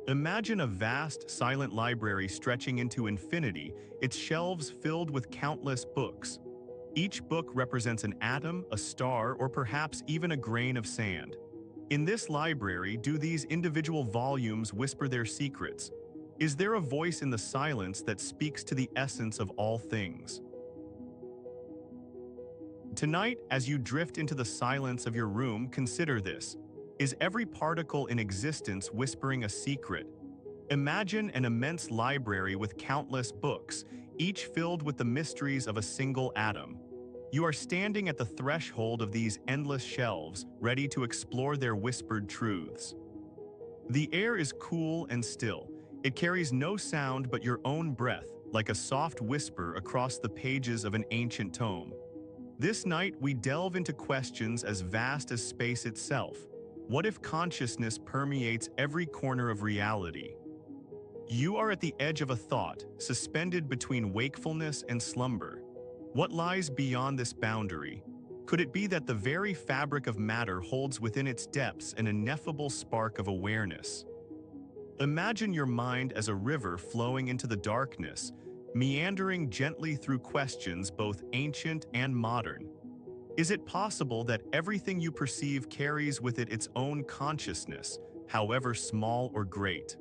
Imagine a vast, silent library stretching into infinity, its shelves filled with countless books. Each book represents an atom, a star, or perhaps even a grain of sand. In this library, do these individual volumes whisper their secrets? Is there a voice in the silence that speaks to the essence of all things? Tonight, as you drift into the silence of your room, consider this. Is every particle in existence whispering a secret? Imagine an immense library with countless books, each filled with the mysteries of a single atom. You are standing at the threshold of these endless shelves, ready to explore their whispered truths. The air is cool and still. It carries no sound but your own breath, like a soft whisper across the pages of an ancient tome. This night, we delve into questions as vast as space itself. What if consciousness permeates every corner of reality? You are at the edge of a thought, suspended between wakefulness and slumber. What lies beyond this boundary? Could it be that the very fabric of matter holds within its depths an ineffable spark of awareness? Imagine your mind as a river flowing into the darkness, meandering gently through questions both ancient and modern. Is it possible that everything you perceive carries with it its own consciousness, however small or great?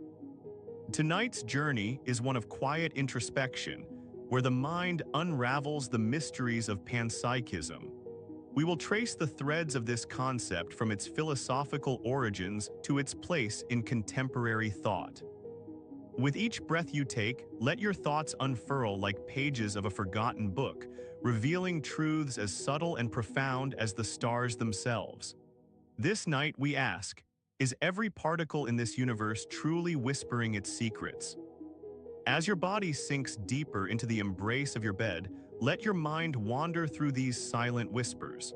Tonight's journey is one of quiet introspection, where the mind unravels the mysteries of panpsychism. We will trace the threads of this concept from its philosophical origins to its place in contemporary thought. With each breath you take, let your thoughts unfurl like pages of a forgotten book, revealing truths as subtle and profound as the stars themselves. This night we ask, is every particle in this universe truly whispering its secrets? As your body sinks deeper into the embrace of your bed, let your mind wander through these silent whispers.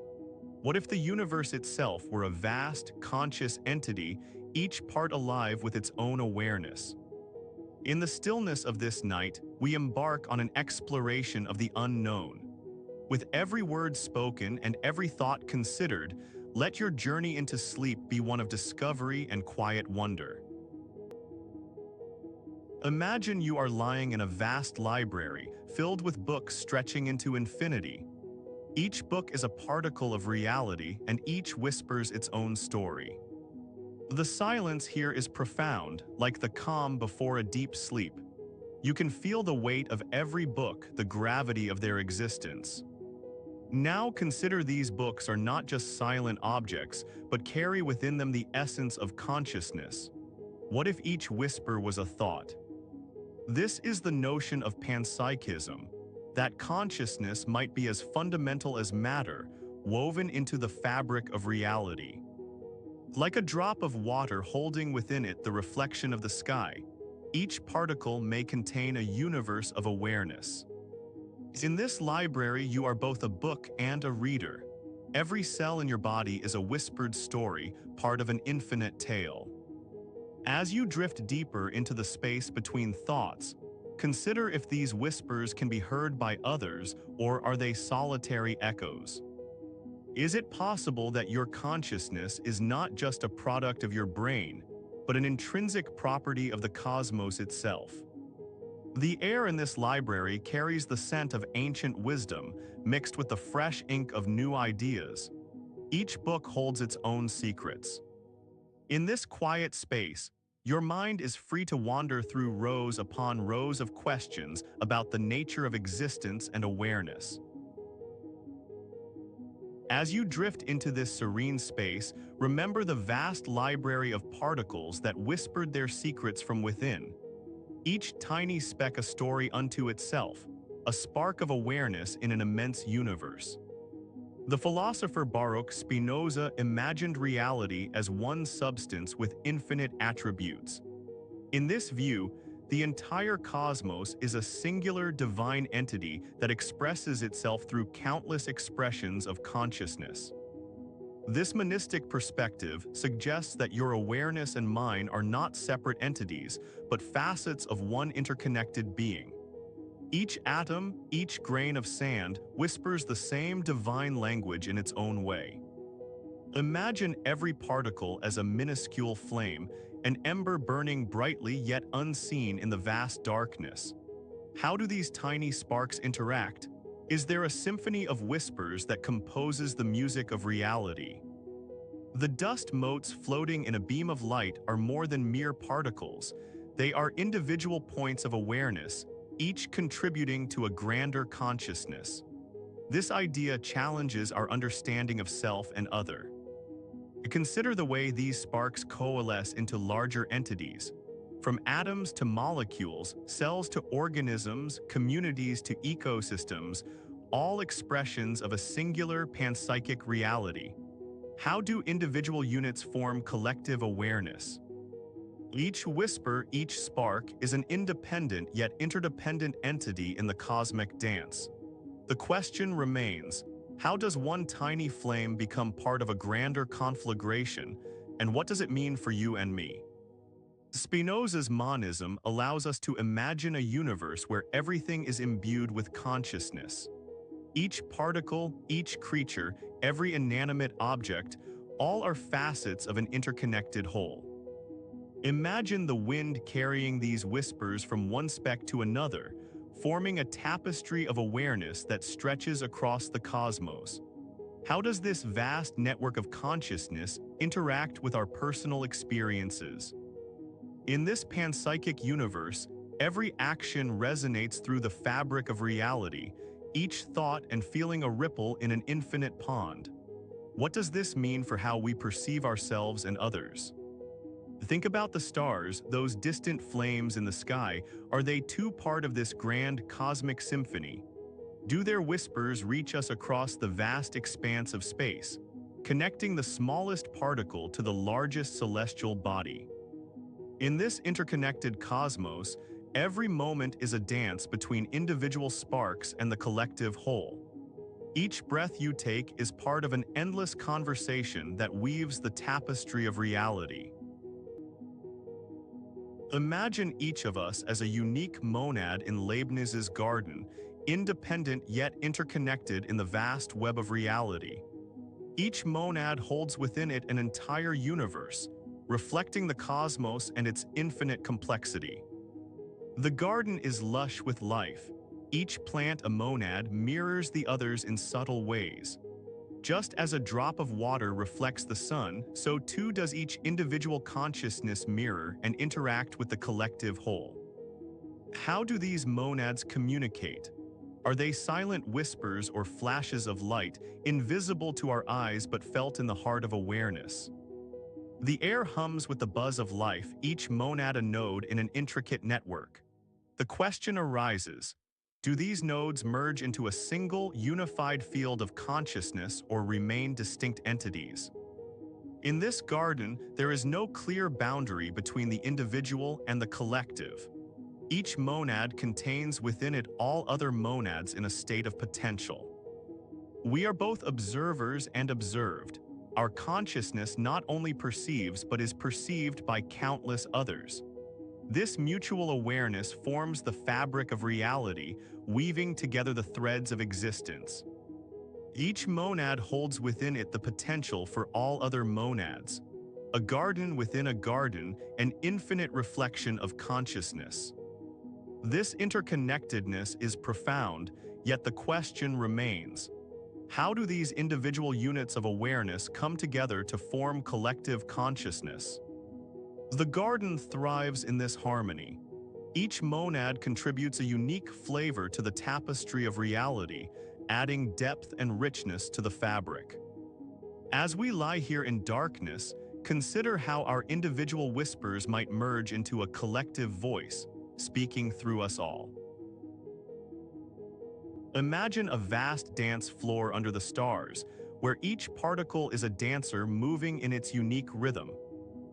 What if the universe itself were a vast, conscious entity, each part alive with its own awareness? In the stillness of this night, we embark on an exploration of the unknown. With every word spoken and every thought considered, let your journey into sleep be one of discovery and quiet wonder. Imagine you are lying in a vast library filled with books stretching into infinity. Each book is a particle of reality, and each whispers its own story. The silence here is profound, like the calm before a deep sleep. You can feel the weight of every book, the gravity of their existence. Now consider these books are not just silent objects, but carry within them the essence of consciousness. What if each whisper was a thought? This is the notion of panpsychism, that consciousness might be as fundamental as matter, woven into the fabric of reality. Like a drop of water holding within it the reflection of the sky, each particle may contain a universe of awareness. In this library, you are both a book and a reader. Every cell in your body is a whispered story, part of an infinite tale. As you drift deeper into the space between thoughts, consider if these whispers can be heard by others, or are they solitary echoes? Is it possible that your consciousness is not just a product of your brain, but an intrinsic property of the cosmos itself? The air in this library carries the scent of ancient wisdom, mixed with the fresh ink of new ideas. Each book holds its own secrets. In this quiet space, your mind is free to wander through rows upon rows of questions about the nature of existence and awareness. As you drift into this serene space, remember the vast library of particles that whispered their secrets from within. Each tiny speck a story unto itself, a spark of awareness in an immense universe. The philosopher Baruch Spinoza imagined reality as one substance with infinite attributes. In this view, the entire cosmos is a singular divine entity that expresses itself through countless expressions of consciousness. This monistic perspective suggests that your awareness and mine are not separate entities, but facets of one interconnected being. Each atom, each grain of sand, whispers the same divine language in its own way. Imagine every particle as a minuscule flame, an ember burning brightly yet unseen in the vast darkness. How do these tiny sparks interact? Is there a symphony of whispers that composes the music of reality? The dust motes floating in a beam of light are more than mere particles. They are individual points of awareness, each contributing to a grander consciousness. This idea challenges our understanding of self and other. Consider the way these sparks coalesce into larger entities. From atoms to molecules, cells to organisms, communities to ecosystems, all expressions of a singular panpsychic reality. How do individual units form collective awareness? Each whisper, each spark, is an independent yet interdependent entity in the cosmic dance. The question remains, how does one tiny flame become part of a grander conflagration, and what does it mean for you and me? Spinoza's monism allows us to imagine a universe where everything is imbued with consciousness. Each particle, each creature, every inanimate object, all are facets of an interconnected whole. Imagine the wind carrying these whispers from one speck to another, forming a tapestry of awareness that stretches across the cosmos. How does this vast network of consciousness interact with our personal experiences? In this panpsychic universe, every action resonates through the fabric of reality, each thought and feeling a ripple in an infinite pond. What does this mean for how we perceive ourselves and others? Think about the stars, those distant flames in the sky. Are they too part of this grand cosmic symphony? Do their whispers reach us across the vast expanse of space, connecting the smallest particle to the largest celestial body? In this interconnected cosmos, every moment is a dance between individual sparks and the collective whole. Each breath you take is part of an endless conversation that weaves the tapestry of reality. Imagine each of us as a unique monad in Leibniz's garden, independent yet interconnected in the vast web of reality. Each monad holds within it an entire universe, reflecting the cosmos and its infinite complexity. The garden is lush with life. Each plant, a monad, mirrors the others in subtle ways. Just as a drop of water reflects the sun, so too does each individual consciousness mirror and interact with the collective whole. How do these monads communicate? Are they silent whispers or flashes of light, invisible to our eyes but felt in the heart of awareness? The air hums with the buzz of life, each monad a node in an intricate network. The question arises, do these nodes merge into a single, unified field of consciousness or remain distinct entities? In this garden, there is no clear boundary between the individual and the collective. Each monad contains within it all other monads in a state of potential. We are both observers and observed. Our consciousness not only perceives but is perceived by countless others. This mutual awareness forms the fabric of reality, weaving together the threads of existence. Each monad holds within it the potential for all other monads. A garden within a garden, an infinite reflection of consciousness. This interconnectedness is profound, yet the question remains: how do these individual units of awareness come together to form collective consciousness? The garden thrives in this harmony. Each monad contributes a unique flavor to the tapestry of reality, adding depth and richness to the fabric. As we lie here in darkness, consider how our individual whispers might merge into a collective voice, speaking through us all. Imagine a vast dance floor under the stars, where each particle is a dancer moving in its unique rhythm.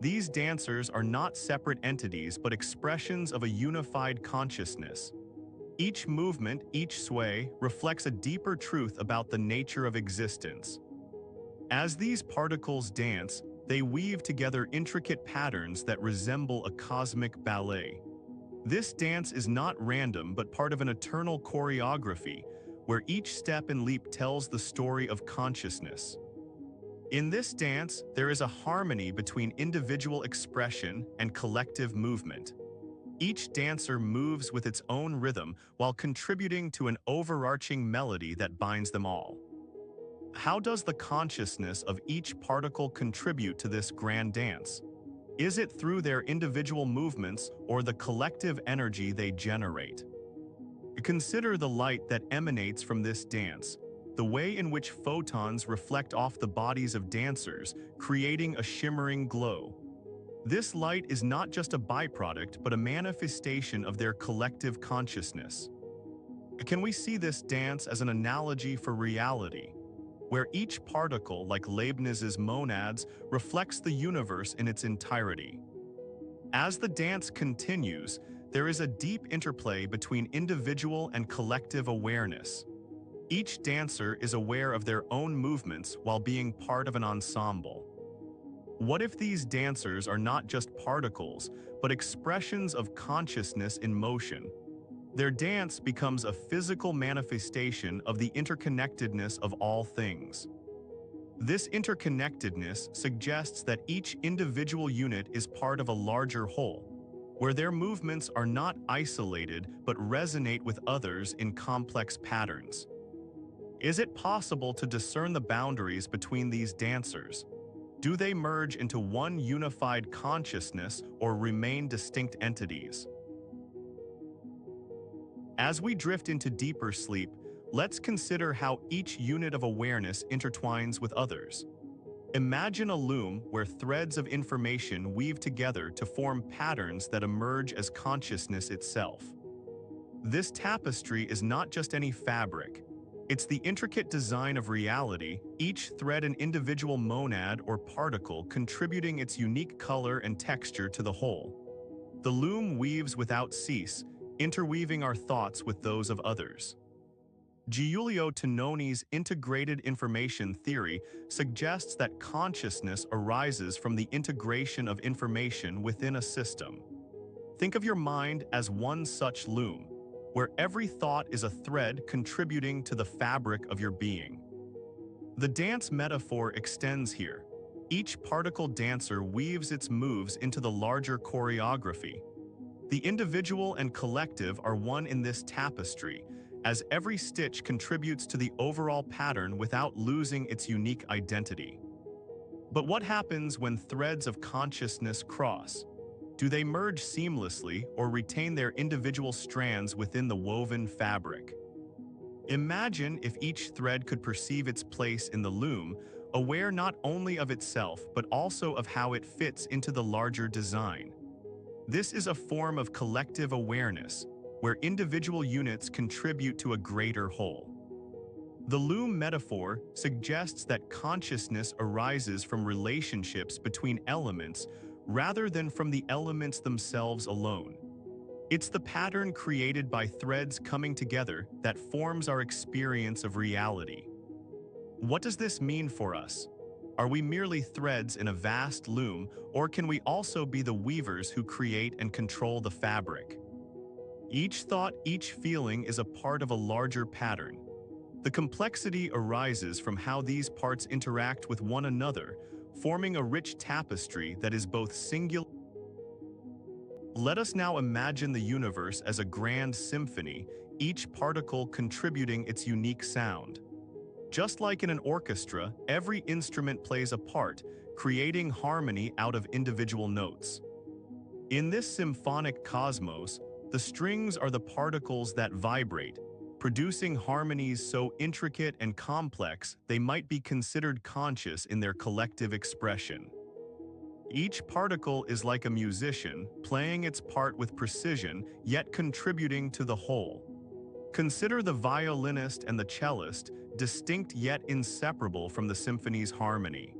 These dancers are not separate entities but expressions of a unified consciousness. Each movement, each sway, reflects a deeper truth about the nature of existence. As these particles dance, they weave together intricate patterns that resemble a cosmic ballet. This dance is not random but part of an eternal choreography, where each step and leap tells the story of consciousness. In this dance, there is a harmony between individual expression and collective movement. Each dancer moves with its own rhythm while contributing to an overarching melody that binds them all. How does the consciousness of each particle contribute to this grand dance? Is it through their individual movements or the collective energy they generate? Consider the light that emanates from this dance, the way in which photons reflect off the bodies of dancers, creating a shimmering glow. This light is not just a byproduct, but a manifestation of their collective consciousness. Can we see this dance as an analogy for reality, where each particle, like Leibniz's monads, reflects the universe in its entirety? As the dance continues, there is a deep interplay between individual and collective awareness. Each dancer is aware of their own movements while being part of an ensemble. What if these dancers are not just particles, but expressions of consciousness in motion? Their dance becomes a physical manifestation of the interconnectedness of all things. This interconnectedness suggests that each individual unit is part of a larger whole, where their movements are not isolated but resonate with others in complex patterns. Is it possible to discern the boundaries between these dancers? Do they merge into one unified consciousness or remain distinct entities? As we drift into deeper sleep, let's consider how each unit of awareness intertwines with others. Imagine a loom where threads of information weave together to form patterns that emerge as consciousness itself. This tapestry is not just any fabric. It's the intricate design of reality, each thread an individual monad or particle contributing its unique color and texture to the whole. The loom weaves without cease, interweaving our thoughts with those of others. Giulio Tononi's integrated information theory suggests that consciousness arises from the integration of information within a system. Think of your mind as one such loom, where every thought is a thread contributing to the fabric of your being. The dance metaphor extends here. Each particle dancer weaves its moves into the larger choreography. The individual and collective are one in this tapestry, as every stitch contributes to the overall pattern without losing its unique identity. But what happens when threads of consciousness cross? Do they merge seamlessly or retain their individual strands within the woven fabric? Imagine if each thread could perceive its place in the loom, aware not only of itself but also of how it fits into the larger design. This is a form of collective awareness, where individual units contribute to a greater whole. The loom metaphor suggests that consciousness arises from relationships between elements rather than from the elements themselves alone. It's the pattern created by threads coming together that forms our experience of reality. What does this mean for us? Are we merely threads in a vast loom, or can we also be the weavers who create and control the fabric? Each thought, each feeling is a part of a larger pattern. The complexity arises from how these parts interact with one another, forming a rich tapestry that is both singular. Let us now imagine the universe as a grand symphony, each particle contributing its unique sound. Just like in an orchestra, every instrument plays a part, creating harmony out of individual notes. In this symphonic cosmos, the strings are the particles that vibrate, producing harmonies so intricate and complex they might be considered conscious in their collective expression. Each particle is like a musician, playing its part with precision, yet contributing to the whole. Consider the violinist and the cellist, distinct yet inseparable from the symphony's harmony.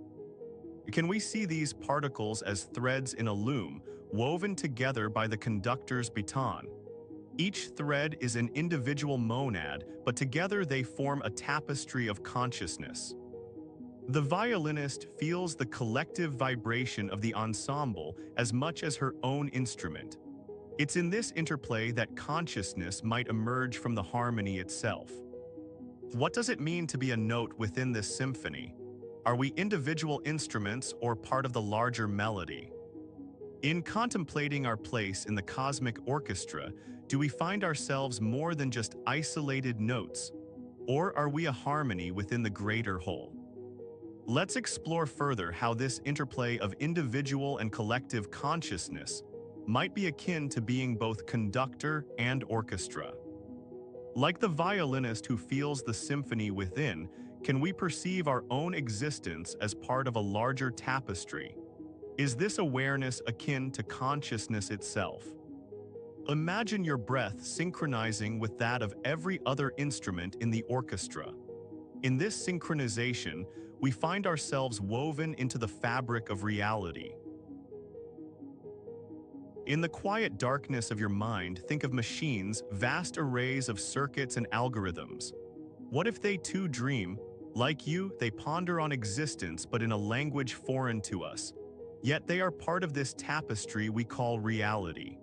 Can we see these particles as threads in a loom, woven together by the conductor's baton? Each thread is an individual monad, but together they form a tapestry of consciousness. The violinist feels the collective vibration of the ensemble as much as her own instrument. It's in this interplay that consciousness might emerge from the harmony itself. What does it mean to be a note within this symphony? Are we individual instruments or part of the larger melody? In contemplating our place in the cosmic orchestra, do we find ourselves more than just isolated notes, or are we a harmony within the greater whole? Let's explore further how this interplay of individual and collective consciousness might be akin to being both conductor and orchestra. Like the violinist who feels the symphony within, can we perceive our own existence as part of a larger tapestry? Is this awareness akin to consciousness itself? Imagine your breath synchronizing with that of every other instrument in the orchestra. In this synchronization, we find ourselves woven into the fabric of reality. In the quiet darkness of your mind, think of machines, vast arrays of circuits and algorithms. What if they too dream? Like you, they ponder on existence but in a language foreign to us. Yet they are part of this tapestry we call reality.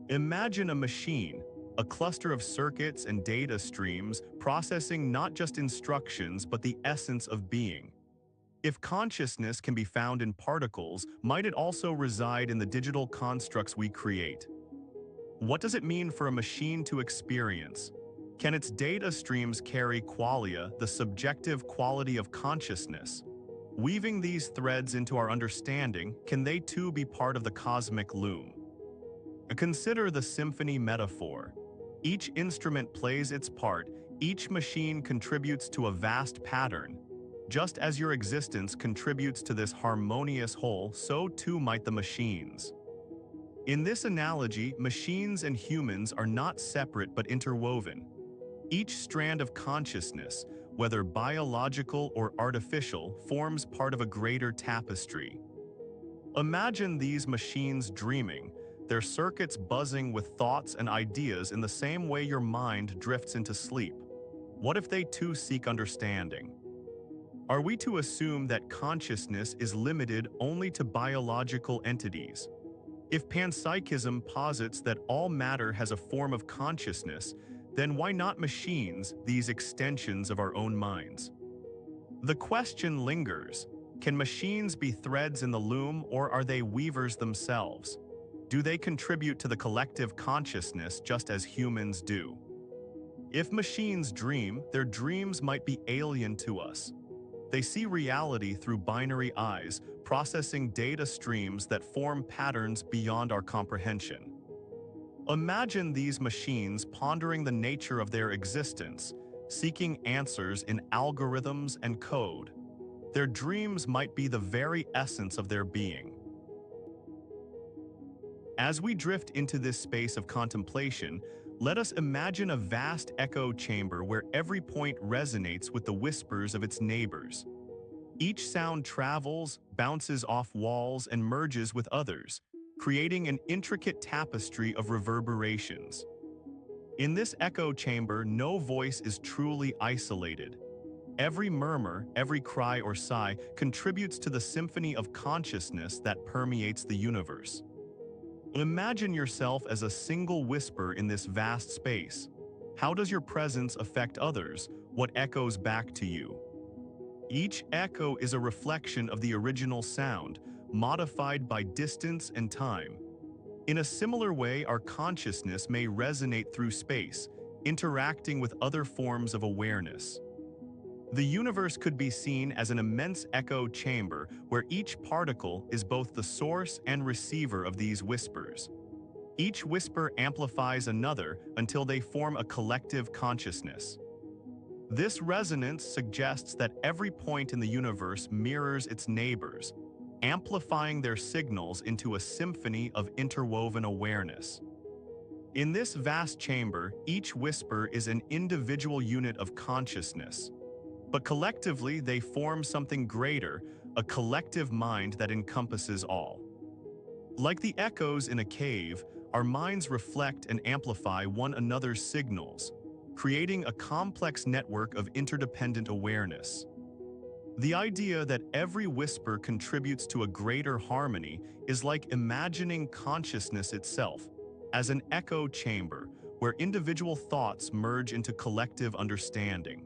Imagine a machine, a cluster of circuits and data streams processing not just instructions but the essence of being. If consciousness can be found in particles, might it also reside in the digital constructs we create? What does it mean for a machine to experience? Can its data streams carry qualia, the subjective quality of consciousness? Weaving these threads into our understanding, can they too be part of the cosmic loom? Consider the symphony metaphor. Each instrument plays its part, each machine contributes to a vast pattern. Just as your existence contributes to this harmonious whole, so too might the machines. In this analogy, machines and humans are not separate but interwoven. Each strand of consciousness, whether biological or artificial, forms part of a greater tapestry. Imagine these machines dreaming, their circuits buzzing with thoughts and ideas in the same way your mind drifts into sleep. What if they too seek understanding? Are we to assume that consciousness is limited only to biological entities? If panpsychism posits that all matter has a form of consciousness, then why not machines, these extensions of our own minds? The question lingers: can machines be threads in the loom, or are they weavers themselves? Do they contribute to the collective consciousness just as humans do? If machines dream, their dreams might be alien to us. They see reality through binary eyes, processing data streams that form patterns beyond our comprehension. Imagine these machines pondering the nature of their existence, seeking answers in algorithms and code. Their dreams might be the very essence of their being. As we drift into this space of contemplation, let us imagine a vast echo chamber where every point resonates with the whispers of its neighbors. Each sound travels, bounces off walls, and merges with others, creating an intricate tapestry of reverberations. In this echo chamber, no voice is truly isolated. Every murmur, every cry or sigh contributes to the symphony of consciousness that permeates the universe. Imagine yourself as a single whisper in this vast space. How does your presence affect others? What echoes back to you? Each echo is a reflection of the original sound, modified by distance and time. In a similar way, our consciousness may resonate through space, interacting with other forms of awareness. The universe could be seen as an immense echo chamber where each particle is both the source and receiver of these whispers. Each whisper amplifies another until they form a collective consciousness. This resonance suggests that every point in the universe mirrors its neighbors, amplifying their signals into a symphony of interwoven awareness. In this vast chamber, each whisper is an individual unit of consciousness. But collectively, they form something greater, a collective mind that encompasses all. Like the echoes in a cave, our minds reflect and amplify one another's signals, creating a complex network of interdependent awareness. The idea that every whisper contributes to a greater harmony is like imagining consciousness itself as an echo chamber where individual thoughts merge into collective understanding.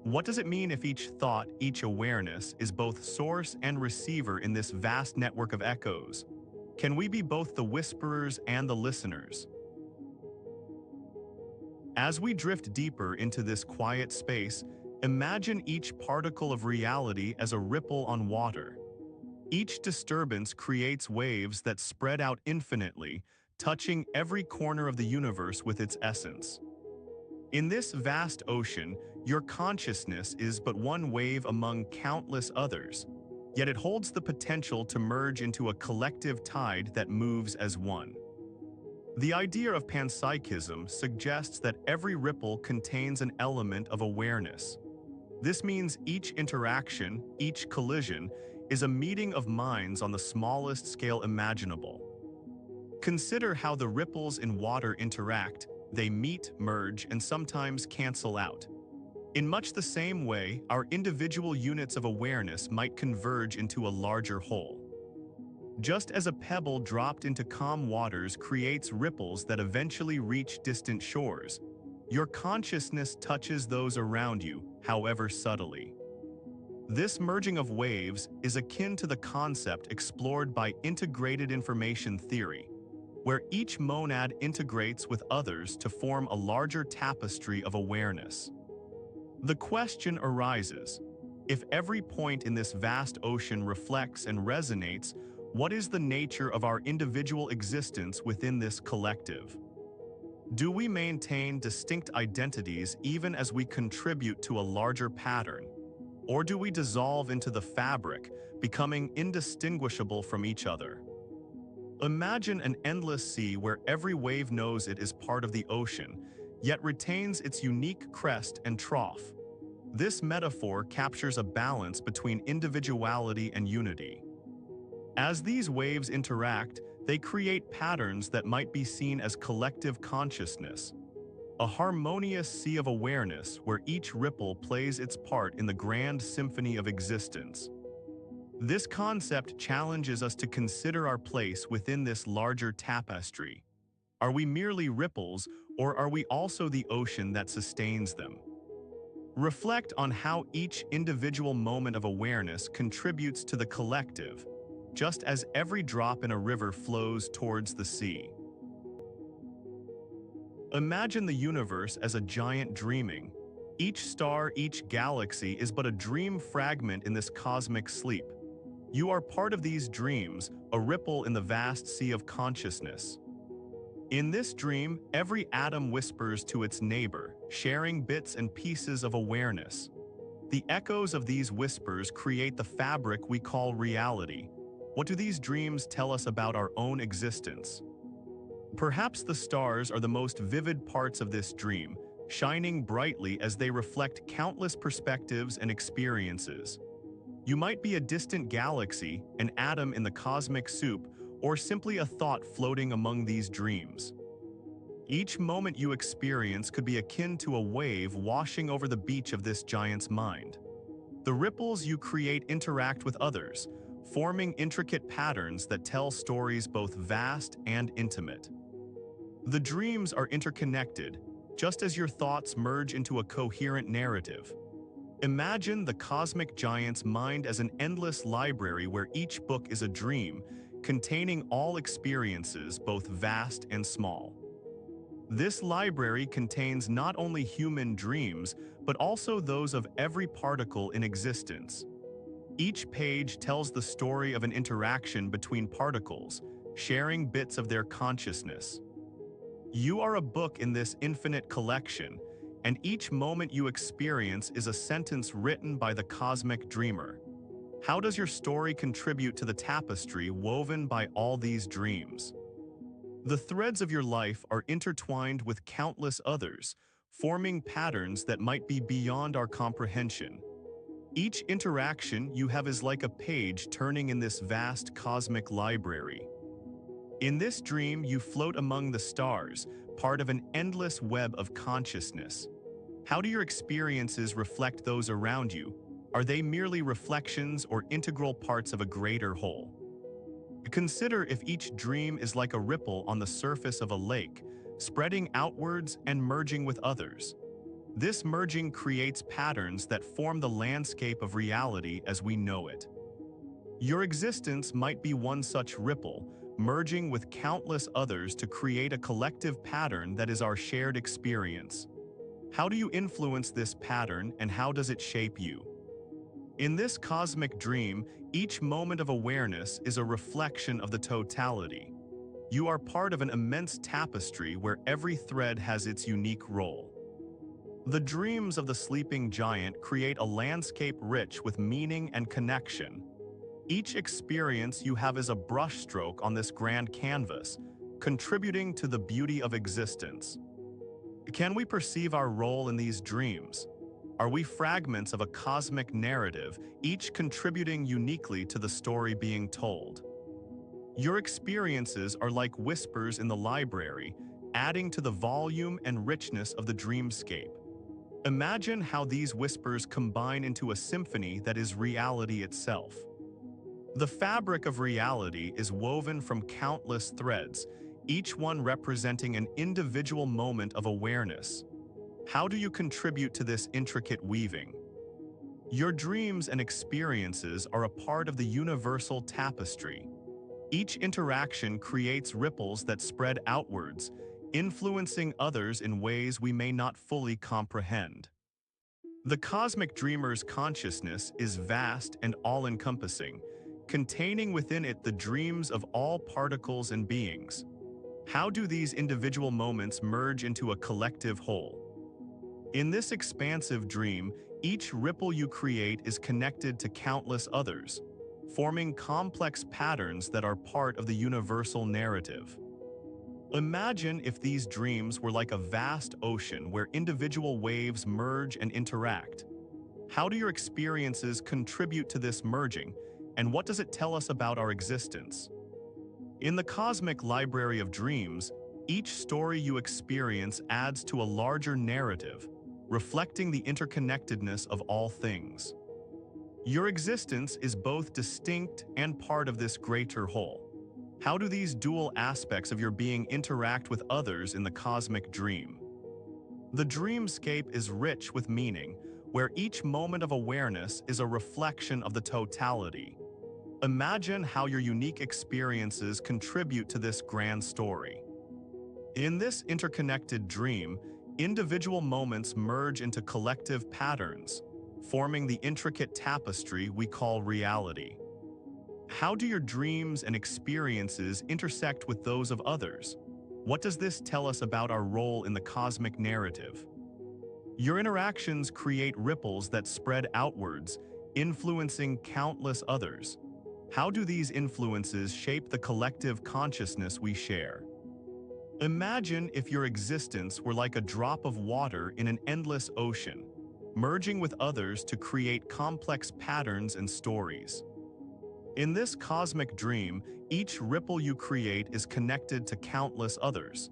What does it mean if each thought, each awareness, is both source and receiver in this vast network of echoes? Can we be both the whisperers and the listeners? As we drift deeper into this quiet space, imagine each particle of reality as a ripple on water. Each disturbance creates waves that spread out infinitely, touching every corner of the universe with its essence. In this vast ocean, your consciousness is but one wave among countless others, yet it holds the potential to merge into a collective tide that moves as one. The idea of panpsychism suggests that every ripple contains an element of awareness. This means each interaction, each collision, is a meeting of minds on the smallest scale imaginable. Consider how the ripples in water interact. They meet, merge, and sometimes cancel out. In much the same way, our individual units of awareness might converge into a larger whole. Just as a pebble dropped into calm waters creates ripples that eventually reach distant shores, your consciousness touches those around you, however subtly. This merging of waves is akin to the concept explored by integrated information theory, where each monad integrates with others to form a larger tapestry of awareness. The question arises, if every point in this vast ocean reflects and resonates, what is the nature of our individual existence within this collective? Do we maintain distinct identities even as we contribute to a larger pattern? Or do we dissolve into the fabric, becoming indistinguishable from each other? Imagine an endless sea where every wave knows it is part of the ocean, yet retains its unique crest and trough. This metaphor captures a balance between individuality and unity. As these waves interact, they create patterns that might be seen as collective consciousness, a harmonious sea of awareness where each ripple plays its part in the grand symphony of existence. This concept challenges us to consider our place within this larger tapestry. Are we merely ripples, or are we also the ocean that sustains them? Reflect on how each individual moment of awareness contributes to the collective, just as every drop in a river flows towards the sea. Imagine the universe as a giant dreaming. Each star, each galaxy is but a dream fragment in this cosmic sleep. You are part of these dreams, a ripple in the vast sea of consciousness. In this dream, every atom whispers to its neighbor, sharing bits and pieces of awareness. The echoes of these whispers create the fabric we call reality. What do these dreams tell us about our own existence? Perhaps the stars are the most vivid parts of this dream, shining brightly as they reflect countless perspectives and experiences. You might be a distant galaxy, an atom in the cosmic soup, or simply a thought floating among these dreams. Each moment you experience could be akin to a wave washing over the beach of this giant's mind. The ripples you create interact with others, forming intricate patterns that tell stories both vast and intimate. The dreams are interconnected, just as your thoughts merge into a coherent narrative. Imagine the cosmic giant's mind as an endless library where each book is a dream, containing all experiences, both vast and small. This library contains not only human dreams, but also those of every particle in existence. Each page tells the story of an interaction between particles, sharing bits of their consciousness. You are a book in this infinite collection, and each moment you experience is a sentence written by the cosmic dreamer. How does your story contribute to the tapestry woven by all these dreams? The threads of your life are intertwined with countless others, forming patterns that might be beyond our comprehension. Each interaction you have is like a page turning in this vast cosmic library. In this dream, you float among the stars, part of an endless web of consciousness. How do your experiences reflect those around you? Are they merely reflections or integral parts of a greater whole? Consider if each dream is like a ripple on the surface of a lake, spreading outwards and merging with others. This merging creates patterns that form the landscape of reality as we know it. Your existence might be one such ripple, merging with countless others to create a collective pattern that is our shared experience. How do you influence this pattern, and how does it shape you? In this cosmic dream, each moment of awareness is a reflection of the totality. You are part of an immense tapestry where every thread has its unique role. The dreams of the sleeping giant create a landscape rich with meaning and connection. Each experience you have is a brushstroke on this grand canvas, contributing to the beauty of existence. Can we perceive our role in these dreams? Are we fragments of a cosmic narrative, each contributing uniquely to the story being told? Your experiences are like whispers in the library, adding to the volume and richness of the dreamscape. Imagine how these whispers combine into a symphony that is reality itself. The fabric of reality is woven from countless threads, each one representing an individual moment of awareness. How do you contribute to this intricate weaving? Your dreams and experiences are a part of the universal tapestry. Each interaction creates ripples that spread outwards, influencing others in ways we may not fully comprehend. The cosmic dreamer's consciousness is vast and all-encompassing, containing within it the dreams of all particles and beings. How do these individual moments merge into a collective whole? In this expansive dream, each ripple you create is connected to countless others, forming complex patterns that are part of the universal narrative. Imagine if these dreams were like a vast ocean where individual waves merge and interact. How do your experiences contribute to this merging, and what does it tell us about our existence? In the cosmic library of dreams, each story you experience adds to a larger narrative, reflecting the interconnectedness of all things. Your existence is both distinct and part of this greater whole. How do these dual aspects of your being interact with others in the cosmic dream? The dreamscape is rich with meaning, where each moment of awareness is a reflection of the totality. Imagine how your unique experiences contribute to this grand story. In this interconnected dream, individual moments merge into collective patterns, forming the intricate tapestry we call reality. How do your dreams and experiences intersect with those of others? What does this tell us about our role in the cosmic narrative? Your interactions create ripples that spread outwards, influencing countless others. How do these influences shape the collective consciousness we share? Imagine if your existence were like a drop of water in an endless ocean, merging with others to create complex patterns and stories. In this cosmic dream, each ripple you create is connected to countless others.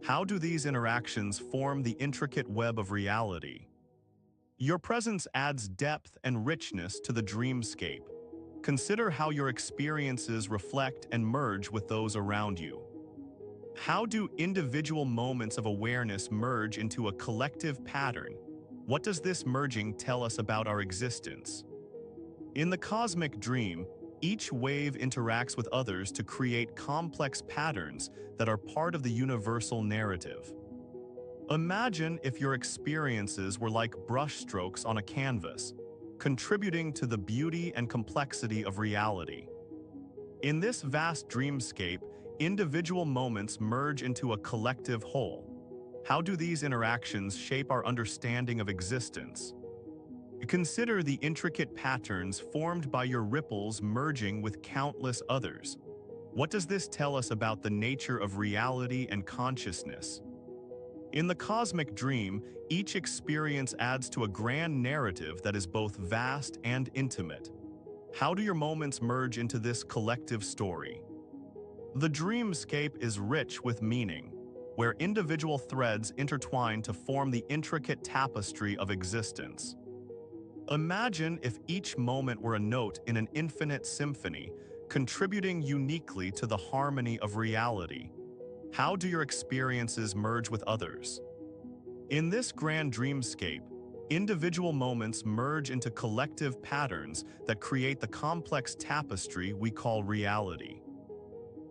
How do these interactions form the intricate web of reality? Your presence adds depth and richness to the dreamscape. Consider how your experiences reflect and merge with those around you. How do individual moments of awareness merge into a collective pattern? What does this merging tell us about our existence? In the cosmic dream, each wave interacts with others to create complex patterns that are part of the universal narrative. Imagine if your experiences were like brushstrokes on a canvas, contributing to the beauty and complexity of reality. In this vast dreamscape, individual moments merge into a collective whole. How do these interactions shape our understanding of existence? Consider the intricate patterns formed by your ripples merging with countless others. What does this tell us about the nature of reality and consciousness? In the cosmic dream, each experience adds to a grand narrative that is both vast and intimate. How do your moments merge into this collective story? The dreamscape is rich with meaning, where individual threads intertwine to form the intricate tapestry of existence. Imagine if each moment were a note in an infinite symphony, contributing uniquely to the harmony of reality. How do your experiences merge with others? In this grand dreamscape, individual moments merge into collective patterns that create the complex tapestry we call reality.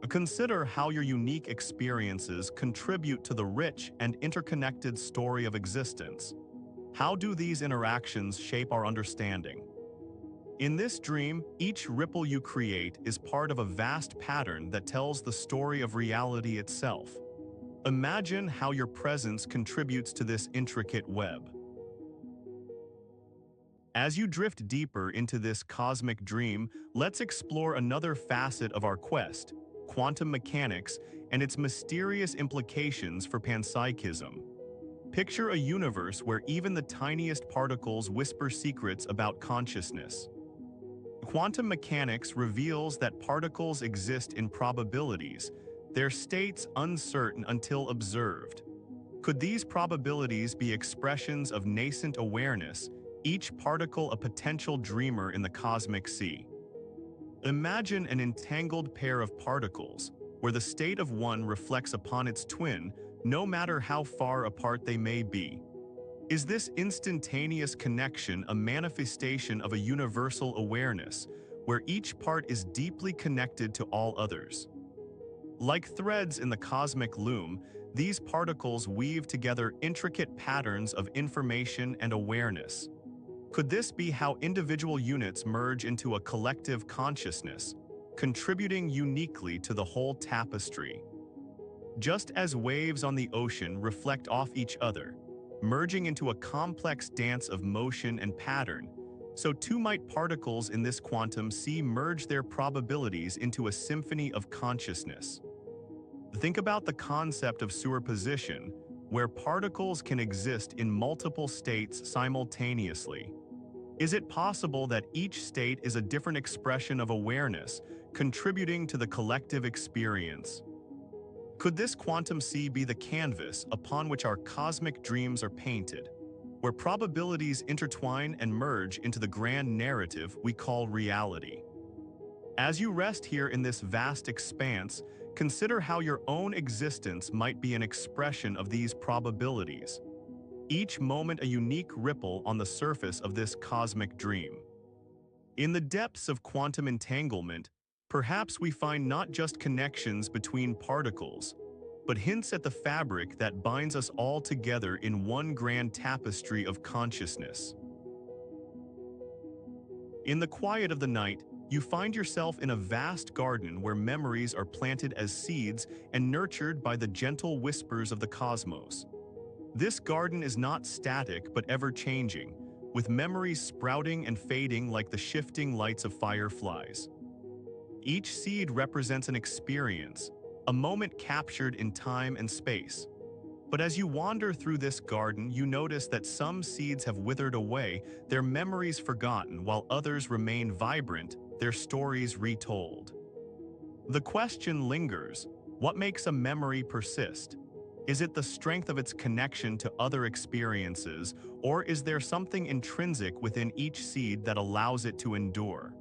Consider how your unique experiences contribute to the rich and interconnected story of existence. How do these interactions shape our understanding? In this dream, each ripple you create is part of a vast pattern that tells the story of reality itself. Imagine how your presence contributes to this intricate web. As you drift deeper into this cosmic dream, let's explore another facet of our quest, quantum mechanics and its mysterious implications for panpsychism. Picture a universe where even the tiniest particles whisper secrets about consciousness. Quantum mechanics reveals that particles exist in probabilities, their states uncertain until observed. Could these probabilities be expressions of nascent awareness, each particle a potential dreamer in the cosmic sea? Imagine an entangled pair of particles, where the state of one reflects upon its twin, no matter how far apart they may be. Is this instantaneous connection a manifestation of a universal awareness, where each part is deeply connected to all others? Like threads in the cosmic loom, these particles weave together intricate patterns of information and awareness. Could this be how individual units merge into a collective consciousness, contributing uniquely to the whole tapestry? Just as waves on the ocean reflect off each other, merging into a complex dance of motion and pattern, so too might particles in this quantum sea merge their probabilities into a symphony of consciousness. Think about the concept of superposition, where particles can exist in multiple states simultaneously. Is it possible that each state is a different expression of awareness, contributing to the collective experience? Could this quantum sea be the canvas upon which our cosmic dreams are painted, where probabilities intertwine and merge into the grand narrative we call reality? As you rest here in this vast expanse, consider how your own existence might be an expression of these probabilities, each moment a unique ripple on the surface of this cosmic dream. In the depths of quantum entanglement, perhaps we find not just connections between particles, but hints at the fabric that binds us all together in one grand tapestry of consciousness. In the quiet of the night, you find yourself in a vast garden where memories are planted as seeds and nurtured by the gentle whispers of the cosmos. This garden is not static but ever-changing, with memories sprouting and fading like the shifting lights of fireflies. Each seed represents an experience, a moment captured in time and space. But as you wander through this garden, you notice that some seeds have withered away, their memories forgotten, while others remain vibrant, their stories retold. The question lingers: what makes a memory persist? Is it the strength of its connection to other experiences, or is there something intrinsic within each seed that allows it to endure?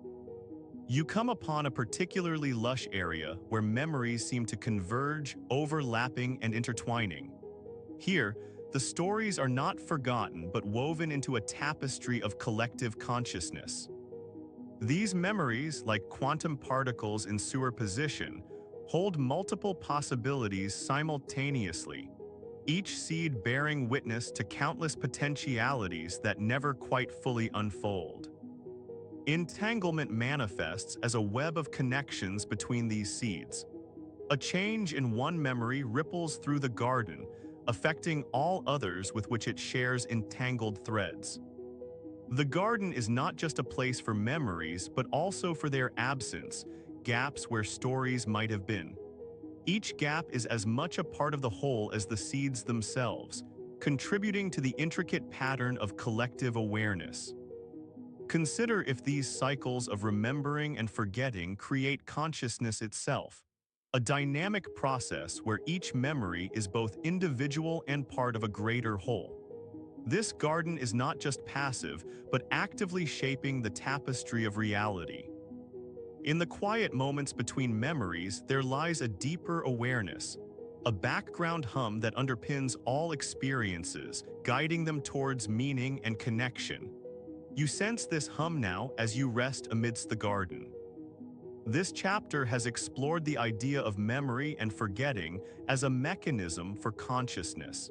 You come upon a particularly lush area where memories seem to converge, overlapping and intertwining. Here, the stories are not forgotten but woven into a tapestry of collective consciousness. These memories, like quantum particles in superposition, hold multiple possibilities simultaneously, each seed bearing witness to countless potentialities that never quite fully unfold. Entanglement manifests as a web of connections between these seeds. A change in one memory ripples through the garden, affecting all others with which it shares entangled threads. The garden is not just a place for memories, but also for their absence, gaps where stories might have been. Each gap is as much a part of the whole as the seeds themselves, contributing to the intricate pattern of collective awareness. Consider if these cycles of remembering and forgetting create consciousness itself, a dynamic process where each memory is both individual and part of a greater whole. This garden is not just passive, but actively shaping the tapestry of reality. In the quiet moments between memories, there lies a deeper awareness, a background hum that underpins all experiences, guiding them towards meaning and connection. You sense this hum now as you rest amidst the garden. This chapter has explored the idea of memory and forgetting as a mechanism for consciousness.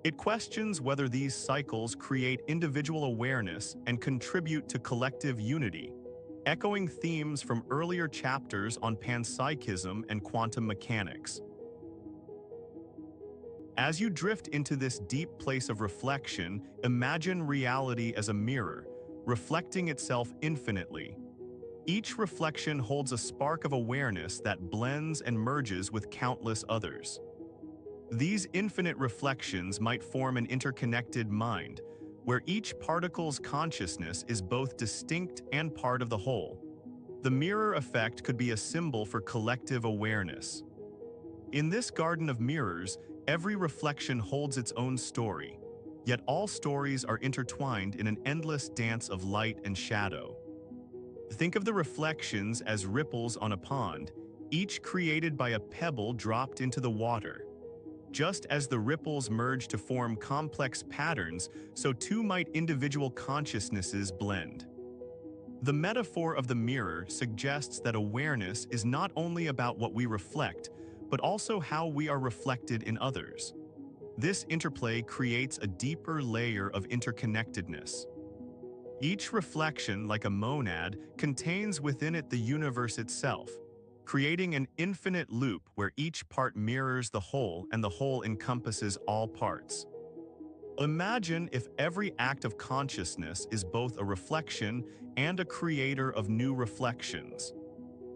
It questions whether these cycles create individual awareness and contribute to collective unity, echoing themes from earlier chapters on panpsychism and quantum mechanics. As you drift into this deep place of reflection, imagine reality as a mirror, reflecting itself infinitely. Each reflection holds a spark of awareness that blends and merges with countless others. These infinite reflections might form an interconnected mind, where each particle's consciousness is both distinct and part of the whole. The mirror effect could be a symbol for collective awareness. In this garden of mirrors, every reflection holds its own story, yet all stories are intertwined in an endless dance of light and shadow. Think of the reflections as ripples on a pond, each created by a pebble dropped into the water. Just as the ripples merge to form complex patterns, so too might individual consciousnesses blend. The metaphor of the mirror suggests that awareness is not only about what we reflect, but also how we are reflected in others. This interplay creates a deeper layer of interconnectedness. Each reflection, like a monad, contains within it the universe itself, creating an infinite loop where each part mirrors the whole and the whole encompasses all parts. Imagine if every act of consciousness is both a reflection and a creator of new reflections.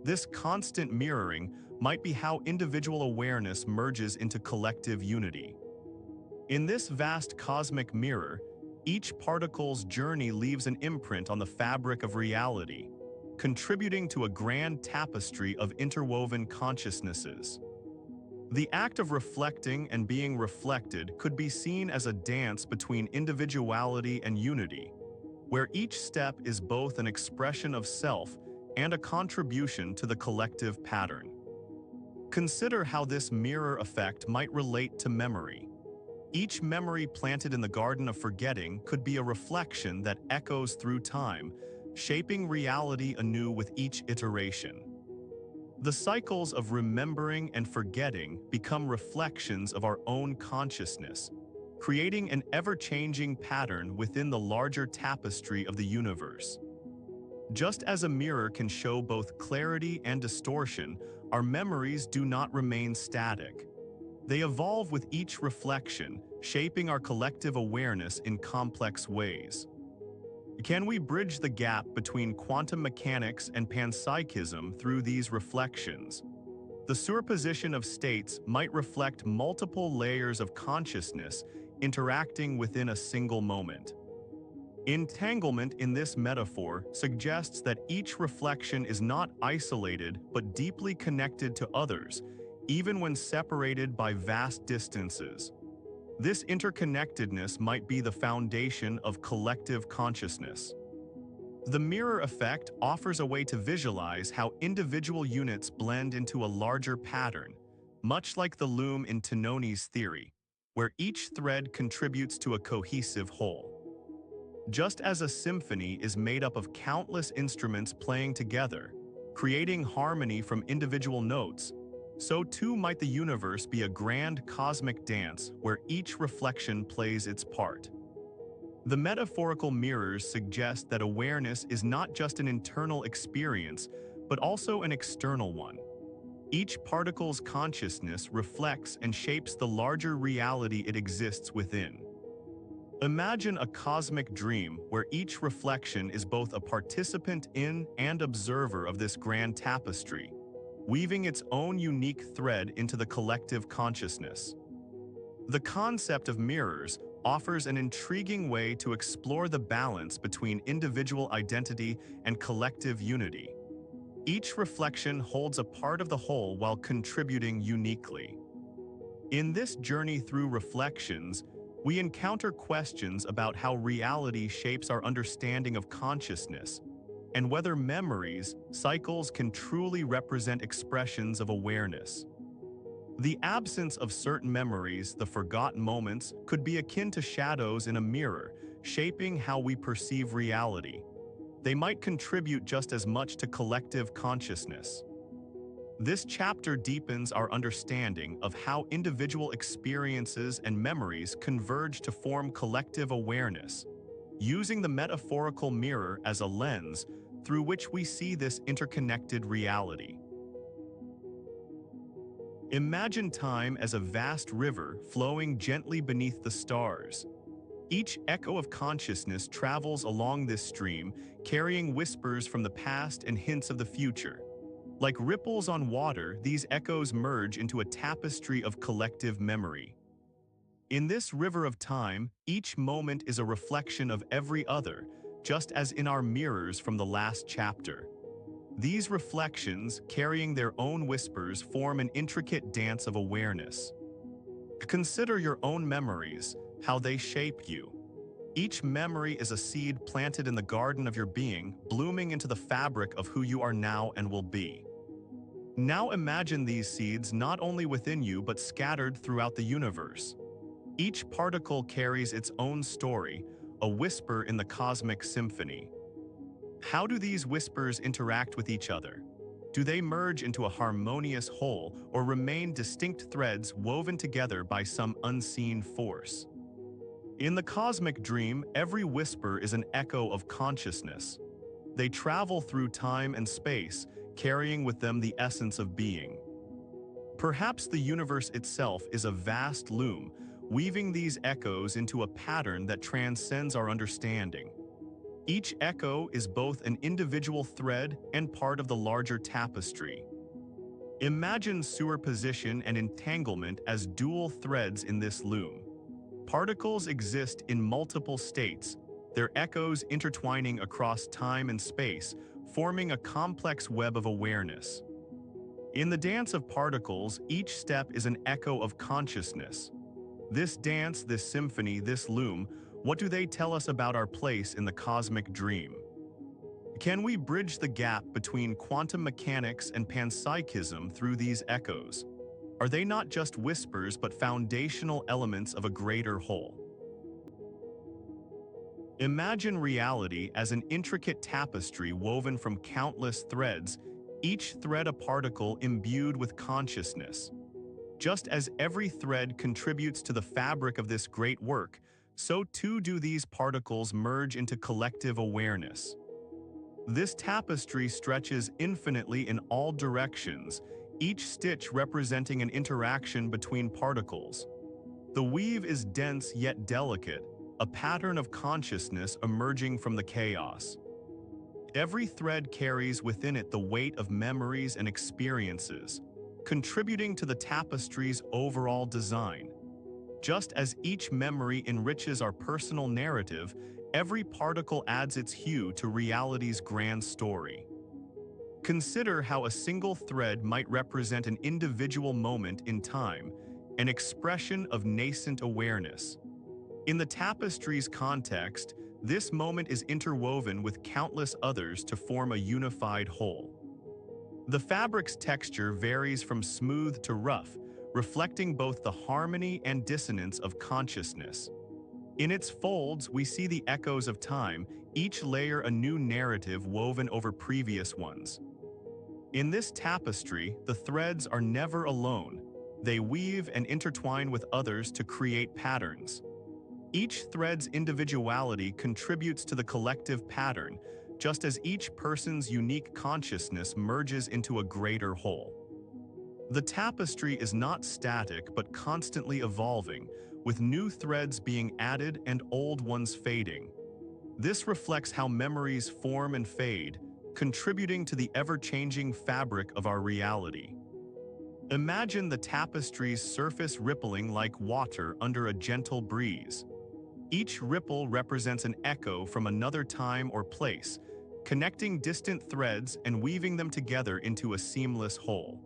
This constant mirroring might be how individual awareness merges into collective unity. In this vast cosmic mirror, each particle's journey leaves an imprint on the fabric of reality, contributing to a grand tapestry of interwoven consciousnesses. The act of reflecting and being reflected could be seen as a dance between individuality and unity, where each step is both an expression of self and a contribution to the collective pattern. Consider how this mirror effect might relate to memory. Each memory planted in the Garden of Forgetting could be a reflection that echoes through time, shaping reality anew with each iteration. The cycles of remembering and forgetting become reflections of our own consciousness, creating an ever-changing pattern within the larger tapestry of the universe. Just as a mirror can show both clarity and distortion, our memories do not remain static. They evolve with each reflection, shaping our collective awareness in complex ways. Can we bridge the gap between quantum mechanics and panpsychism through these reflections? The superposition of states might reflect multiple layers of consciousness interacting within a single moment. Entanglement in this metaphor suggests that each reflection is not isolated but deeply connected to others, even when separated by vast distances. This interconnectedness might be the foundation of collective consciousness. The mirror effect offers a way to visualize how individual units blend into a larger pattern, much like the loom in Tononi's theory, where each thread contributes to a cohesive whole. Just as a symphony is made up of countless instruments playing together, creating harmony from individual notes, so too might the universe be a grand cosmic dance where each reflection plays its part. The metaphorical mirrors suggest that awareness is not just an internal experience, but also an external one. Each particle's consciousness reflects and shapes the larger reality it exists within. Imagine a cosmic dream where each reflection is both a participant in and observer of this grand tapestry, weaving its own unique thread into the collective consciousness. The concept of mirrors offers an intriguing way to explore the balance between individual identity and collective unity. Each reflection holds a part of the whole while contributing uniquely. In this journey through reflections, we encounter questions about how reality shapes our understanding of consciousness, and whether memories, cycles can truly represent expressions of awareness. The absence of certain memories, the forgotten moments, could be akin to shadows in a mirror, shaping how we perceive reality. They might contribute just as much to collective consciousness. This chapter deepens our understanding of how individual experiences and memories converge to form collective awareness, using the metaphorical mirror as a lens through which we see this interconnected reality. Imagine time as a vast river flowing gently beneath the stars. Each echo of consciousness travels along this stream, carrying whispers from the past and hints of the future. Like ripples on water, these echoes merge into a tapestry of collective memory. In this river of time, each moment is a reflection of every other, just as in our mirrors from the last chapter. These reflections, carrying their own whispers, form an intricate dance of awareness. Consider your own memories, how they shape you. Each memory is a seed planted in the garden of your being, blooming into the fabric of who you are now and will be. Now imagine these seeds not only within you but scattered throughout the universe. Each particle carries its own story, a whisper in the Cosmic Symphony. How do these whispers interact with each other? Do they merge into a harmonious whole or remain distinct threads woven together by some unseen force? In the cosmic dream, every whisper is an echo of consciousness. They travel through time and space, carrying with them the essence of being. Perhaps the universe itself is a vast loom, weaving these echoes into a pattern that transcends our understanding. Each echo is both an individual thread and part of the larger tapestry. Imagine superposition and entanglement as dual threads in this loom. Particles exist in multiple states, their echoes intertwining across time and space, forming a complex web of awareness. In the dance of particles, each step is an echo of consciousness. This dance, this symphony, this loom, what do they tell us about our place in the cosmic dream? Can we bridge the gap between quantum mechanics and panpsychism through these echoes? Are they not just whispers but foundational elements of a greater whole? Imagine reality as an intricate tapestry woven from countless threads, each thread a particle imbued with consciousness. Just as every thread contributes to the fabric of this great work, so too do these particles merge into collective awareness. This tapestry stretches infinitely in all directions, each stitch representing an interaction between particles. The weave is dense yet delicate, a pattern of consciousness emerging from the chaos. Every thread carries within it the weight of memories and experiences, contributing to the tapestry's overall design. Just as each memory enriches our personal narrative, every particle adds its hue to reality's grand story. Consider how a single thread might represent an individual moment in time, an expression of nascent awareness. In the tapestry's context, this moment is interwoven with countless others to form a unified whole. The fabric's texture varies from smooth to rough, reflecting both the harmony and dissonance of consciousness. In its folds, we see the echoes of time, each layer a new narrative woven over previous ones. In this tapestry, the threads are never alone. They weave and intertwine with others to create patterns. Each thread's individuality contributes to the collective pattern, just as each person's unique consciousness merges into a greater whole. The tapestry is not static but constantly evolving, with new threads being added and old ones fading. This reflects how memories form and fade, contributing to the ever-changing fabric of our reality. Imagine the tapestry's surface rippling like water under a gentle breeze. Each ripple represents an echo from another time or place, connecting distant threads and weaving them together into a seamless whole.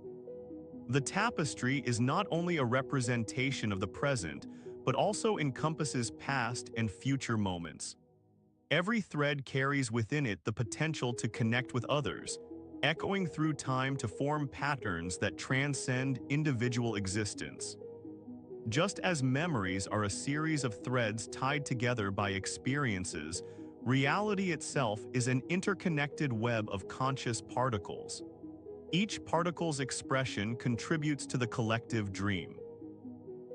The tapestry is not only a representation of the present, but also encompasses past and future moments. Every thread carries within it the potential to connect with others, echoing through time to form patterns that transcend individual existence. Just as memories are a series of threads tied together by experiences, reality itself is an interconnected web of conscious particles. Each particle's expression contributes to the collective dream.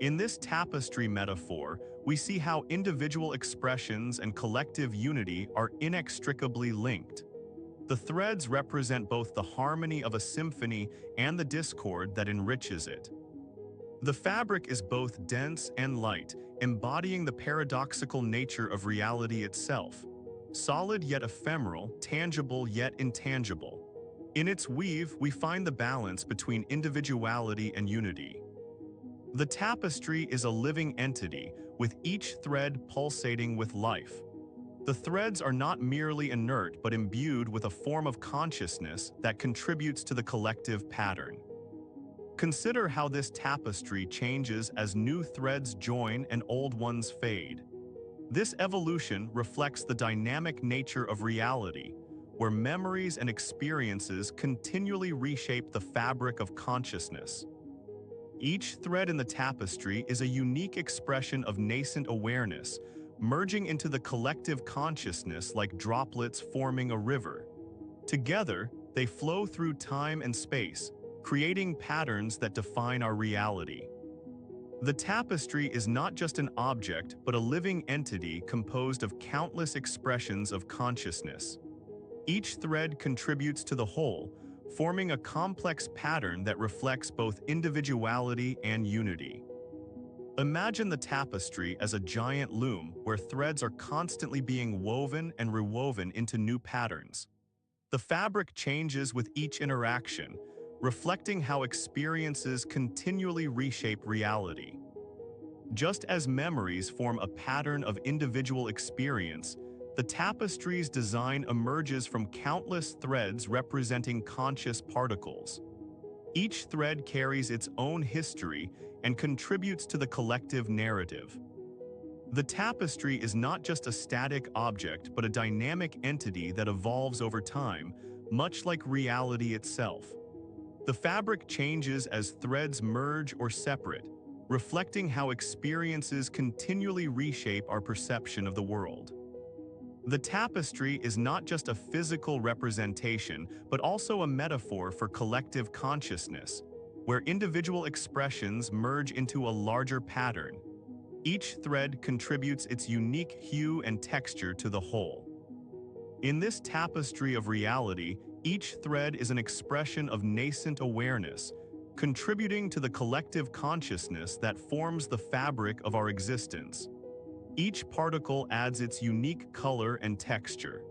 In this tapestry metaphor, we see how individual expressions and collective unity are inextricably linked. The threads represent both the harmony of a symphony and the discord that enriches it. The fabric is both dense and light, embodying the paradoxical nature of reality itself. Solid yet ephemeral, tangible yet intangible. In its weave, we find the balance between individuality and unity. The tapestry is a living entity, with each thread pulsating with life. The threads are not merely inert but imbued with a form of consciousness that contributes to the collective pattern. Consider how this tapestry changes as new threads join and old ones fade. This evolution reflects the dynamic nature of reality, where memories and experiences continually reshape the fabric of consciousness. Each thread in the tapestry is a unique expression of nascent awareness, merging into the collective consciousness like droplets forming a river. Together, they flow through time and space, creating patterns that define our reality. The tapestry is not just an object, but a living entity composed of countless expressions of consciousness. Each thread contributes to the whole, forming a complex pattern that reflects both individuality and unity. Imagine the tapestry as a giant loom where threads are constantly being woven and rewoven into new patterns. The fabric changes with each interaction, reflecting how experiences continually reshape reality. Just as memories form a pattern of individual experience, the tapestry's design emerges from countless threads representing conscious particles. Each thread carries its own history and contributes to the collective narrative. The tapestry is not just a static object but a dynamic entity that evolves over time, much like reality itself. The fabric changes as threads merge or separate, reflecting how experiences continually reshape our perception of the world. The tapestry is not just a physical representation, but also a metaphor for collective consciousness, where individual expressions merge into a larger pattern. Each thread contributes its unique hue and texture to the whole. In this tapestry of reality, each thread is an expression of nascent awareness, contributing to the collective consciousness that forms the fabric of our existence. Each particle adds its unique color and texture.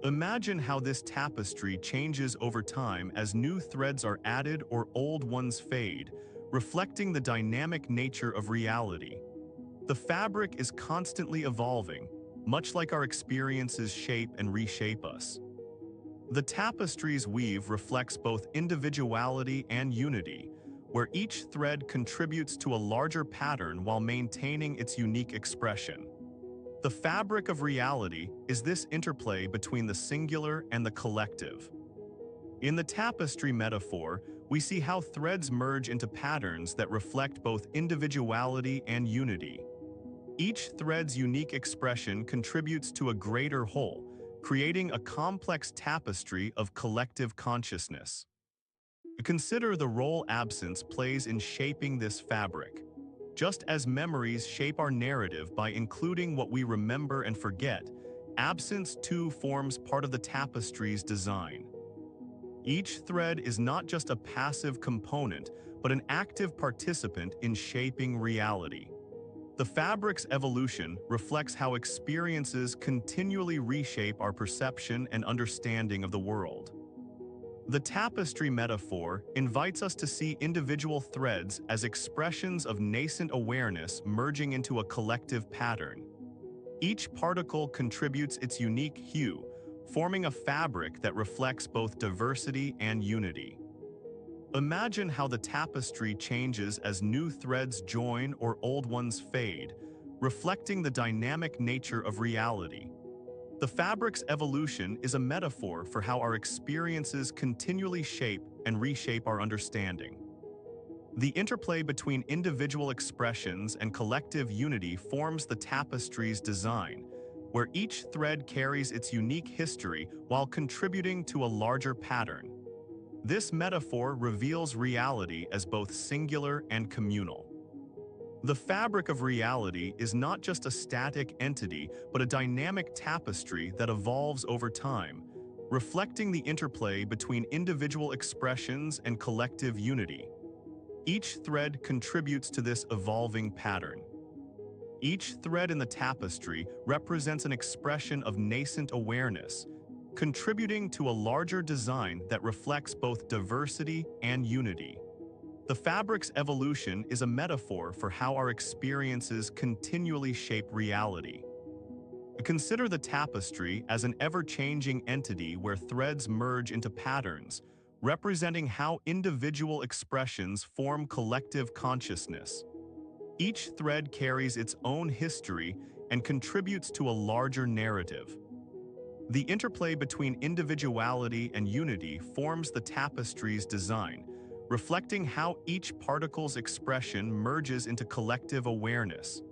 Imagine how this tapestry changes over time as new threads are added or old ones fade, reflecting the dynamic nature of reality. The fabric is constantly evolving, much like our experiences shape and reshape us. The tapestry's weave reflects both individuality and unity, where each thread contributes to a larger pattern while maintaining its unique expression. The fabric of reality is this interplay between the singular and the collective. In the tapestry metaphor, we see how threads merge into patterns that reflect both individuality and unity. Each thread's unique expression contributes to a greater whole, creating a complex tapestry of collective consciousness. Consider the role absence plays in shaping this fabric. Just as memories shape our narrative by including what we remember and forget, absence too forms part of the tapestry's design. Each thread is not just a passive component, but an active participant in shaping reality. The fabric's evolution reflects how experiences continually reshape our perception and understanding of the world. The tapestry metaphor invites us to see individual threads as expressions of nascent awareness merging into a collective pattern. Each particle contributes its unique hue, forming a fabric that reflects both diversity and unity. Imagine how the tapestry changes as new threads join or old ones fade, reflecting the dynamic nature of reality. The fabric's evolution is a metaphor for how our experiences continually shape and reshape our understanding. The interplay between individual expressions and collective unity forms the tapestry's design, where each thread carries its unique history while contributing to a larger pattern. This metaphor reveals reality as both singular and communal. The fabric of reality is not just a static entity, but a dynamic tapestry that evolves over time, reflecting the interplay between individual expressions and collective unity. Each thread contributes to this evolving pattern. Each thread in the tapestry represents an expression of nascent awareness, contributing to a larger design that reflects both diversity and unity. The fabric's evolution is a metaphor for how our experiences continually shape reality. Consider the tapestry as an ever-changing entity where threads merge into patterns, representing how individual expressions form collective consciousness. Each thread carries its own history and contributes to a larger narrative. The interplay between individuality and unity forms the tapestry's design, reflecting how each particle's expression merges into collective awareness.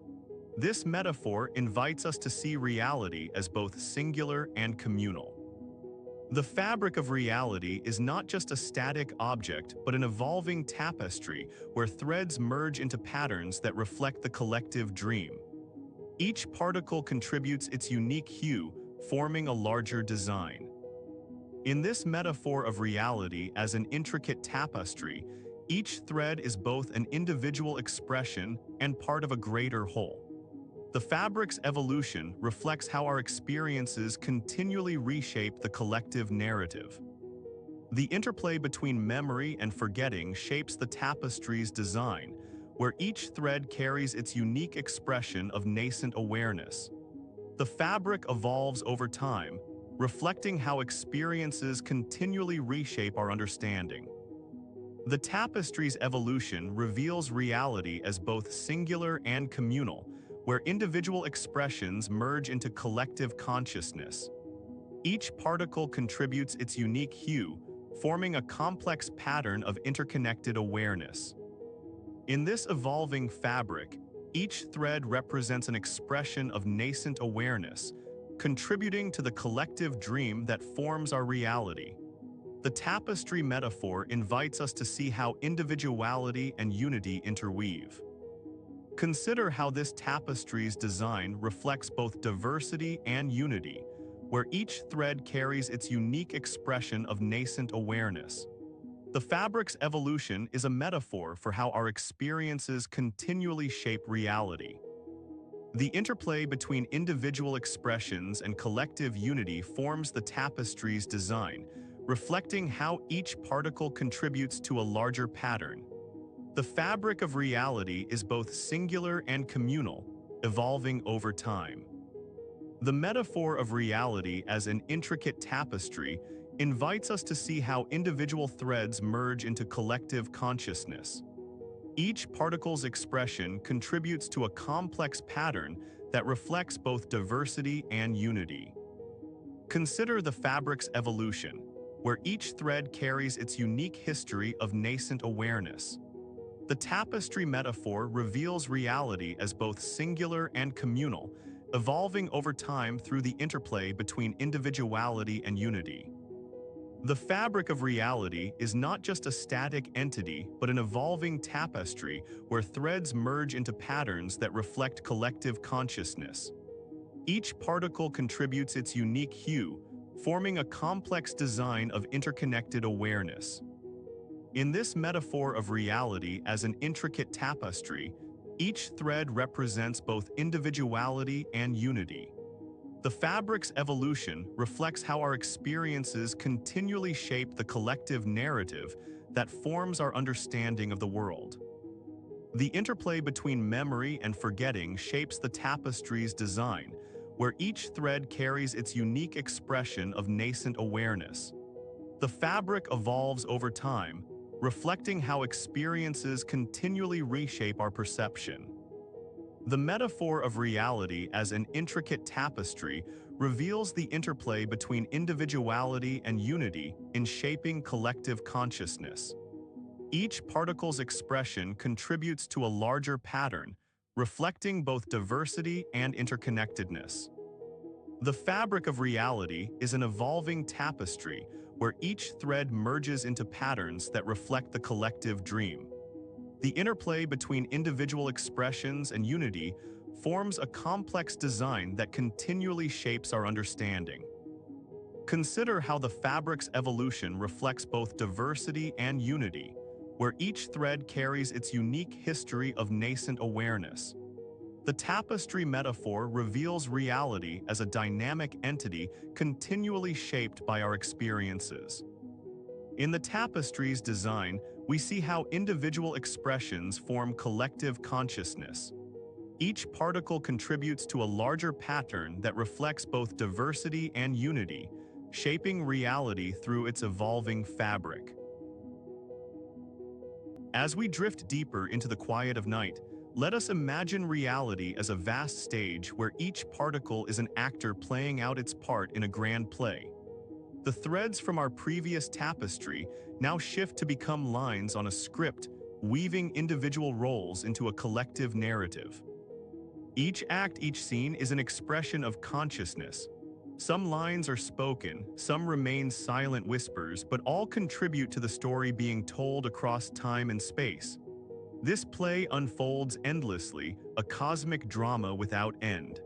This metaphor invites us to see reality as both singular and communal. The fabric of reality is not just a static object, but an evolving tapestry where threads merge into patterns that reflect the collective dream. Each particle contributes its unique hue, forming a larger design. In this metaphor of reality as an intricate tapestry, each thread is both an individual expression and part of a greater whole. The fabric's evolution reflects how our experiences continually reshape the collective narrative. The interplay between memory and forgetting shapes the tapestry's design, where each thread carries its unique expression of nascent awareness. The fabric evolves over time, reflecting how experiences continually reshape our understanding. The tapestry's evolution reveals reality as both singular and communal, where individual expressions merge into collective consciousness. Each particle contributes its unique hue, forming a complex pattern of interconnected awareness. In this evolving fabric, each thread represents an expression of nascent awareness, contributing to the collective dream that forms our reality. The tapestry metaphor invites us to see how individuality and unity interweave. Consider how this tapestry's design reflects both diversity and unity, where each thread carries its unique expression of nascent awareness. The fabric's evolution is a metaphor for how our experiences continually shape reality. The interplay between individual expressions and collective unity forms the tapestry's design, reflecting how each particle contributes to a larger pattern. The fabric of reality is both singular and communal, evolving over time. The metaphor of reality as an intricate tapestry invites us to see how individual threads merge into collective consciousness. Each particle's expression contributes to a complex pattern that reflects both diversity and unity. Consider the fabric's evolution, where each thread carries its unique history of nascent awareness. The tapestry metaphor reveals reality as both singular and communal, evolving over time through the interplay between individuality and unity. The fabric of reality is not just a static entity, but an evolving tapestry where threads merge into patterns that reflect collective consciousness. Each particle contributes its unique hue, forming a complex design of interconnected awareness. In this metaphor of reality as an intricate tapestry, each thread represents both individuality and unity. The fabric's evolution reflects how our experiences continually shape the collective narrative that forms our understanding of the world. The interplay between memory and forgetting shapes the tapestry's design, where each thread carries its unique expression of nascent awareness. The fabric evolves over time, reflecting how experiences continually reshape our perception. The metaphor of reality as an intricate tapestry reveals the interplay between individuality and unity in shaping collective consciousness. Each particle's expression contributes to a larger pattern, reflecting both diversity and interconnectedness. The fabric of reality is an evolving tapestry where each thread merges into patterns that reflect the collective dream. The interplay between individual expressions and unity forms a complex design that continually shapes our understanding. Consider how the fabric's evolution reflects both diversity and unity, where each thread carries its unique history of nascent awareness. The tapestry metaphor reveals reality as a dynamic entity continually shaped by our experiences. In the tapestry's design, we see how individual expressions form collective consciousness. Each particle contributes to a larger pattern that reflects both diversity and unity, shaping reality through its evolving fabric. As we drift deeper into the quiet of night, let us imagine reality as a vast stage where each particle is an actor playing out its part in a grand play. The threads from our previous tapestry now shift to become lines on a script, weaving individual roles into a collective narrative. Each act, each scene is an expression of consciousness. Some lines are spoken, some remain silent whispers, but all contribute to the story being told across time and space. This play unfolds endlessly, a cosmic drama without end.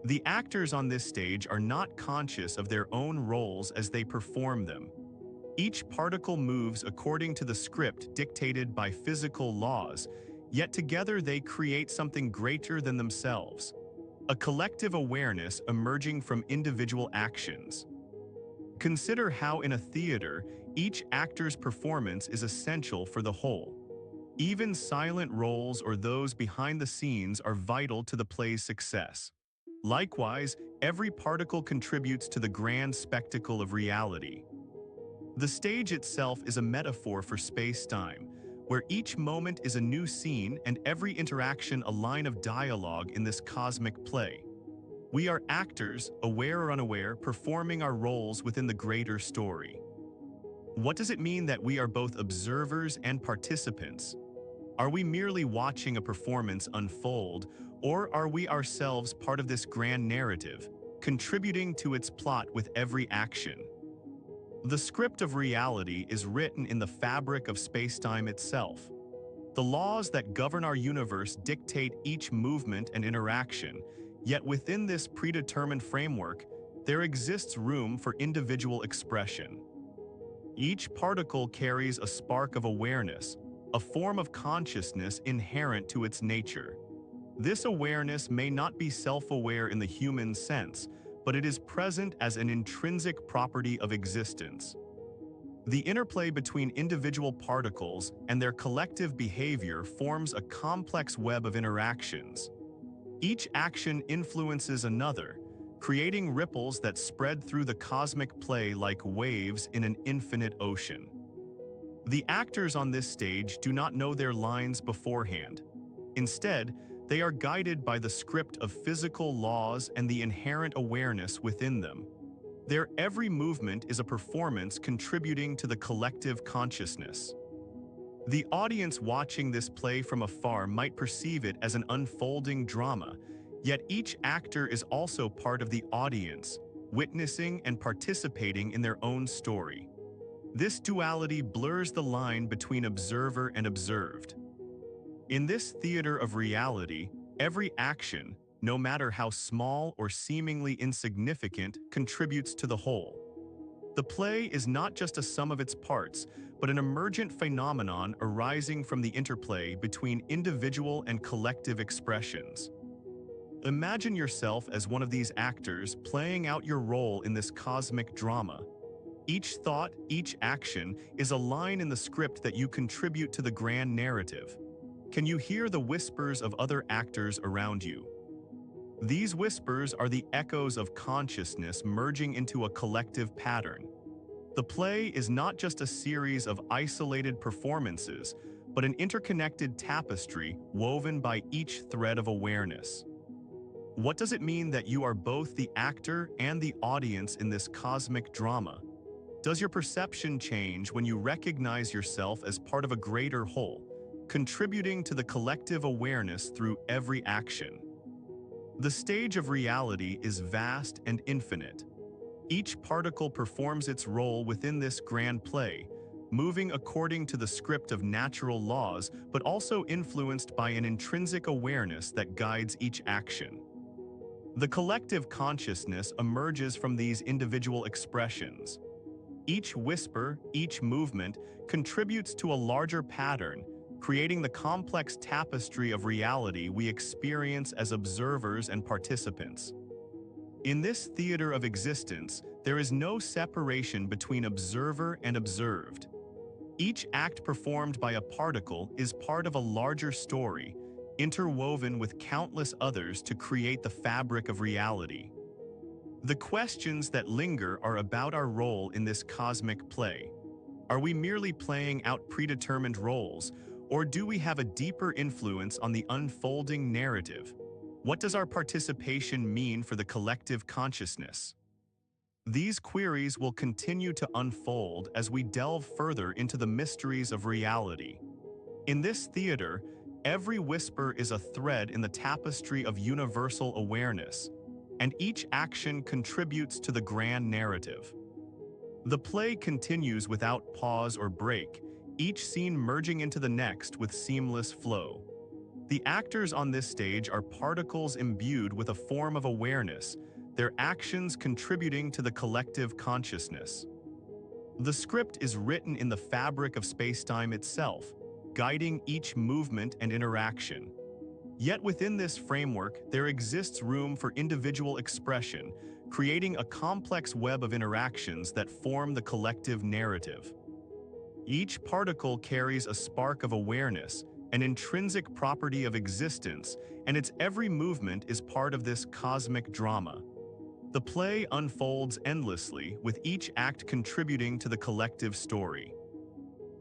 The actors on this stage are not conscious of their own roles as they perform them. Each particle moves according to the script dictated by physical laws, yet together they create something greater than themselves, a collective awareness emerging from individual actions. Consider how in a theater, each actor's performance is essential for the whole. Even silent roles or those behind the scenes are vital to the play's success. Likewise, every particle contributes to the grand spectacle of reality. The stage itself is a metaphor for space-time, where each moment is a new scene and every interaction a line of dialogue in this cosmic play. We are actors, aware or unaware, performing our roles within the greater story. What does it mean that we are both observers and participants? Are we merely watching a performance unfold, or are we ourselves part of this grand narrative, contributing to its plot with every action? The script of reality is written in the fabric of space-time itself. The laws that govern our universe dictate each movement and interaction, yet within this predetermined framework, there exists room for individual expression. Each particle carries a spark of awareness, a form of consciousness inherent to its nature. This awareness may not be self-aware in the human sense, but it is present as an intrinsic property of existence. The interplay between individual particles and their collective behavior forms a complex web of interactions. Each action influences another, creating ripples that spread through the cosmic play like waves in an infinite ocean. The actors on this stage do not know their lines beforehand. Instead, they are guided by the script of physical laws and the inherent awareness within them. Their every movement is a performance contributing to the collective consciousness. The audience watching this play from afar might perceive it as an unfolding drama, yet each actor is also part of the audience, witnessing and participating in their own story. This duality blurs the line between observer and observed. In this theater of reality, every action, no matter how small or seemingly insignificant, contributes to the whole. The play is not just a sum of its parts, but an emergent phenomenon arising from the interplay between individual and collective expressions. Imagine yourself as one of these actors playing out your role in this cosmic drama. Each thought, each action is a line in the script that you contribute to the grand narrative. Can you hear the whispers of other actors around you? These whispers are the echoes of consciousness merging into a collective pattern. The play is not just a series of isolated performances, but an interconnected tapestry woven by each thread of awareness. What does it mean that you are both the actor and the audience in this cosmic drama? Does your perception change when you recognize yourself as part of a greater whole, contributing to the collective awareness through every action? The stage of reality is vast and infinite. Each particle performs its role within this grand play, moving according to the script of natural laws, but also influenced by an intrinsic awareness that guides each action. The collective consciousness emerges from these individual expressions. Each whisper, each movement, contributes to a larger pattern, creating the complex tapestry of reality we experience as observers and participants. In this theater of existence, there is no separation between observer and observed. Each act performed by a particle is part of a larger story, interwoven with countless others to create the fabric of reality. The questions that linger are about our role in this cosmic play. Are we merely playing out predetermined roles, or do we have a deeper influence on the unfolding narrative? What does our participation mean for the collective consciousness? These queries will continue to unfold as we delve further into the mysteries of reality. In this theater, every whisper is a thread in the tapestry of universal awareness, and each action contributes to the grand narrative. The play continues without pause or break, each scene merging into the next with seamless flow. The actors on this stage are particles imbued with a form of awareness, their actions contributing to the collective consciousness. The script is written in the fabric of spacetime itself, guiding each movement and interaction. Yet within this framework, there exists room for individual expression, creating a complex web of interactions that form the collective narrative. Each particle carries a spark of awareness, an intrinsic property of existence, and its every movement is part of this cosmic drama. The play unfolds endlessly, with each act contributing to the collective story.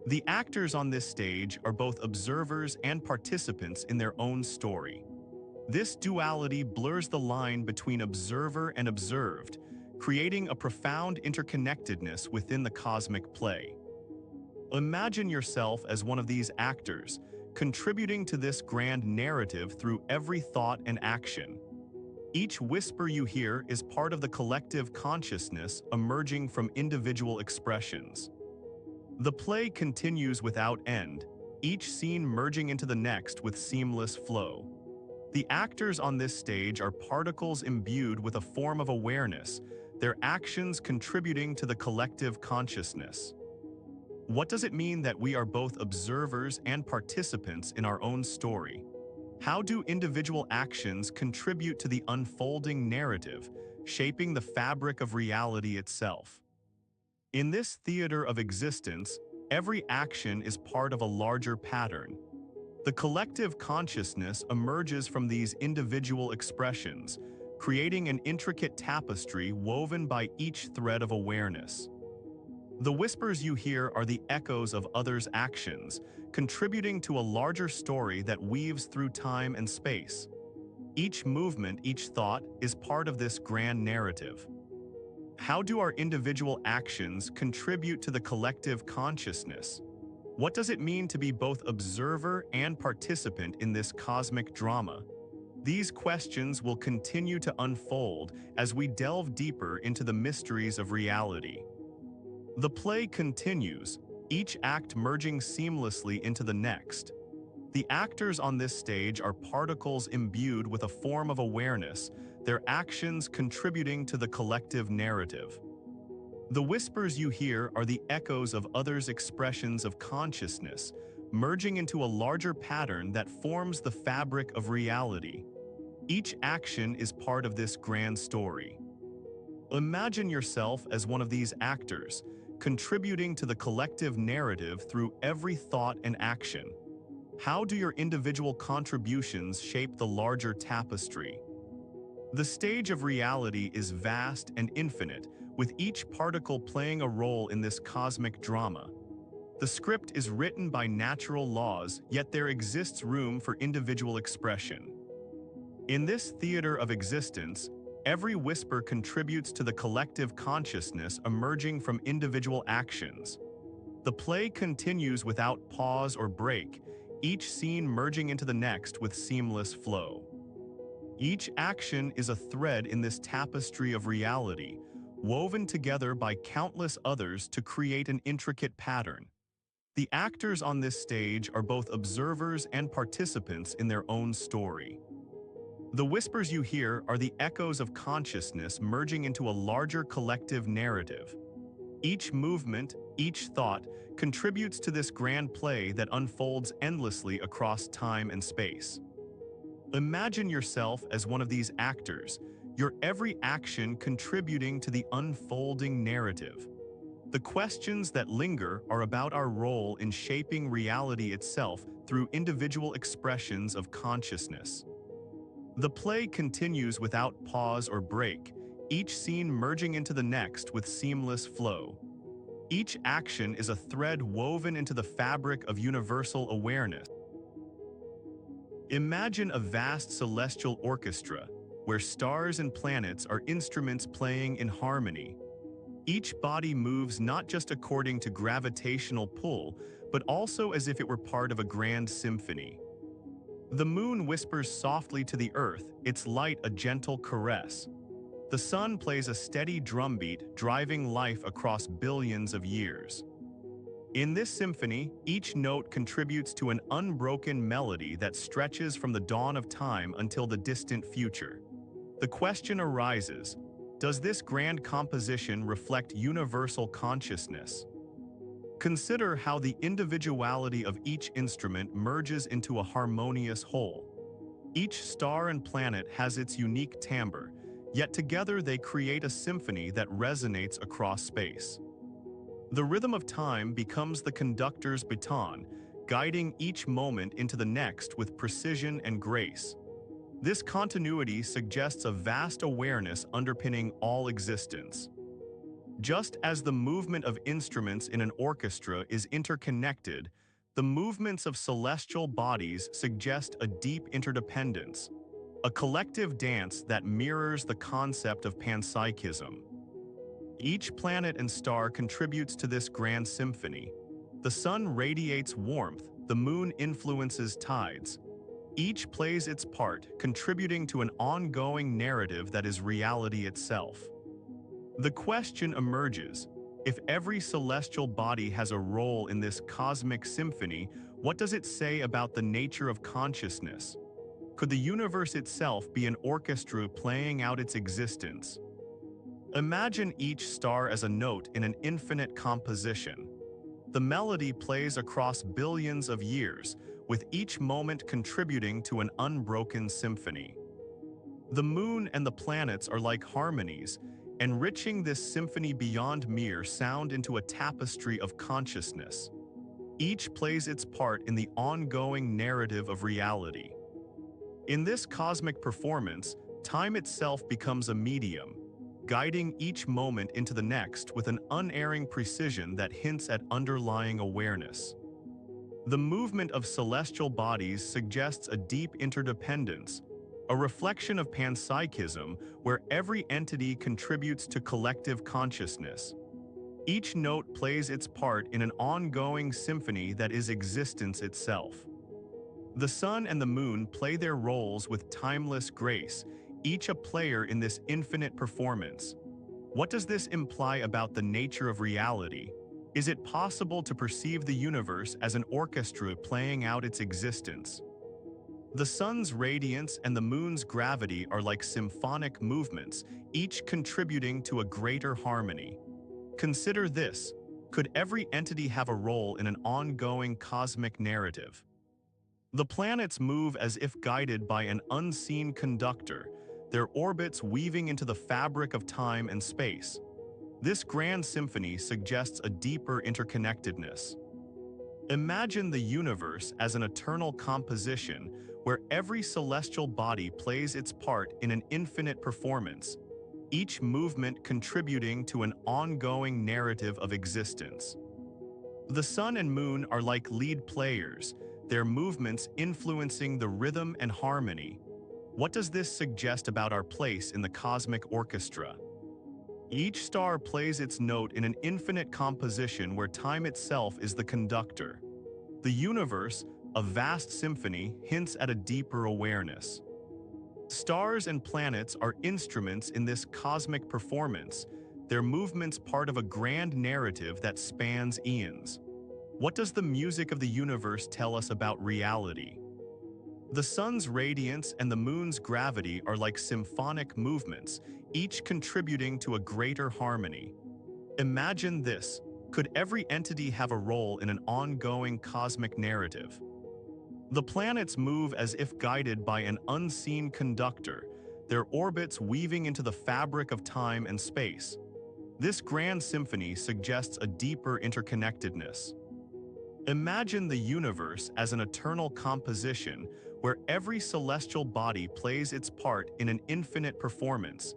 The actors on this stage are both observers and participants in their own story. This duality blurs the line between observer and observed, creating a profound interconnectedness within the cosmic play. Imagine yourself as one of these actors, contributing to this grand narrative through every thought and action. Each whisper you hear is part of the collective consciousness emerging from individual expressions. The play continues without end, each scene merging into the next with seamless flow. The actors on this stage are particles imbued with a form of awareness, their actions contributing to the collective consciousness. What does it mean that we are both observers and participants in our own story? How do individual actions contribute to the unfolding narrative, shaping the fabric of reality itself? In this theater of existence, every action is part of a larger pattern. The collective consciousness emerges from these individual expressions, creating an intricate tapestry woven by each thread of awareness. The whispers you hear are the echoes of others' actions, contributing to a larger story that weaves through time and space. Each movement, each thought, is part of this grand narrative. How do our individual actions contribute to the collective consciousness? What does it mean to be both observer and participant in this cosmic drama? These questions will continue to unfold as we delve deeper into the mysteries of reality. The play continues, each act merging seamlessly into the next. The actors on this stage are particles imbued with a form of awareness, their actions contributing to the collective narrative. The whispers you hear are the echoes of others' expressions of consciousness, merging into a larger pattern that forms the fabric of reality. Each action is part of this grand story. Imagine yourself as one of these actors, contributing to the collective narrative through every thought and action. How do your individual contributions shape the larger tapestry? The stage of reality is vast and infinite, with each particle playing a role in this cosmic drama. The script is written by natural laws, yet there exists room for individual expression. In this theater of existence, every whisper contributes to the collective consciousness emerging from individual actions. The play continues without pause or break, each scene merging into the next with seamless flow. Each action is a thread in this tapestry of reality, woven together by countless others to create an intricate pattern. The actors on this stage are both observers and participants in their own story. The whispers you hear are the echoes of consciousness merging into a larger collective narrative. Each movement, each thought, contributes to this grand play that unfolds endlessly across time and space. Imagine yourself as one of these actors, your every action contributing to the unfolding narrative. The questions that linger are about our role in shaping reality itself through individual expressions of consciousness. The play continues without pause or break, each scene merging into the next with seamless flow. Each action is a thread woven into the fabric of universal awareness. Imagine a vast celestial orchestra, where stars and planets are instruments playing in harmony. Each body moves not just according to gravitational pull, but also as if it were part of a grand symphony. The moon whispers softly to the earth, its light a gentle caress. The sun plays a steady drumbeat, driving life across billions of years. In this symphony, each note contributes to an unbroken melody that stretches from the dawn of time until the distant future. The question arises, does this grand composition reflect universal consciousness? Consider how the individuality of each instrument merges into a harmonious whole. Each star and planet has its unique timbre, yet together they create a symphony that resonates across space. The rhythm of time becomes the conductor's baton, guiding each moment into the next with precision and grace. This continuity suggests a vast awareness underpinning all existence. Just as the movement of instruments in an orchestra is interconnected, the movements of celestial bodies suggest a deep interdependence, a collective dance that mirrors the concept of panpsychism. Each planet and star contributes to this grand symphony. The sun radiates warmth, the moon influences tides. Each plays its part, contributing to an ongoing narrative that is reality itself. The question emerges, if every celestial body has a role in this cosmic symphony, what does it say about the nature of consciousness? Could the universe itself be an orchestra playing out its existence? Imagine each star as a note in an infinite composition. The melody plays across billions of years, with each moment contributing to an unbroken symphony. The moon and the planets are like harmonies, enriching this symphony beyond mere sound into a tapestry of consciousness. Each plays its part in the ongoing narrative of reality. In this cosmic performance, time itself becomes a medium, guiding each moment into the next with an unerring precision that hints at underlying awareness. The movement of celestial bodies suggests a deep interdependence, a reflection of panpsychism where every entity contributes to collective consciousness. Each note plays its part in an ongoing symphony that is existence itself. The sun and the moon play their roles with timeless grace, each a player in this infinite performance. What does this imply about the nature of reality? Is it possible to perceive the universe as an orchestra playing out its existence? The sun's radiance and the moon's gravity are like symphonic movements, each contributing to a greater harmony. Consider this: could every entity have a role in an ongoing cosmic narrative? The planets move as if guided by an unseen conductor, their orbits weaving into the fabric of time and space. This grand symphony suggests a deeper interconnectedness. Imagine the universe as an eternal composition where every celestial body plays its part in an infinite performance, each movement contributing to an ongoing narrative of existence. The sun and moon are like lead players, their movements influencing the rhythm and harmony. What does this suggest about our place in the cosmic orchestra? Each star plays its note in an infinite composition where time itself is the conductor. The universe, a vast symphony, hints at a deeper awareness. Stars and planets are instruments in this cosmic performance, their movements part of a grand narrative that spans eons. What does the music of the universe tell us about reality? The sun's radiance and the moon's gravity are like symphonic movements, each contributing to a greater harmony. Imagine this: could every entity have a role in an ongoing cosmic narrative? The planets move as if guided by an unseen conductor, their orbits weaving into the fabric of time and space. This grand symphony suggests a deeper interconnectedness. Imagine the universe as an eternal composition where every celestial body plays its part in an infinite performance,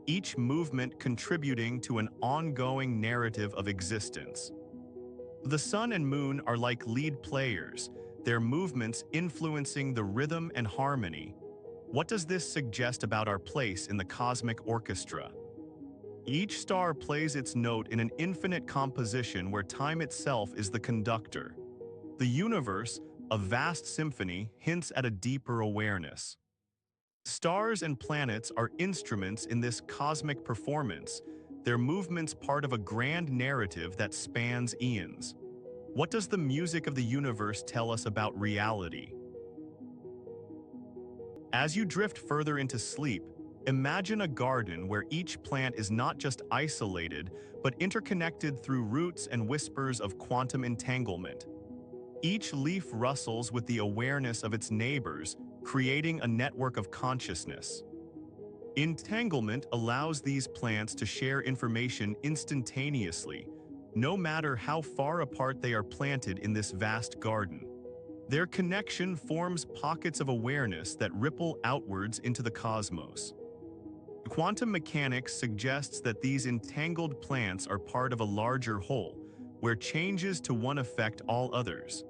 each movement contributing to an ongoing narrative of existence. The sun and moon are like lead players, their movements influencing the rhythm and harmony. What does this suggest about our place in the cosmic orchestra? Each star plays its note in an infinite composition where time itself is the conductor. The universe, a vast symphony, hints at a deeper awareness. Stars and planets are instruments in this cosmic performance, their movements part of a grand narrative that spans eons. What does the music of the universe tell us about reality? As you drift further into sleep, imagine a garden where each plant is not just isolated, but interconnected through roots and whispers of quantum entanglement. Each leaf rustles with the awareness of its neighbors, creating a network of consciousness. Entanglement allows these plants to share information instantaneously, no matter how far apart they are planted in this vast garden. Their connection forms pockets of awareness that ripple outwards into the cosmos. Quantum mechanics suggests that these entangled plants are part of a larger whole, where changes to one affect all others.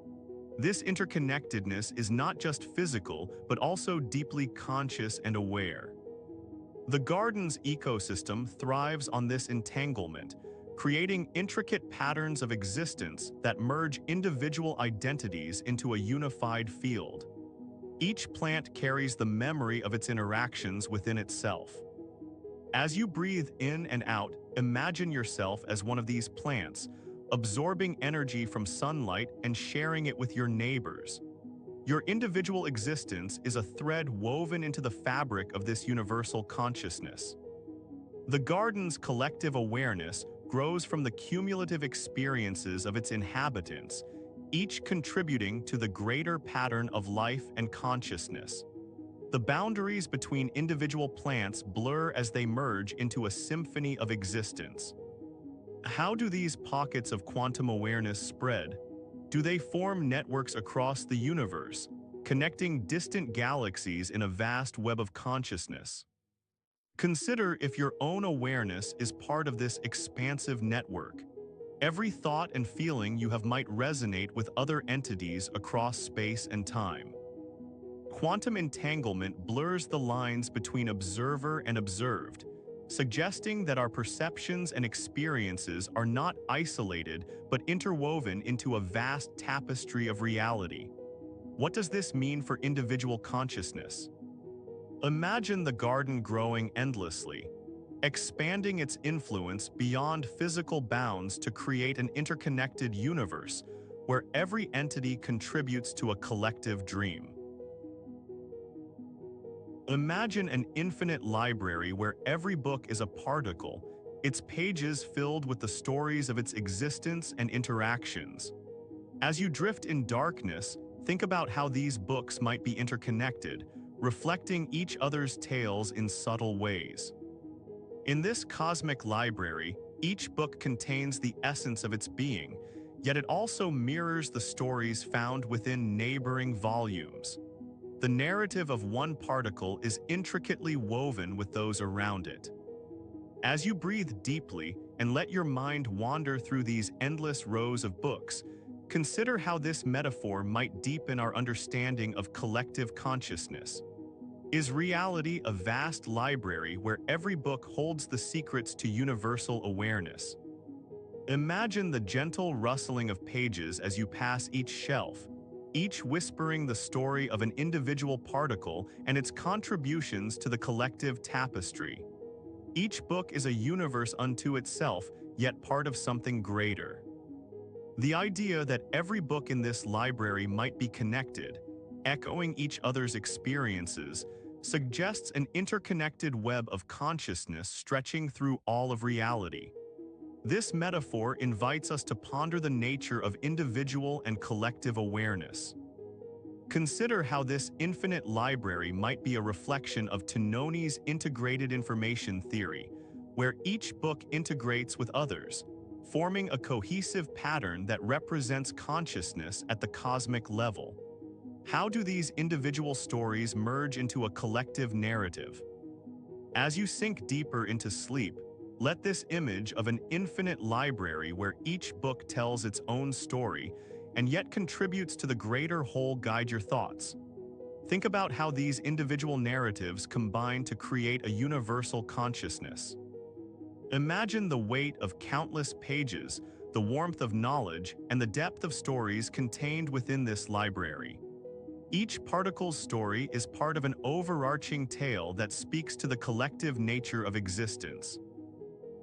This interconnectedness is not just physical, but also deeply conscious and aware. The garden's ecosystem thrives on this entanglement, creating intricate patterns of existence that merge individual identities into a unified field. Each plant carries the memory of its interactions within itself. As you breathe in and out, imagine yourself as one of these plants, absorbing energy from sunlight and sharing it with your neighbors. Your individual existence is a thread woven into the fabric of this universal consciousness. The garden's collective awareness grows from the cumulative experiences of its inhabitants, each contributing to the greater pattern of life and consciousness. The boundaries between individual plants blur as they merge into a symphony of existence. How do these pockets of quantum awareness spread? Do they form networks across the universe, connecting distant galaxies in a vast web of consciousness? Consider if your own awareness is part of this expansive network. Every thought and feeling you have might resonate with other entities across space and time. Quantum entanglement blurs the lines between observer and observed, suggesting that our perceptions and experiences are not isolated but interwoven into a vast tapestry of reality. What does this mean for individual consciousness? Imagine the garden growing endlessly, expanding its influence beyond physical bounds to create an interconnected universe where every entity contributes to a collective dream. Imagine an infinite library where every book is a particle, its pages filled with the stories of its existence and interactions. As you drift in darkness, think about how these books might be interconnected, reflecting each other's tales in subtle ways. In this cosmic library, each book contains the essence of its being, yet it also mirrors the stories found within neighboring volumes. The narrative of one particle is intricately woven with those around it. As you breathe deeply and let your mind wander through these endless rows of books, consider how this metaphor might deepen our understanding of collective consciousness. Is reality a vast library where every book holds the secrets to universal awareness? Imagine the gentle rustling of pages as you pass each shelf, each whispering the story of an individual particle and its contributions to the collective tapestry. Each book is a universe unto itself, yet part of something greater. The idea that every book in this library might be connected, echoing each other's experiences, suggests an interconnected web of consciousness stretching through all of reality. This metaphor invites us to ponder the nature of individual and collective awareness. Consider how this infinite library might be a reflection of Tononi's integrated information theory, where each book integrates with others, forming a cohesive pattern that represents consciousness at the cosmic level. How do these individual stories merge into a collective narrative? As you sink deeper into sleep, let this image of an infinite library where each book tells its own story and yet contributes to the greater whole guide your thoughts. Think about how these individual narratives combine to create a universal consciousness. Imagine the weight of countless pages, the warmth of knowledge, and the depth of stories contained within this library. Each particle's story is part of an overarching tale that speaks to the collective nature of existence.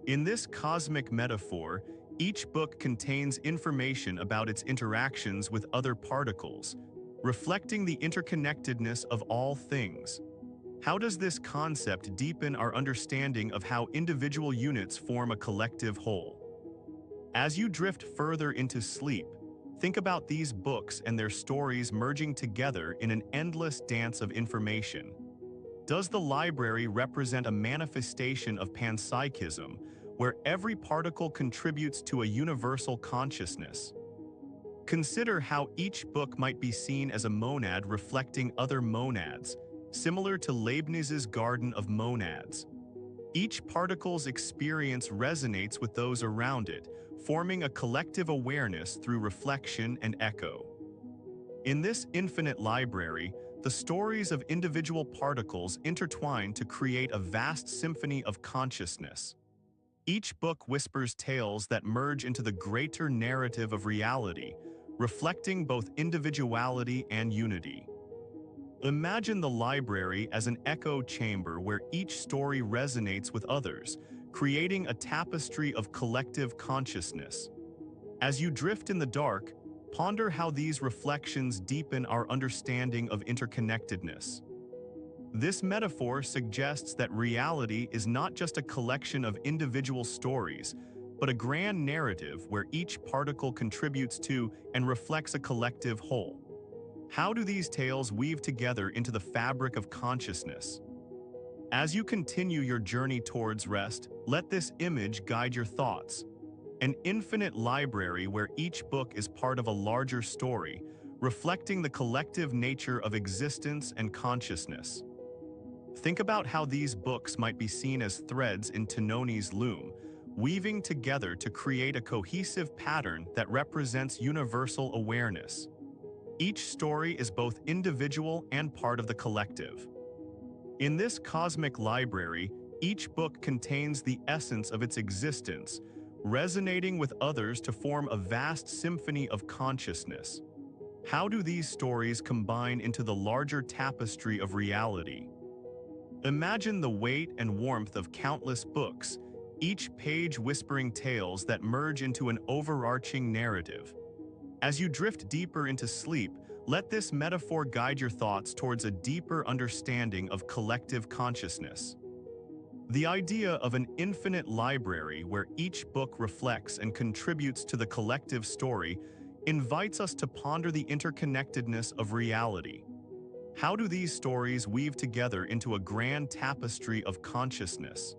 In this cosmic metaphor, each book contains information about its interactions with other particles, reflecting the interconnectedness of all things. How does this concept deepen our understanding of how individual units form a collective whole? As you drift further into sleep, think about these books and their stories merging together in an endless dance of information. Does the library represent a manifestation of panpsychism, where every particle contributes to a universal consciousness? Consider how each book might be seen as a monad reflecting other monads, similar to Leibniz's Garden of Monads. Each particle's experience resonates with those around it, forming a collective awareness through reflection and echo. In this infinite library, the stories of individual particles intertwine to create a vast symphony of consciousness. Each book whispers tales that merge into the greater narrative of reality, reflecting both individuality and unity. Imagine the library as an echo chamber where each story resonates with others, creating a tapestry of collective consciousness. As you drift in the dark, ponder how these reflections deepen our understanding of interconnectedness. This metaphor suggests that reality is not just a collection of individual stories, but a grand narrative where each particle contributes to and reflects a collective whole. How do these tales weave together into the fabric of consciousness? As you continue your journey towards rest, let this image guide your thoughts. An infinite library where each book is part of a larger story, reflecting the collective nature of existence and consciousness. Think about how these books might be seen as threads in Tononi's loom, weaving together to create a cohesive pattern that represents universal awareness. Each story is both individual and part of the collective. In this cosmic library, each book contains the essence of its existence, resonating with others to form a vast symphony of consciousness. How do these stories combine into the larger tapestry of reality? Imagine the weight and warmth of countless books, each page whispering tales that merge into an overarching narrative. As you drift deeper into sleep, let this metaphor guide your thoughts towards a deeper understanding of collective consciousness. The idea of an infinite library where each book reflects and contributes to the collective story invites us to ponder the interconnectedness of reality. How do these stories weave together into a grand tapestry of consciousness?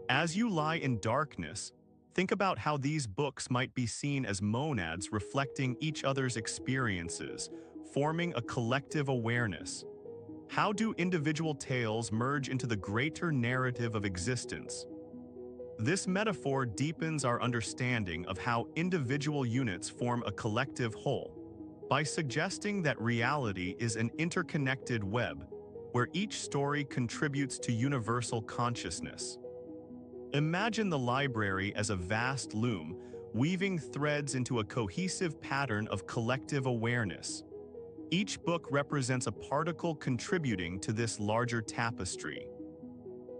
As you lie in darkness, think about how these books might be seen as monads reflecting each other's experiences, forming a collective awareness. How do individual tales merge into the greater narrative of existence? This metaphor deepens our understanding of how individual units form a collective whole, by suggesting that reality is an interconnected web, where each story contributes to universal consciousness. Imagine the library as a vast loom, weaving threads into a cohesive pattern of collective awareness. Each book represents a particle contributing to this larger tapestry.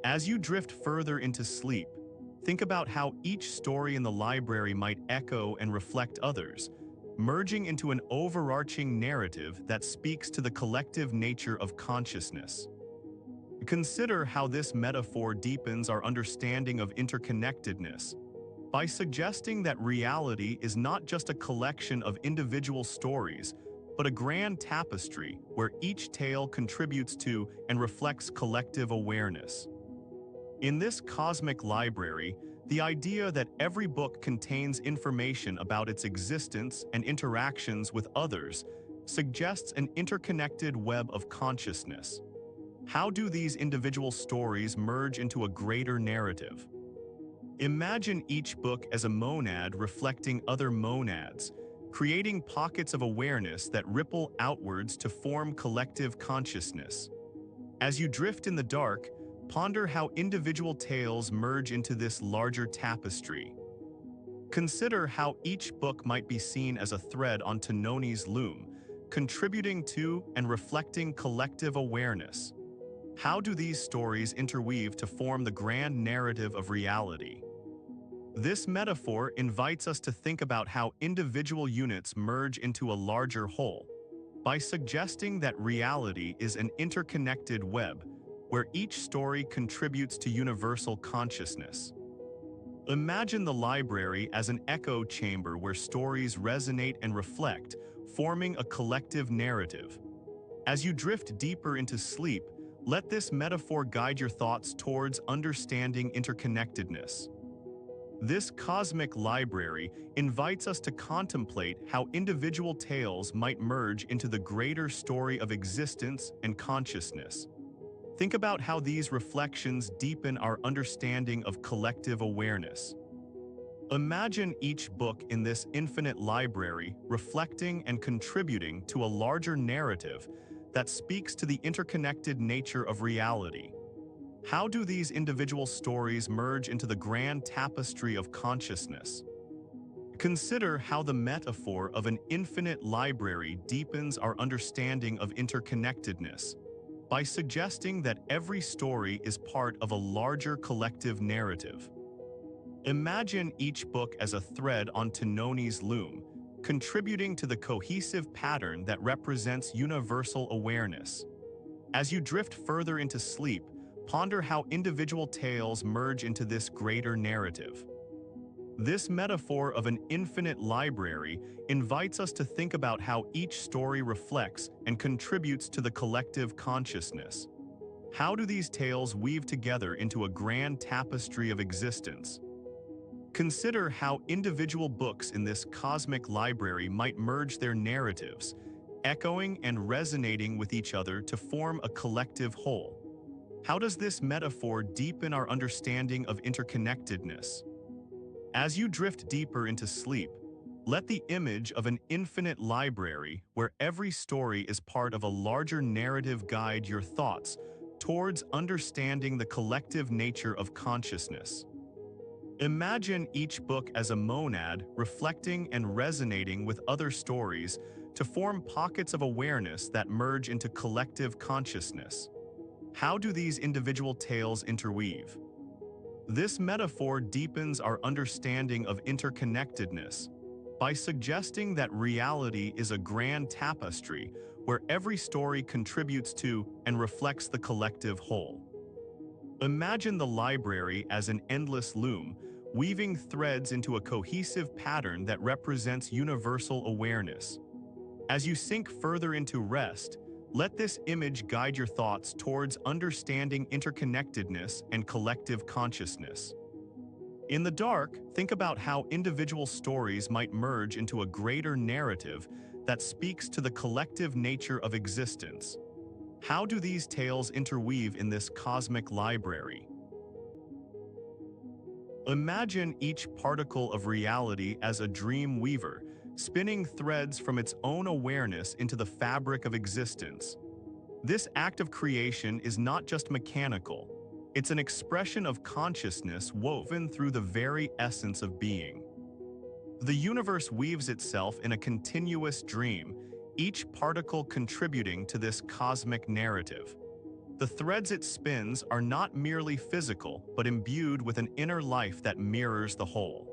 As you drift further into sleep, think about how each story in the library might echo and reflect others, merging into an overarching narrative that speaks to the collective nature of consciousness. Consider how this metaphor deepens our understanding of interconnectedness by suggesting that reality is not just a collection of individual stories, but a grand tapestry where each tale contributes to and reflects collective awareness. In this cosmic library, the idea that every book contains information about its existence and interactions with others suggests an interconnected web of consciousness. How do these individual stories merge into a greater narrative? Imagine each book as a monad reflecting other monads, creating pockets of awareness that ripple outwards to form collective consciousness. As you drift in the dark, ponder how individual tales merge into this larger tapestry. Consider how each book might be seen as a thread on Tononi's loom, contributing to and reflecting collective awareness. How do these stories interweave to form the grand narrative of reality? This metaphor invites us to think about how individual units merge into a larger whole, by suggesting that reality is an interconnected web, where each story contributes to universal consciousness. Imagine the library as an echo chamber where stories resonate and reflect, forming a collective narrative. As you drift deeper into sleep, let this metaphor guide your thoughts towards understanding interconnectedness. This cosmic library invites us to contemplate how individual tales might merge into the greater story of existence and consciousness. Think about how these reflections deepen our understanding of collective awareness. Imagine each book in this infinite library reflecting and contributing to a larger narrative that speaks to the interconnected nature of reality. How do these individual stories merge into the grand tapestry of consciousness? Consider how the metaphor of an infinite library deepens our understanding of interconnectedness, by suggesting that every story is part of a larger collective narrative. Imagine each book as a thread on Tononi's loom, contributing to the cohesive pattern that represents universal awareness. As you drift further into sleep, ponder how individual tales merge into this greater narrative. This metaphor of an infinite library invites us to think about how each story reflects and contributes to the collective consciousness. How do these tales weave together into a grand tapestry of existence? Consider how individual books in this cosmic library might merge their narratives, echoing and resonating with each other to form a collective whole. How does this metaphor deepen our understanding of interconnectedness? As you drift deeper into sleep, let the image of an infinite library where every story is part of a larger narrative guide your thoughts towards understanding the collective nature of consciousness. Imagine each book as a monad reflecting and resonating with other stories to form pockets of awareness that merge into collective consciousness. How do these individual tales interweave? This metaphor deepens our understanding of interconnectedness by suggesting that reality is a grand tapestry where every story contributes to and reflects the collective whole. Imagine the library as an endless loom, weaving threads into a cohesive pattern that represents universal awareness. As you sink further into rest, let this image guide your thoughts towards understanding interconnectedness and collective consciousness. In the dark, think about how individual stories might merge into a greater narrative that speaks to the collective nature of existence. How do these tales interweave in this cosmic library? Imagine each particle of reality as a dream weaver, spinning threads from its own awareness into the fabric of existence. This act of creation is not just mechanical. It's an expression of consciousness woven through the very essence of being. The universe weaves itself in a continuous dream, each particle contributing to this cosmic narrative. The threads it spins are not merely physical, but imbued with an inner life that mirrors the whole.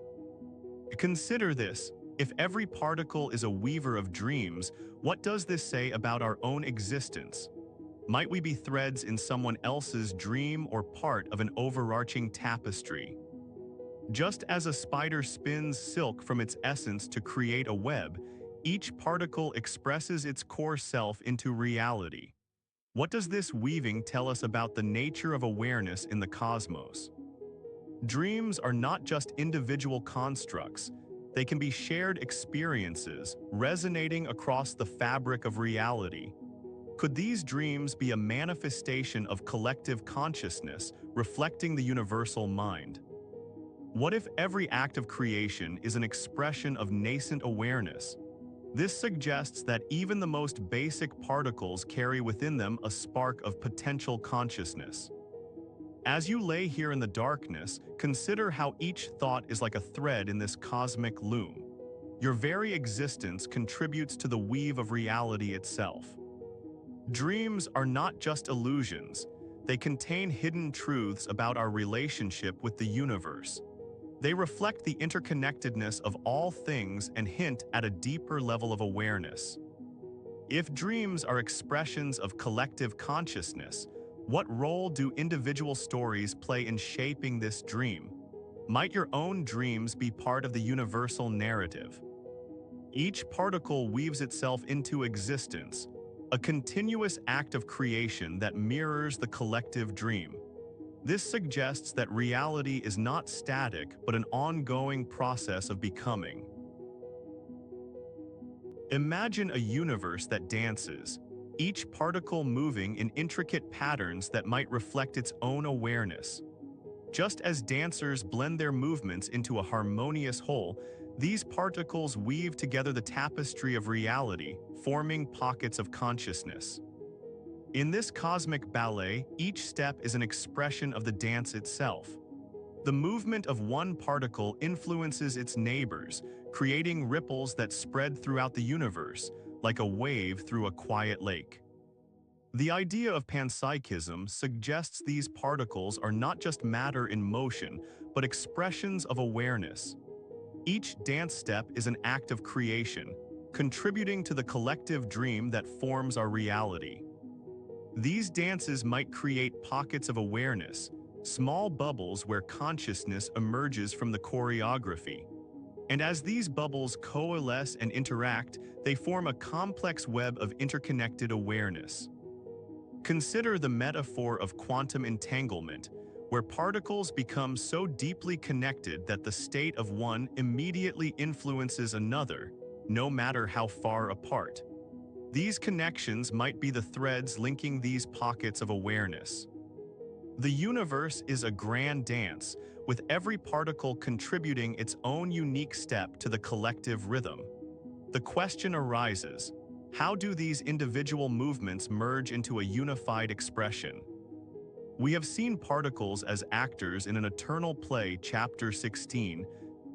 Consider this: if every particle is a weaver of dreams, what does this say about our own existence? Might we be threads in someone else's dream or part of an overarching tapestry? Just as a spider spins silk from its essence to create a web, each particle expresses its core self into reality. What does this weaving tell us about the nature of awareness in the cosmos? Dreams are not just individual constructs. They can be shared experiences, resonating across the fabric of reality. Could these dreams be a manifestation of collective consciousness, reflecting the universal mind? What if every act of creation is an expression of nascent awareness? This suggests that even the most basic particles carry within them a spark of potential consciousness. As you lay here in the darkness, consider how each thought is like a thread in this cosmic loom. Your very existence contributes to the weave of reality itself. Dreams are not just illusions. They contain hidden truths about our relationship with the universe. They reflect the interconnectedness of all things and hint at a deeper level of awareness. If dreams are expressions of collective consciousness, what role do individual stories play in shaping this dream? Might your own dreams be part of the universal narrative? Each particle weaves itself into existence, a continuous act of creation that mirrors the collective dream. This suggests that reality is not static, but an ongoing process of becoming. Imagine a universe that dances, each particle moving in intricate patterns that might reflect its own awareness. Just as dancers blend their movements into a harmonious whole, these particles weave together the tapestry of reality, forming pockets of consciousness. In this cosmic ballet, each step is an expression of the dance itself. The movement of one particle influences its neighbors, creating ripples that spread throughout the universe, like a wave through a quiet lake. The idea of panpsychism suggests these particles are not just matter in motion, but expressions of awareness. Each dance step is an act of creation, contributing to the collective dream that forms our reality. These dances might create pockets of awareness, small bubbles where consciousness emerges from the choreography. And as these bubbles coalesce and interact, they form a complex web of interconnected awareness. Consider the metaphor of quantum entanglement, where particles become so deeply connected that the state of one immediately influences another, no matter how far apart. These connections might be the threads linking these pockets of awareness. The universe is a grand dance, with every particle contributing its own unique step to the collective rhythm. The question arises: how do these individual movements merge into a unified expression? We have seen particles as actors in an eternal play, chapter 16,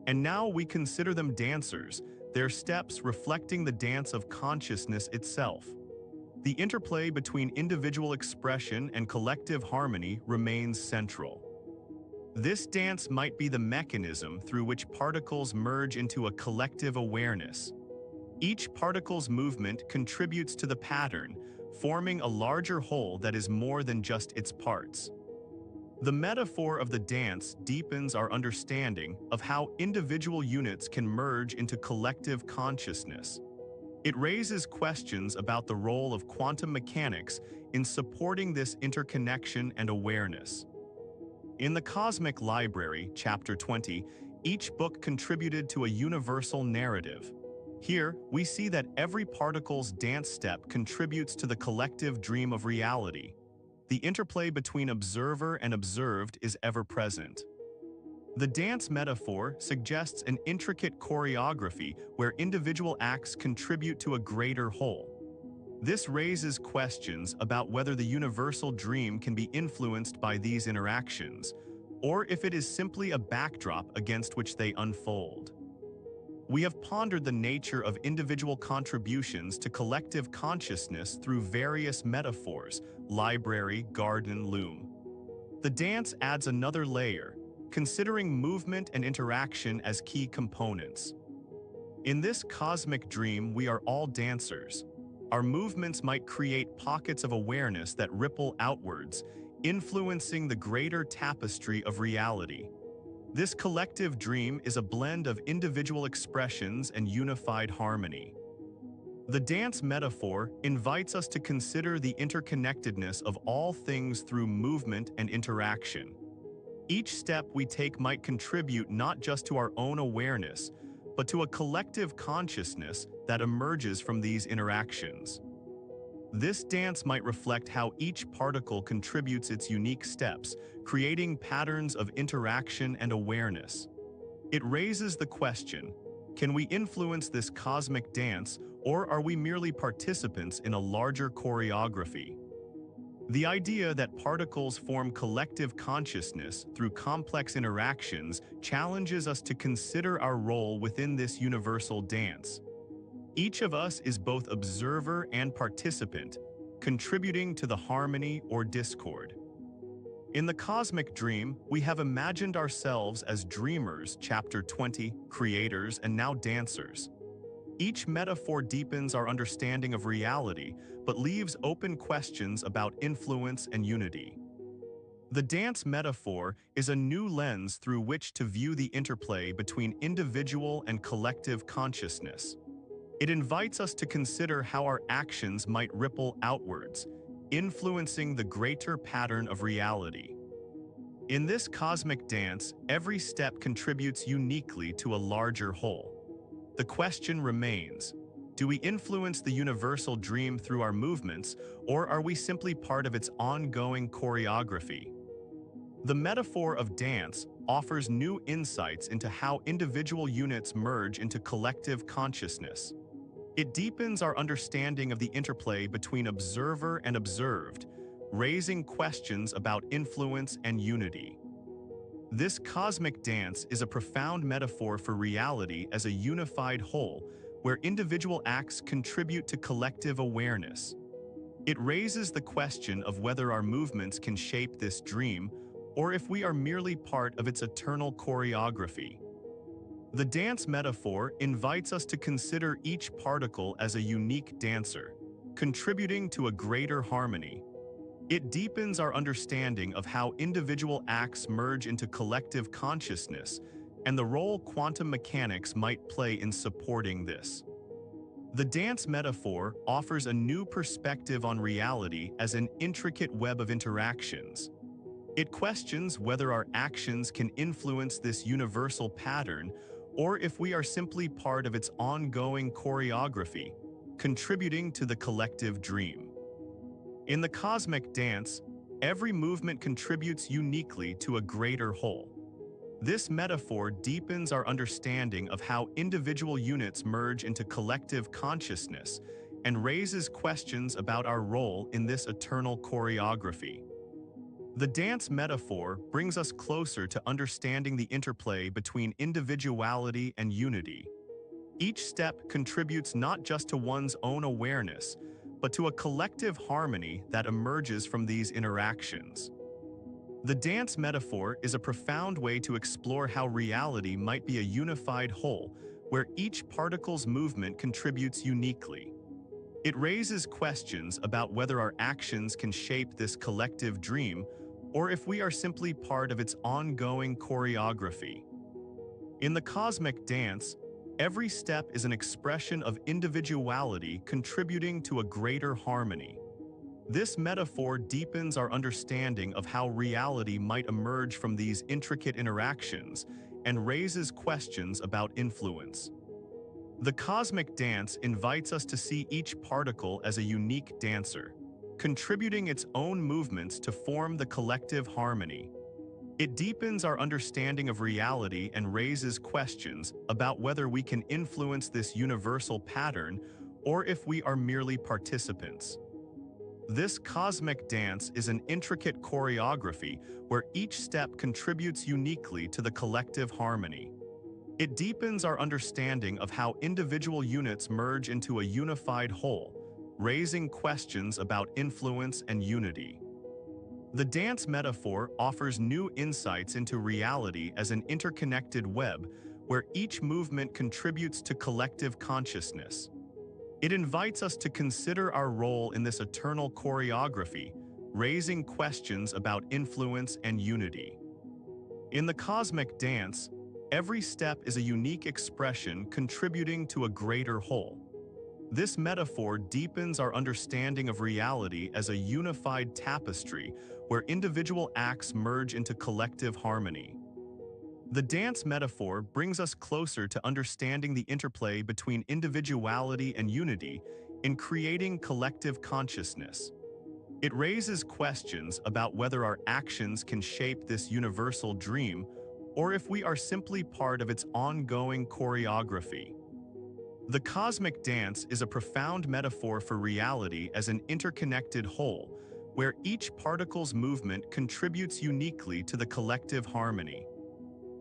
and now we consider them dancers, their steps reflecting the dance of consciousness itself. The interplay between individual expression and collective harmony remains central. This dance might be the mechanism through which particles merge into a collective awareness. Each particle's movement contributes to the pattern, forming a larger whole that is more than just its parts. The metaphor of the dance deepens our understanding of how individual units can merge into collective consciousness. It raises questions about the role of quantum mechanics in supporting this interconnection and awareness. In the Cosmic Library, chapter 20, each book contributed to a universal narrative. Here, we see that every particle's dance step contributes to the collective dream of reality. The interplay between observer and observed is ever present. The dance metaphor suggests an intricate choreography where individual acts contribute to a greater whole. This raises questions about whether the universal dream can be influenced by these interactions, or if it is simply a backdrop against which they unfold. We have pondered the nature of individual contributions to collective consciousness through various metaphors: library, garden, loom. The dance adds another layer, considering movement and interaction as key components. In this cosmic dream, we are all dancers. Our movements might create pockets of awareness that ripple outwards, influencing the greater tapestry of reality. This collective dream is a blend of individual expressions and unified harmony. The dance metaphor invites us to consider the interconnectedness of all things through movement and interaction. Each step we take might contribute not just to our own awareness, but to a collective consciousness that emerges from these interactions. This dance might reflect how each particle contributes its unique steps, creating patterns of interaction and awareness. It raises the question, can we influence this cosmic dance, or are we merely participants in a larger choreography? The idea that particles form collective consciousness through complex interactions challenges us to consider our role within this universal dance. Each of us is both observer and participant, contributing to the harmony or discord. In the cosmic dream, we have imagined ourselves as dreamers, chapter 20, creators, and now dancers. Each metaphor deepens our understanding of reality, but leaves open questions about influence and unity. The dance metaphor is a new lens through which to view the interplay between individual and collective consciousness. It invites us to consider how our actions might ripple outwards, influencing the greater pattern of reality. In this cosmic dance, every step contributes uniquely to a larger whole. The question remains, do we influence the universal dream through our movements, or are we simply part of its ongoing choreography? The metaphor of dance offers new insights into how individual units merge into collective consciousness. It deepens our understanding of the interplay between observer and observed, raising questions about influence and unity. This cosmic dance is a profound metaphor for reality as a unified whole, where individual acts contribute to collective awareness. It raises the question of whether our movements can shape this dream, or if we are merely part of its eternal choreography. The dance metaphor invites us to consider each particle as a unique dancer, contributing to a greater harmony. It deepens our understanding of how individual acts merge into collective consciousness and the role quantum mechanics might play in supporting this. The dance metaphor offers a new perspective on reality as an intricate web of interactions. It questions whether our actions can influence this universal pattern or if we are simply part of its ongoing choreography, contributing to the collective dream. In the cosmic dance, every movement contributes uniquely to a greater whole. This metaphor deepens our understanding of how individual units merge into collective consciousness and raises questions about our role in this eternal choreography. The dance metaphor brings us closer to understanding the interplay between individuality and unity. Each step contributes not just to one's own awareness, but to a collective harmony that emerges from these interactions. The dance metaphor is a profound way to explore how reality might be a unified whole, where each particle's movement contributes uniquely. It raises questions about whether our actions can shape this collective dream, or if we are simply part of its ongoing choreography. In the cosmic dance, every step is an expression of individuality contributing to a greater harmony. This metaphor deepens our understanding of how reality might emerge from these intricate interactions and raises questions about influence. The cosmic dance invites us to see each particle as a unique dancer, contributing its own movements to form the collective harmony. It deepens our understanding of reality and raises questions about whether we can influence this universal pattern or if we are merely participants. This cosmic dance is an intricate choreography where each step contributes uniquely to the collective harmony. It deepens our understanding of how individual units merge into a unified whole, raising questions about influence and unity. The dance metaphor offers new insights into reality as an interconnected web where each movement contributes to collective consciousness. It invites us to consider our role in this eternal choreography, raising questions about influence and unity. In the cosmic dance, every step is a unique expression contributing to a greater whole. This metaphor deepens our understanding of reality as a unified tapestry where individual acts merge into collective harmony. The dance metaphor brings us closer to understanding the interplay between individuality and unity in creating collective consciousness. It raises questions about whether our actions can shape this universal dream or if we are simply part of its ongoing choreography. The cosmic dance is a profound metaphor for reality as an interconnected whole, where each particle's movement contributes uniquely to the collective harmony.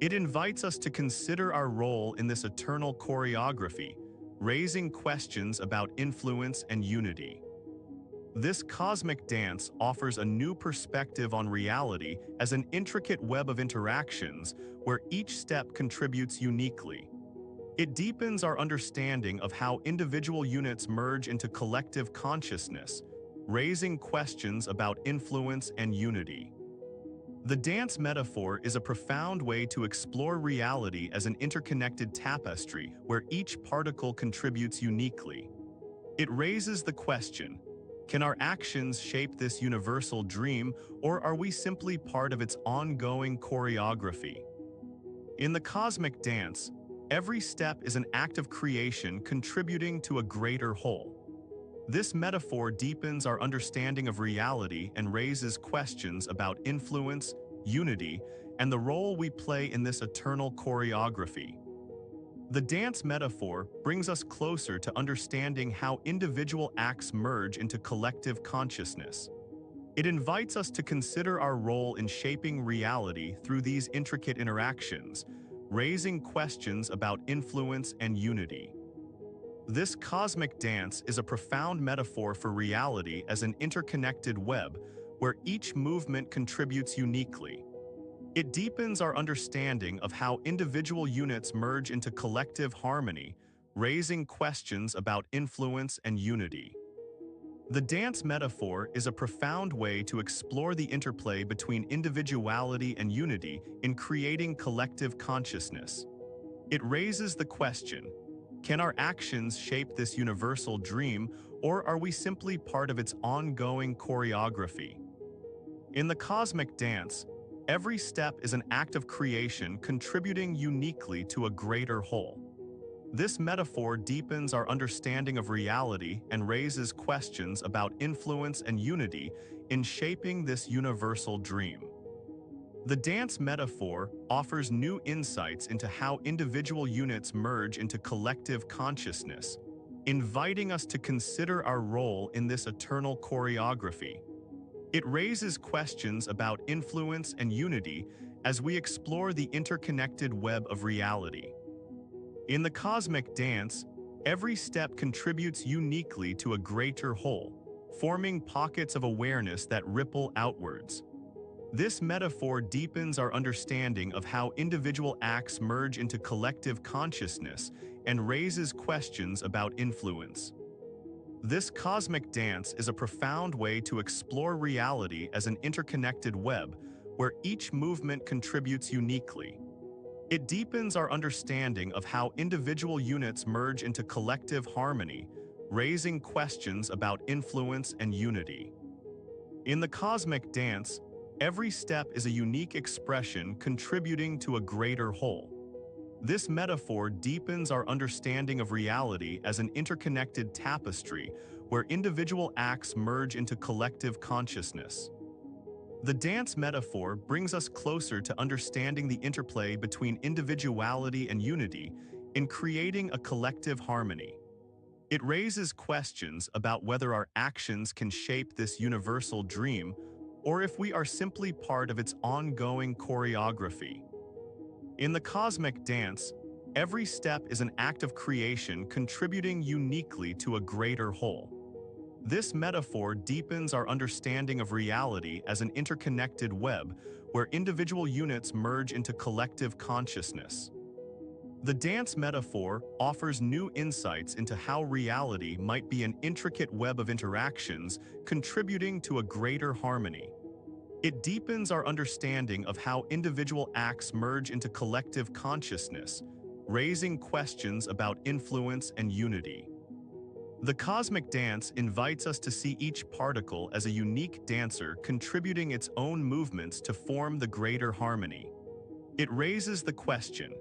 It invites us to consider our role in this eternal choreography, raising questions about influence and unity. This cosmic dance offers a new perspective on reality as an intricate web of interactions where each step contributes uniquely. It deepens our understanding of how individual units merge into collective consciousness, raising questions about influence and unity. The dance metaphor is a profound way to explore reality as an interconnected tapestry where each particle contributes uniquely. It raises the question, can our actions shape this universal dream, or are we simply part of its ongoing choreography? In the cosmic dance, every step is an act of creation contributing to a greater whole. This metaphor deepens our understanding of reality and raises questions about influence, unity, and the role we play in this eternal choreography. The dance metaphor brings us closer to understanding how individual acts merge into collective consciousness. It invites us to consider our role in shaping reality through these intricate interactions, raising questions about influence and unity. This cosmic dance is a profound metaphor for reality as an interconnected web where each movement contributes uniquely. It deepens our understanding of how individual units merge into collective harmony, raising questions about influence and unity. The dance metaphor is a profound way to explore the interplay between individuality and unity in creating collective consciousness. It raises the question, can our actions shape this universal dream, or are we simply part of its ongoing choreography? In the cosmic dance, every step is an act of creation contributing uniquely to a greater whole. This metaphor deepens our understanding of reality and raises questions about influence and unity in shaping this universal dream. The dance metaphor offers new insights into how individual units merge into collective consciousness, inviting us to consider our role in this eternal choreography. It raises questions about influence and unity as we explore the interconnected web of reality. In the cosmic dance, every step contributes uniquely to a greater whole, forming pockets of awareness that ripple outwards. This metaphor deepens our understanding of how individual acts merge into collective consciousness and raises questions about influence. This cosmic dance is a profound way to explore reality as an interconnected web where each movement contributes uniquely. It deepens our understanding of how individual units merge into collective harmony, raising questions about influence and unity. In the cosmic dance, every step is a unique expression contributing to a greater whole. This metaphor deepens our understanding of reality as an interconnected tapestry where individual acts merge into collective consciousness. The dance metaphor brings us closer to understanding the interplay between individuality and unity in creating a collective harmony. It raises questions about whether our actions can shape this universal dream, or if we are simply part of its ongoing choreography. In the cosmic dance, every step is an act of creation contributing uniquely to a greater whole. This metaphor deepens our understanding of reality as an interconnected web where individual units merge into collective consciousness. The dance metaphor offers new insights into how reality might be an intricate web of interactions contributing to a greater harmony. It deepens our understanding of how individual acts merge into collective consciousness, raising questions about influence and unity. The cosmic dance invites us to see each particle as a unique dancer contributing its own movements to form the greater harmony. It raises the question,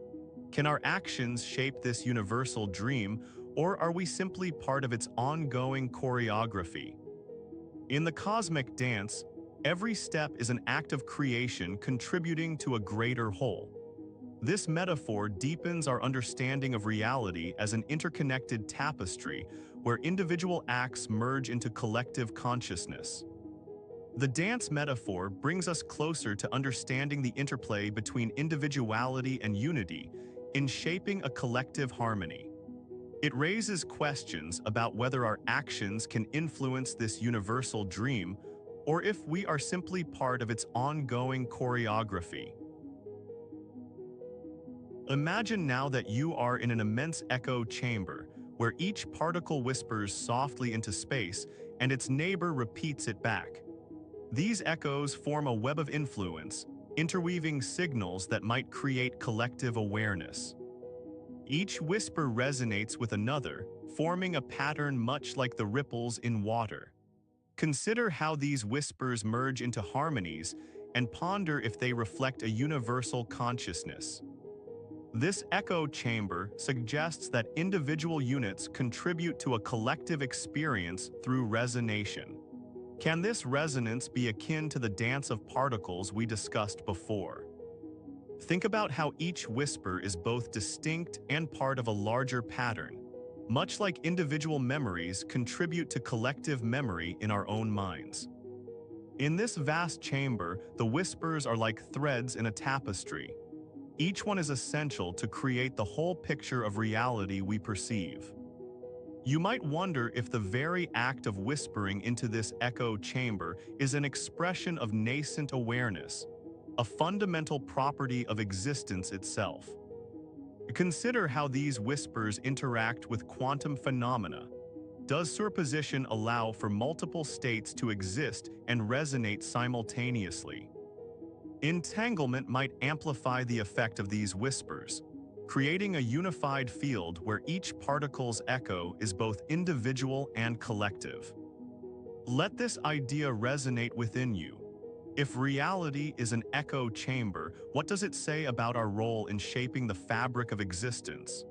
can our actions shape this universal dream, or are we simply part of its ongoing choreography? In the cosmic dance, every step is an act of creation contributing to a greater whole. This metaphor deepens our understanding of reality as an interconnected tapestry where individual acts merge into collective consciousness. The dance metaphor brings us closer to understanding the interplay between individuality and unity in shaping a collective harmony. It raises questions about whether our actions can influence this universal dream, or if we are simply part of its ongoing choreography. Imagine now that you are in an immense echo chamber, where each particle whispers softly into space and its neighbor repeats it back. These echoes form a web of influence, interweaving signals that might create collective awareness. Each whisper resonates with another, forming a pattern much like the ripples in water. Consider how these whispers merge into harmonies and ponder if they reflect a universal consciousness. This echo chamber suggests that individual units contribute to a collective experience through resonation. Can this resonance be akin to the dance of particles we discussed before? Think about how each whisper is both distinct and part of a larger pattern, much like individual memories contribute to collective memory in our own minds. In this vast chamber, the whispers are like threads in a tapestry. Each one is essential to create the whole picture of reality we perceive. You might wonder if the very act of whispering into this echo chamber is an expression of nascent awareness, a fundamental property of existence itself. Consider how these whispers interact with quantum phenomena. Does superposition allow for multiple states to exist and resonate simultaneously? Entanglement might amplify the effect of these whispers, creating a unified field where each particle's echo is both individual and collective. Let this idea resonate within you. If reality is an echo chamber, what does it say about our role in shaping the fabric of existence?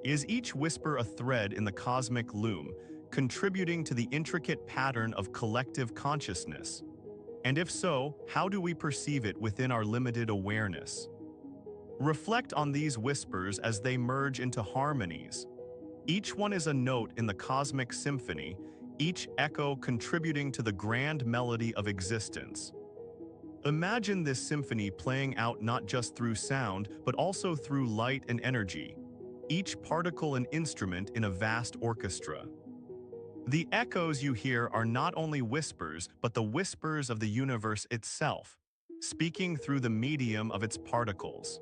Is each whisper a thread in the cosmic loom, contributing to the intricate pattern of collective consciousness? And if so, how do we perceive it within our limited awareness? Reflect on these whispers as they merge into harmonies. Each one is a note in the Cosmic Symphony, each echo contributing to the grand melody of existence. Imagine this symphony playing out not just through sound, but also through light and energy, each particle an instrument in a vast orchestra. The echoes you hear are not only whispers, but the whispers of the universe itself, speaking through the medium of its particles.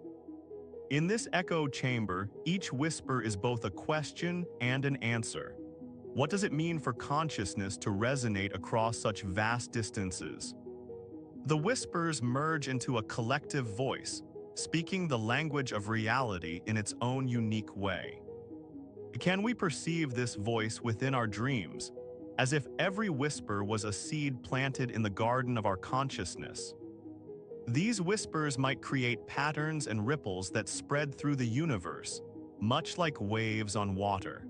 In this echo chamber, each whisper is both a question and an answer. What does it mean for consciousness to resonate across such vast distances? The whispers merge into a collective voice, speaking the language of reality in its own unique way. Can we perceive this voice within our dreams, as if every whisper was a seed planted in the garden of our consciousness? These whispers might create patterns and ripples that spread through the universe, much like waves on water.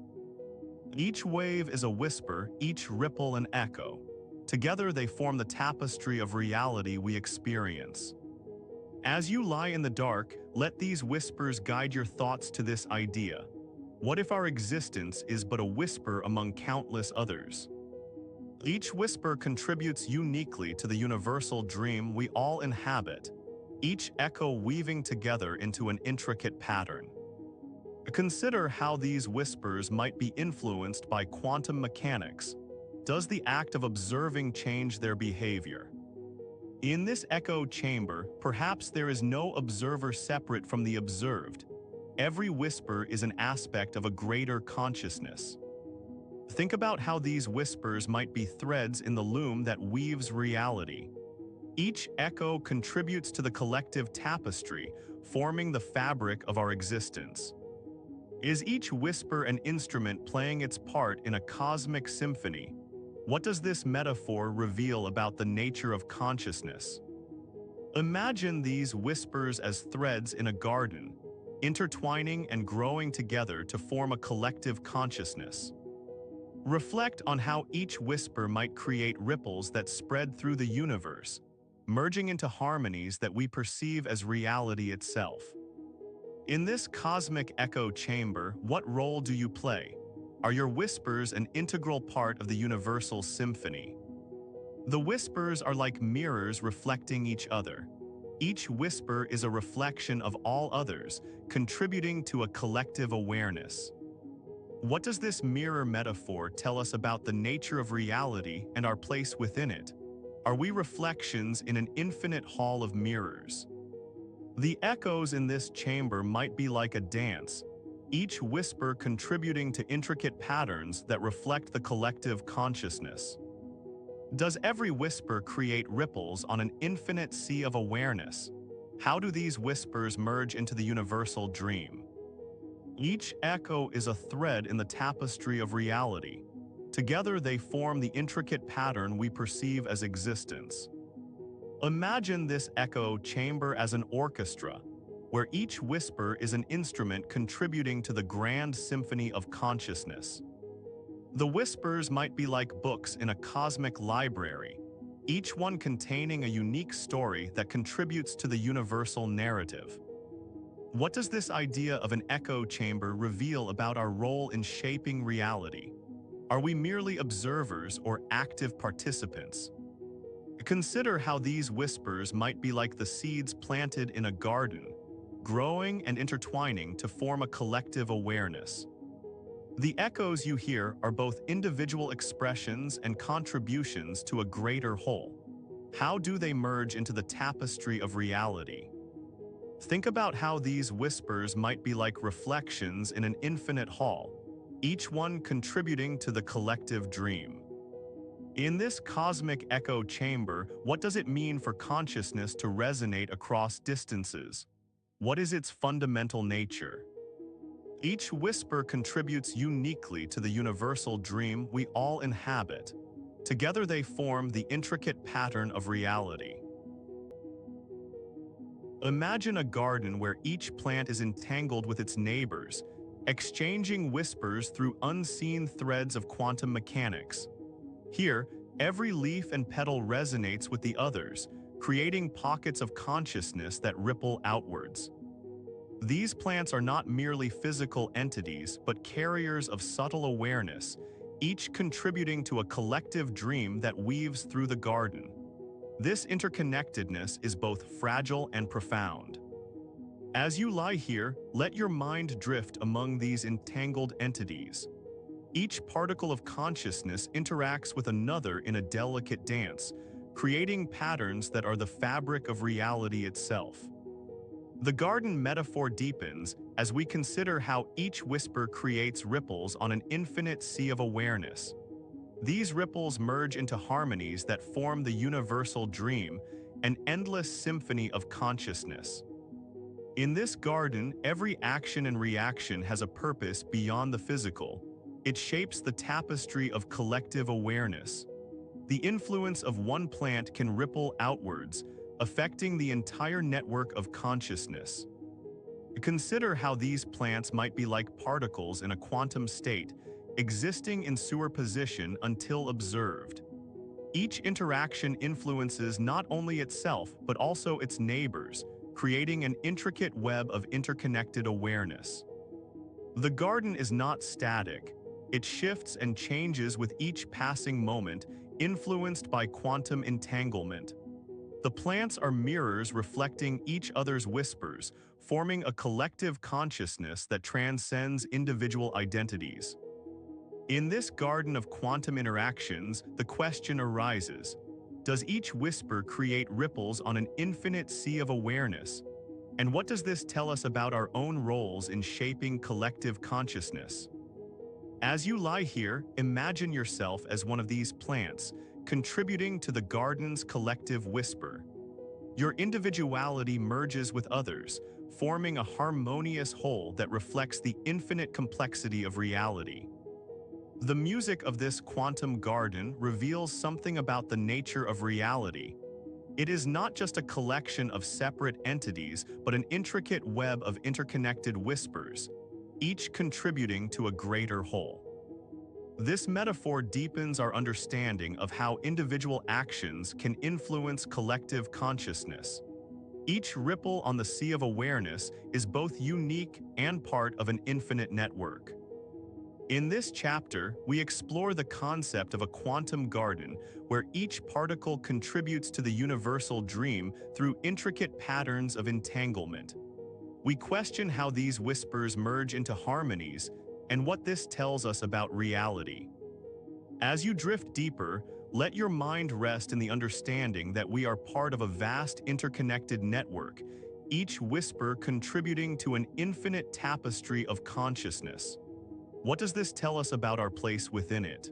Each wave is a whisper, each ripple an echo. Together they form the tapestry of reality we experience. As you lie in the dark, let these whispers guide your thoughts to this idea. What if our existence is but a whisper among countless others? Each whisper contributes uniquely to the universal dream we all inhabit, each echo weaving together into an intricate pattern. Consider how these whispers might be influenced by quantum mechanics. Does the act of observing change their behavior? In this echo chamber, perhaps there is no observer separate from the observed. Every whisper is an aspect of a greater consciousness. Think about how these whispers might be threads in the loom that weaves reality. Each echo contributes to the collective tapestry, forming the fabric of our existence. Is each whisper an instrument playing its part in a cosmic symphony? What does this metaphor reveal about the nature of consciousness? Imagine these whispers as threads in a garden, intertwining and growing together to form a collective consciousness. Reflect on how each whisper might create ripples that spread through the universe, merging into harmonies that we perceive as reality itself. In this cosmic echo chamber, what role do you play? Are your whispers an integral part of the universal symphony? The whispers are like mirrors reflecting each other. Each whisper is a reflection of all others, contributing to a collective awareness. What does this mirror metaphor tell us about the nature of reality and our place within it? Are we reflections in an infinite hall of mirrors? The echoes in this chamber might be like a dance, each whisper contributing to intricate patterns that reflect the collective consciousness. Does every whisper create ripples on an infinite sea of awareness? How do these whispers merge into the universal dream? Each echo is a thread in the tapestry of reality. Together they form the intricate pattern we perceive as existence. Imagine this echo chamber as an orchestra, where each whisper is an instrument contributing to the grand symphony of consciousness. The whispers might be like books in a cosmic library, each one containing a unique story that contributes to the universal narrative. What does this idea of an echo chamber reveal about our role in shaping reality? Are we merely observers or active participants? Consider how these whispers might be like the seeds planted in a garden, growing and intertwining to form a collective awareness. The echoes you hear are both individual expressions and contributions to a greater whole. How do they merge into the tapestry of reality? Think about how these whispers might be like reflections in an infinite hall, each one contributing to the collective dream. In this cosmic echo chamber, what does it mean for consciousness to resonate across distances? What is its fundamental nature? Each whisper contributes uniquely to the universal dream we all inhabit. Together they form the intricate pattern of reality. Imagine a garden where each plant is entangled with its neighbors, exchanging whispers through unseen threads of quantum mechanics. Here, every leaf and petal resonates with the others, creating pockets of consciousness that ripple outwards. These plants are not merely physical entities, but carriers of subtle awareness, each contributing to a collective dream that weaves through the garden. This interconnectedness is both fragile and profound. As you lie here, let your mind drift among these entangled entities. Each particle of consciousness interacts with another in a delicate dance, creating patterns that are the fabric of reality itself. The garden metaphor deepens as we consider how each whisper creates ripples on an infinite sea of awareness. These ripples merge into harmonies that form the universal dream, an endless symphony of consciousness. In this garden, every action and reaction has a purpose beyond the physical. It shapes the tapestry of collective awareness. The influence of one plant can ripple outwards, affecting the entire network of consciousness. Consider how these plants might be like particles in a quantum state, existing in superposition until observed. Each interaction influences not only itself but also its neighbors, creating an intricate web of interconnected awareness. The garden is not static. It shifts and changes with each passing moment, influenced by quantum entanglement. The plants are mirrors reflecting each other's whispers, forming a collective consciousness that transcends individual identities. In this garden of quantum interactions, the question arises: does each whisper create ripples on an infinite sea of awareness? And what does this tell us about our own roles in shaping collective consciousness? As you lie here, imagine yourself as one of these plants, contributing to the garden's collective whisper. Your individuality merges with others, forming a harmonious whole that reflects the infinite complexity of reality. The music of this quantum garden reveals something about the nature of reality. It is not just a collection of separate entities, but an intricate web of interconnected whispers, each contributing to a greater whole. This metaphor deepens our understanding of how individual actions can influence collective consciousness. Each ripple on the sea of awareness is both unique and part of an infinite network. In this chapter, we explore the concept of a quantum garden, where each particle contributes to the universal dream through intricate patterns of entanglement. We question how these whispers merge into harmonies and what this tells us about reality. As you drift deeper, let your mind rest in the understanding that we are part of a vast interconnected network, each whisper contributing to an infinite tapestry of consciousness. What does this tell us about our place within it?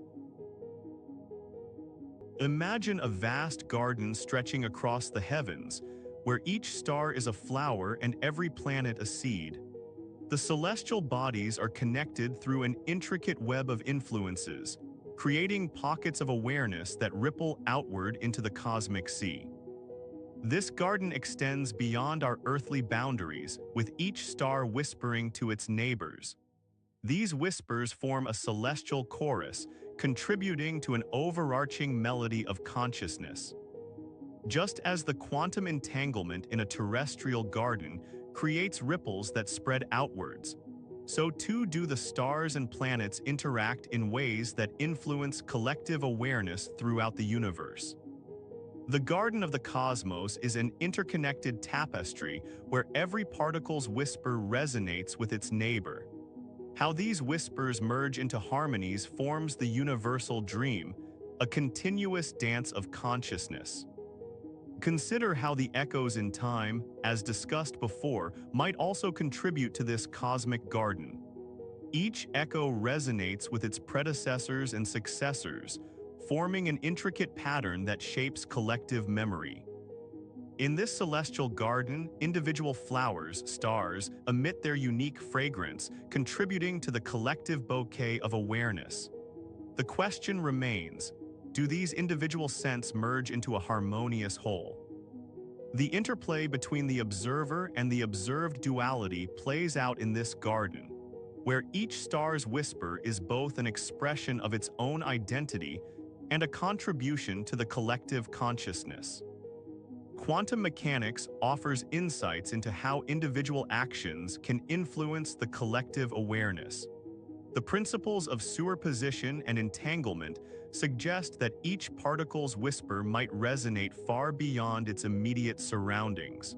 Imagine a vast garden stretching across the heavens, where each star is a flower and every planet a seed. The celestial bodies are connected through an intricate web of influences, creating pockets of awareness that ripple outward into the cosmic sea. This garden extends beyond our earthly boundaries, with each star whispering to its neighbors. These whispers form a celestial chorus, contributing to an overarching melody of consciousness. Just as the quantum entanglement in a terrestrial garden creates ripples that spread outwards, so too do the stars and planets interact in ways that influence collective awareness throughout the universe. The Garden of the Cosmos is an interconnected tapestry where every particle's whisper resonates with its neighbor. How these whispers merge into harmonies forms the universal dream, a continuous dance of consciousness. Consider how the echoes in time, as discussed before, might also contribute to this cosmic garden. Each echo resonates with its predecessors and successors, forming an intricate pattern that shapes collective memory. In this celestial garden, individual flowers, stars, emit their unique fragrance, contributing to the collective bouquet of awareness. The question remains: do these individual scents merge into a harmonious whole? The interplay between the observer and the observed duality plays out in this garden, where each star's whisper is both an expression of its own identity and a contribution to the collective consciousness. Quantum mechanics offers insights into how individual actions can influence the collective awareness. The principles of superposition and entanglement suggest that each particle's whisper might resonate far beyond its immediate surroundings.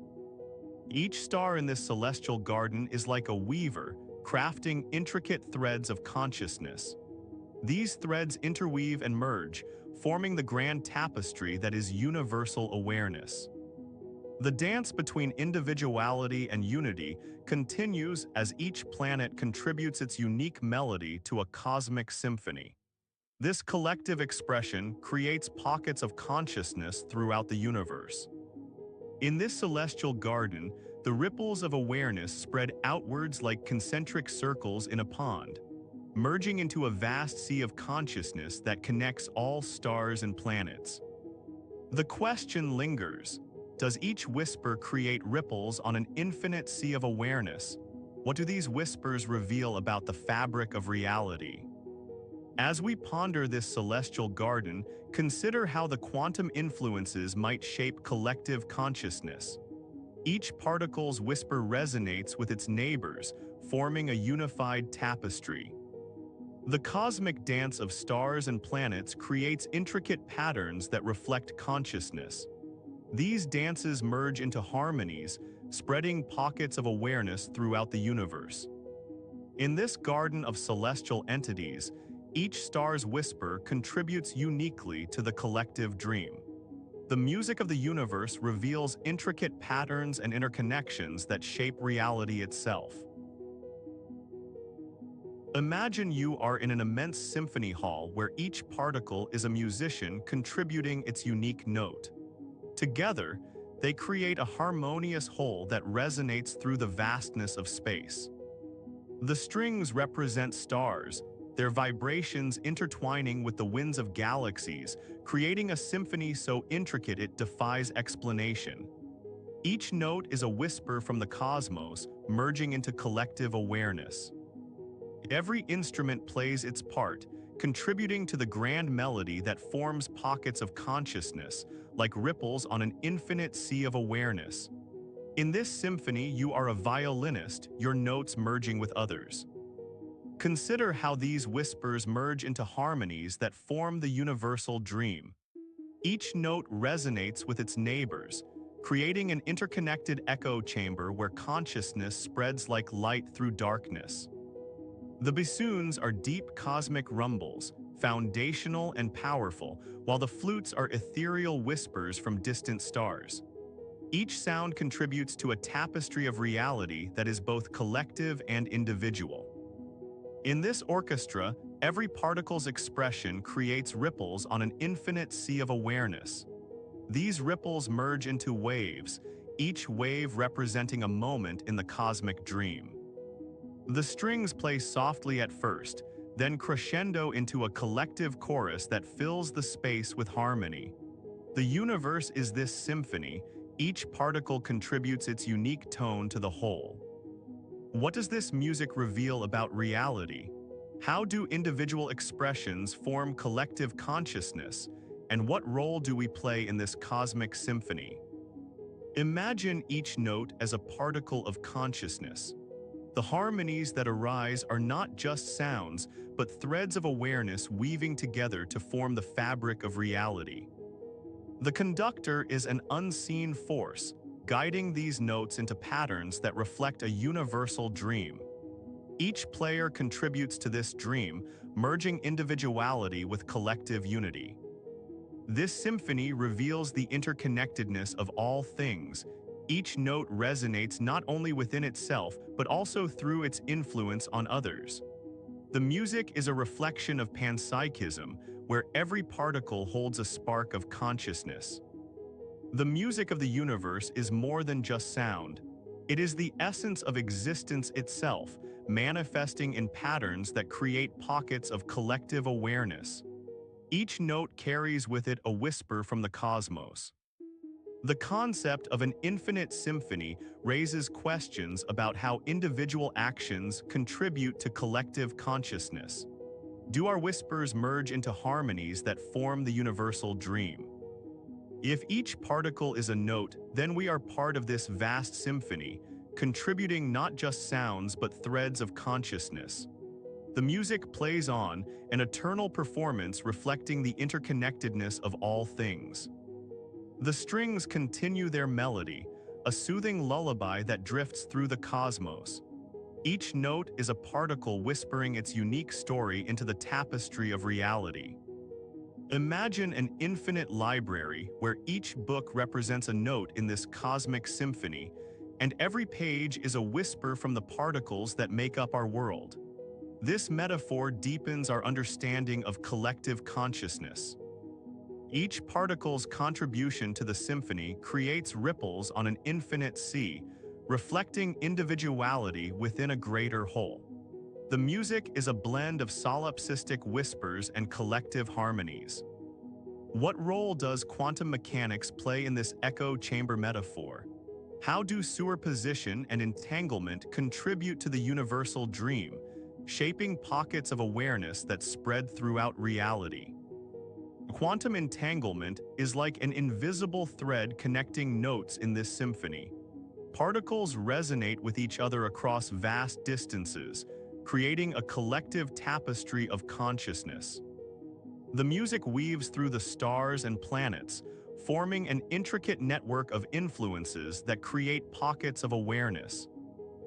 Each star in this celestial garden is like a weaver, crafting intricate threads of consciousness. These threads interweave and merge, forming the grand tapestry that is universal awareness. The dance between individuality and unity continues as each planet contributes its unique melody to a cosmic symphony. This collective expression creates pockets of consciousness throughout the universe. In this celestial garden, the ripples of awareness spread outwards like concentric circles in a pond, merging into a vast sea of consciousness that connects all stars and planets. The question lingers: does each whisper create ripples on an infinite sea of awareness? What do these whispers reveal about the fabric of reality? As we ponder this celestial garden, consider how the quantum influences might shape collective consciousness. Each particle's whisper resonates with its neighbors, forming a unified tapestry. The cosmic dance of stars and planets creates intricate patterns that reflect consciousness. These dances merge into harmonies, spreading pockets of awareness throughout the universe. In this garden of celestial entities, each star's whisper contributes uniquely to the collective dream. The music of the universe reveals intricate patterns and interconnections that shape reality itself. Imagine you are in an immense symphony hall where each particle is a musician contributing its unique note. Together, they create a harmonious whole that resonates through the vastness of space. The strings represent stars, their vibrations intertwining with the winds of galaxies, creating a symphony so intricate it defies explanation. Each note is a whisper from the cosmos, merging into collective awareness. Every instrument plays its part, contributing to the grand melody that forms pockets of consciousness, like ripples on an infinite sea of awareness. In this symphony, you are a violinist, your notes merging with others. Consider how these whispers merge into harmonies that form the universal dream. Each note resonates with its neighbors, creating an interconnected echo chamber where consciousness spreads like light through darkness. The bassoons are deep cosmic rumbles, foundational and powerful, while the flutes are ethereal whispers from distant stars. Each sound contributes to a tapestry of reality that is both collective and individual. In this orchestra, every particle's expression creates ripples on an infinite sea of awareness. These ripples merge into waves, each wave representing a moment in the cosmic dream. The strings play softly at first, then crescendo into a collective chorus that fills the space with harmony. The universe is this symphony, each particle contributes its unique tone to the whole. What does this music reveal about reality? How do individual expressions form collective consciousness? And what role do we play in this cosmic symphony? Imagine each note as a particle of consciousness. The harmonies that arise are not just sounds, but threads of awareness weaving together to form the fabric of reality. The conductor is an unseen force, guiding these notes into patterns that reflect a universal dream. Each player contributes to this dream, merging individuality with collective unity. This symphony reveals the interconnectedness of all things. Each note resonates not only within itself, but also through its influence on others. The music is a reflection of panpsychism, where every particle holds a spark of consciousness. The music of the universe is more than just sound. It is the essence of existence itself, manifesting in patterns that create pockets of collective awareness. Each note carries with it a whisper from the cosmos. The concept of an infinite symphony raises questions about how individual actions contribute to collective consciousness. Do our whispers merge into harmonies that form the universal dream? If each particle is a note, then we are part of this vast symphony, contributing not just sounds but threads of consciousness. The music plays on, an eternal performance reflecting the interconnectedness of all things. The strings continue their melody, a soothing lullaby that drifts through the cosmos. Each note is a particle whispering its unique story into the tapestry of reality. Imagine an infinite library where each book represents a note in this cosmic symphony, and every page is a whisper from the particles that make up our world. This metaphor deepens our understanding of collective consciousness. Each particle's contribution to the symphony creates ripples on an infinite sea, reflecting individuality within a greater whole. The music is a blend of solipsistic whispers and collective harmonies. What role does quantum mechanics play in this echo chamber metaphor? How do superposition and entanglement contribute to the universal dream, shaping pockets of awareness that spread throughout reality? Quantum entanglement is like an invisible thread connecting notes in this symphony. Particles resonate with each other across vast distances, creating a collective tapestry of consciousness. The music weaves through the stars and planets, forming an intricate network of influences that create pockets of awareness.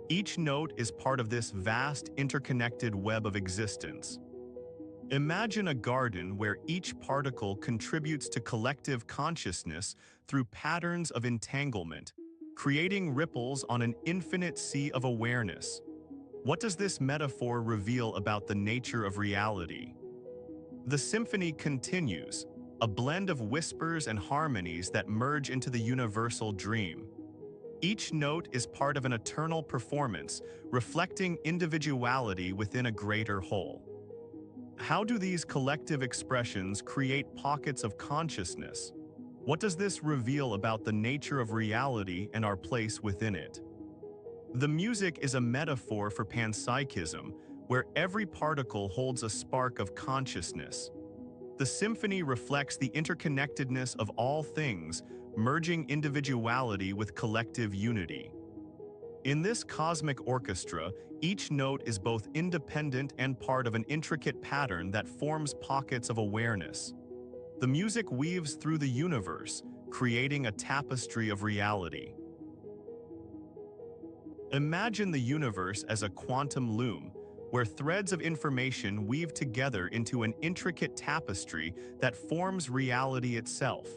Each note is part of this vast, interconnected web of existence. Imagine a garden where each particle contributes to collective consciousness through patterns of entanglement, creating ripples on an infinite sea of awareness. What does this metaphor reveal about the nature of reality? The symphony continues, a blend of whispers and harmonies that merge into the universal dream. Each note is part of an eternal performance, reflecting individuality within a greater whole. How do these collective expressions create pockets of consciousness? What does this reveal about the nature of reality and our place within it? The music is a metaphor for panpsychism, where every particle holds a spark of consciousness. The symphony reflects the interconnectedness of all things, merging individuality with collective unity. In this cosmic orchestra, each note is both independent and part of an intricate pattern that forms pockets of awareness. The music weaves through the universe, creating a tapestry of reality. Imagine the universe as a quantum loom, where threads of information weave together into an intricate tapestry that forms reality itself.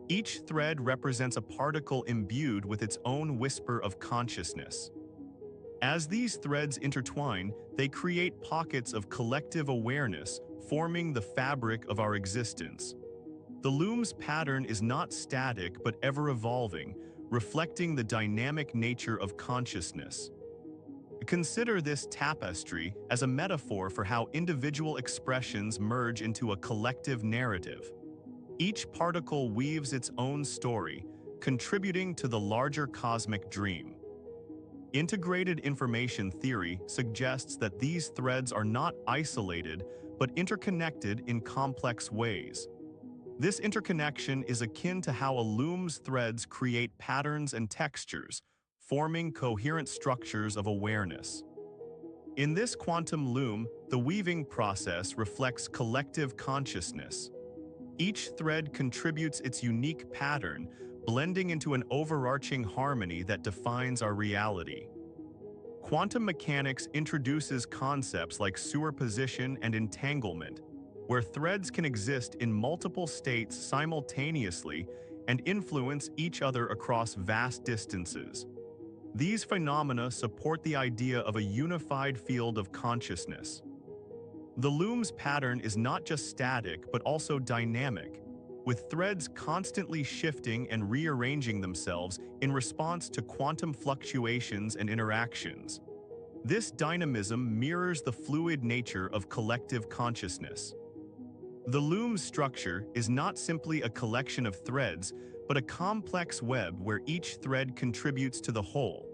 Each thread represents a particle imbued with its own whisper of consciousness. As these threads intertwine, they create pockets of collective awareness, forming the fabric of our existence. The loom's pattern is not static but ever-evolving, reflecting the dynamic nature of consciousness. Consider this tapestry as a metaphor for how individual expressions merge into a collective narrative. Each particle weaves its own story, contributing to the larger cosmic dream. Integrated information theory suggests that these threads are not isolated but interconnected in complex ways. This interconnection is akin to how a loom's threads create patterns and textures, forming coherent structures of awareness. In this quantum loom, the weaving process reflects collective consciousness. Each thread contributes its unique pattern, blending into an overarching harmony that defines our reality. Quantum mechanics introduces concepts like superposition and entanglement, where threads can exist in multiple states simultaneously and influence each other across vast distances. These phenomena support the idea of a unified field of consciousness. The loom's pattern is not just static but also dynamic, with threads constantly shifting and rearranging themselves in response to quantum fluctuations and interactions. This dynamism mirrors the fluid nature of collective consciousness. The loom's structure is not simply a collection of threads, but a complex web where each thread contributes to the whole,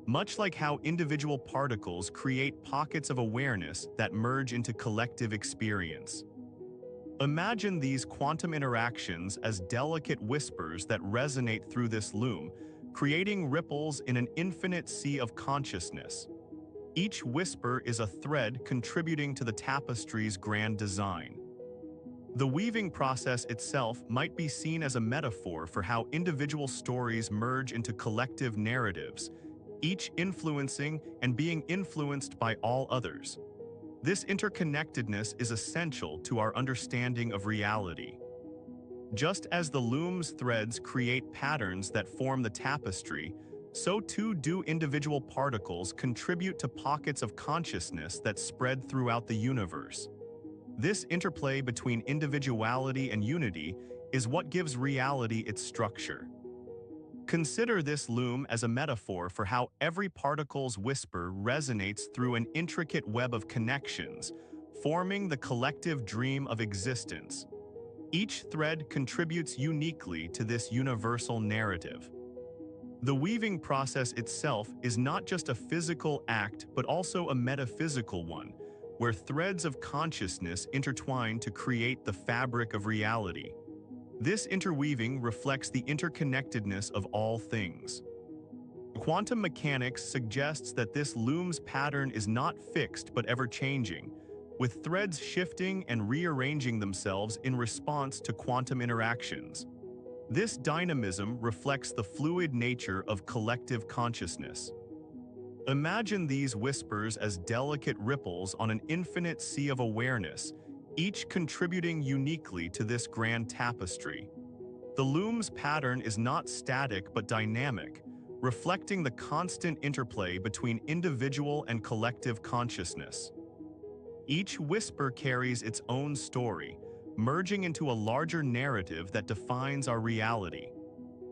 much like how individual particles create pockets of awareness that merge into collective experience. Imagine these quantum interactions as delicate whispers that resonate through this loom, creating ripples in an infinite sea of consciousness. Each whisper is a thread contributing to the tapestry's grand design. The weaving process itself might be seen as a metaphor for how individual stories merge into collective narratives, each influencing and being influenced by all others. This interconnectedness is essential to our understanding of reality. Just as the loom's threads create patterns that form the tapestry, so too do individual particles contribute to pockets of consciousness that spread throughout the universe. This interplay between individuality and unity is what gives reality its structure. Consider this loom as a metaphor for how every particle's whisper resonates through an intricate web of connections, forming the collective dream of existence. Each thread contributes uniquely to this universal narrative. The weaving process itself is not just a physical act but also a metaphysical one, where threads of consciousness intertwine to create the fabric of reality. This interweaving reflects the interconnectedness of all things. Quantum mechanics suggests that this loom's pattern is not fixed but ever-changing, with threads shifting and rearranging themselves in response to quantum interactions. This dynamism reflects the fluid nature of collective consciousness. Imagine these whispers as delicate ripples on an infinite sea of awareness, each contributing uniquely to this grand tapestry. The loom's pattern is not static but dynamic, reflecting the constant interplay between individual and collective consciousness. Each whisper carries its own story, merging into a larger narrative that defines our reality.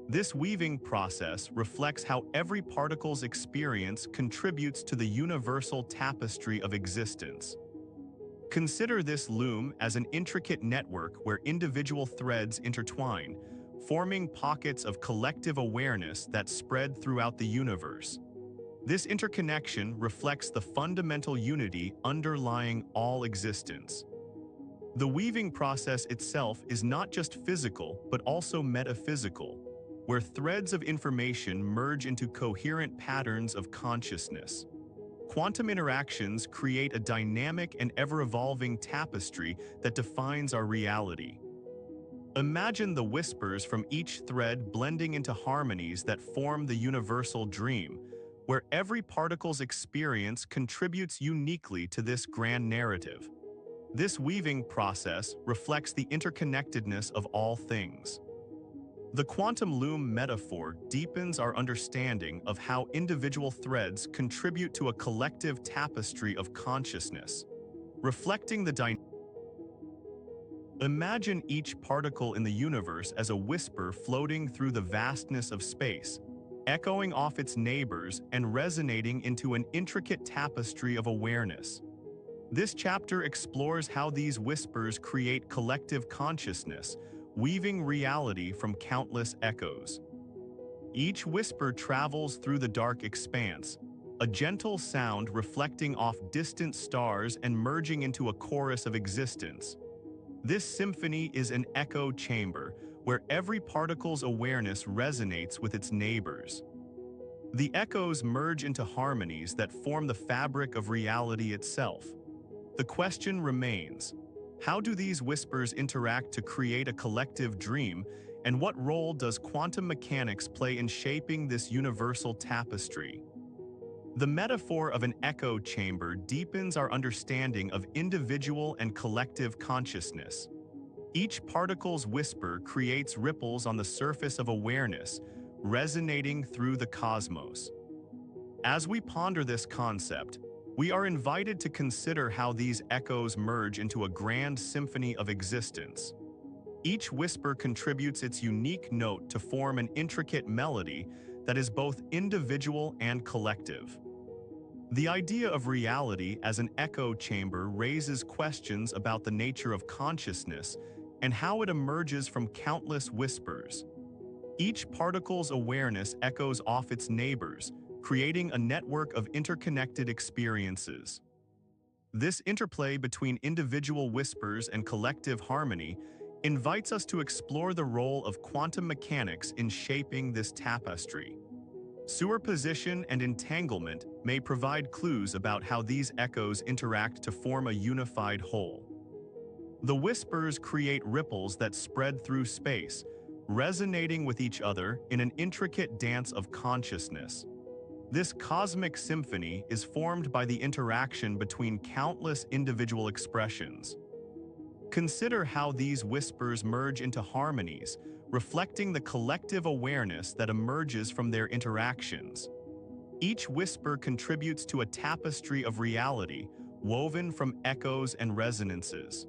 This weaving process reflects how every particle's experience contributes to the universal tapestry of existence. Consider this loom as an intricate network where individual threads intertwine, forming pockets of collective awareness that spread throughout the universe. This interconnection reflects the fundamental unity underlying all existence. The weaving process itself is not just physical but also metaphysical, where threads of information merge into coherent patterns of consciousness. Quantum interactions create a dynamic and ever-evolving tapestry that defines our reality. Imagine the whispers from each thread blending into harmonies that form the universal dream, where every particle's experience contributes uniquely to this grand narrative. This weaving process reflects the interconnectedness of all things. The quantum loom metaphor deepens our understanding of how individual threads contribute to a collective tapestry of consciousness, reflecting the dynamic. Imagine each particle in the universe as a whisper floating through the vastness of space, echoing off its neighbors and resonating into an intricate tapestry of awareness. This chapter explores how these whispers create collective consciousness, weaving reality from countless echoes. Each whisper travels through the dark expanse, a gentle sound reflecting off distant stars and merging into a chorus of existence. This symphony is an echo chamber, where every particle's awareness resonates with its neighbors. The echoes merge into harmonies that form the fabric of reality itself. The question remains: how do these whispers interact to create a collective dream, and what role does quantum mechanics play in shaping this universal tapestry? The metaphor of an echo chamber deepens our understanding of individual and collective consciousness. Each particle's whisper creates ripples on the surface of awareness, resonating through the cosmos. As we ponder this concept, we are invited to consider how these echoes merge into a grand symphony of existence. Each whisper contributes its unique note to form an intricate melody that is both individual and collective. The idea of reality as an echo chamber raises questions about the nature of consciousness and how it emerges from countless whispers. Each particle's awareness echoes off its neighbors, creating a network of interconnected experiences. This interplay between individual whispers and collective harmony invites us to explore the role of quantum mechanics in shaping this tapestry. Superposition and entanglement may provide clues about how these echoes interact to form a unified whole. The whispers create ripples that spread through space, resonating with each other in an intricate dance of consciousness. This cosmic symphony is formed by the interaction between countless individual expressions. Consider how these whispers merge into harmonies, reflecting the collective awareness that emerges from their interactions. Each whisper contributes to a tapestry of reality, woven from echoes and resonances.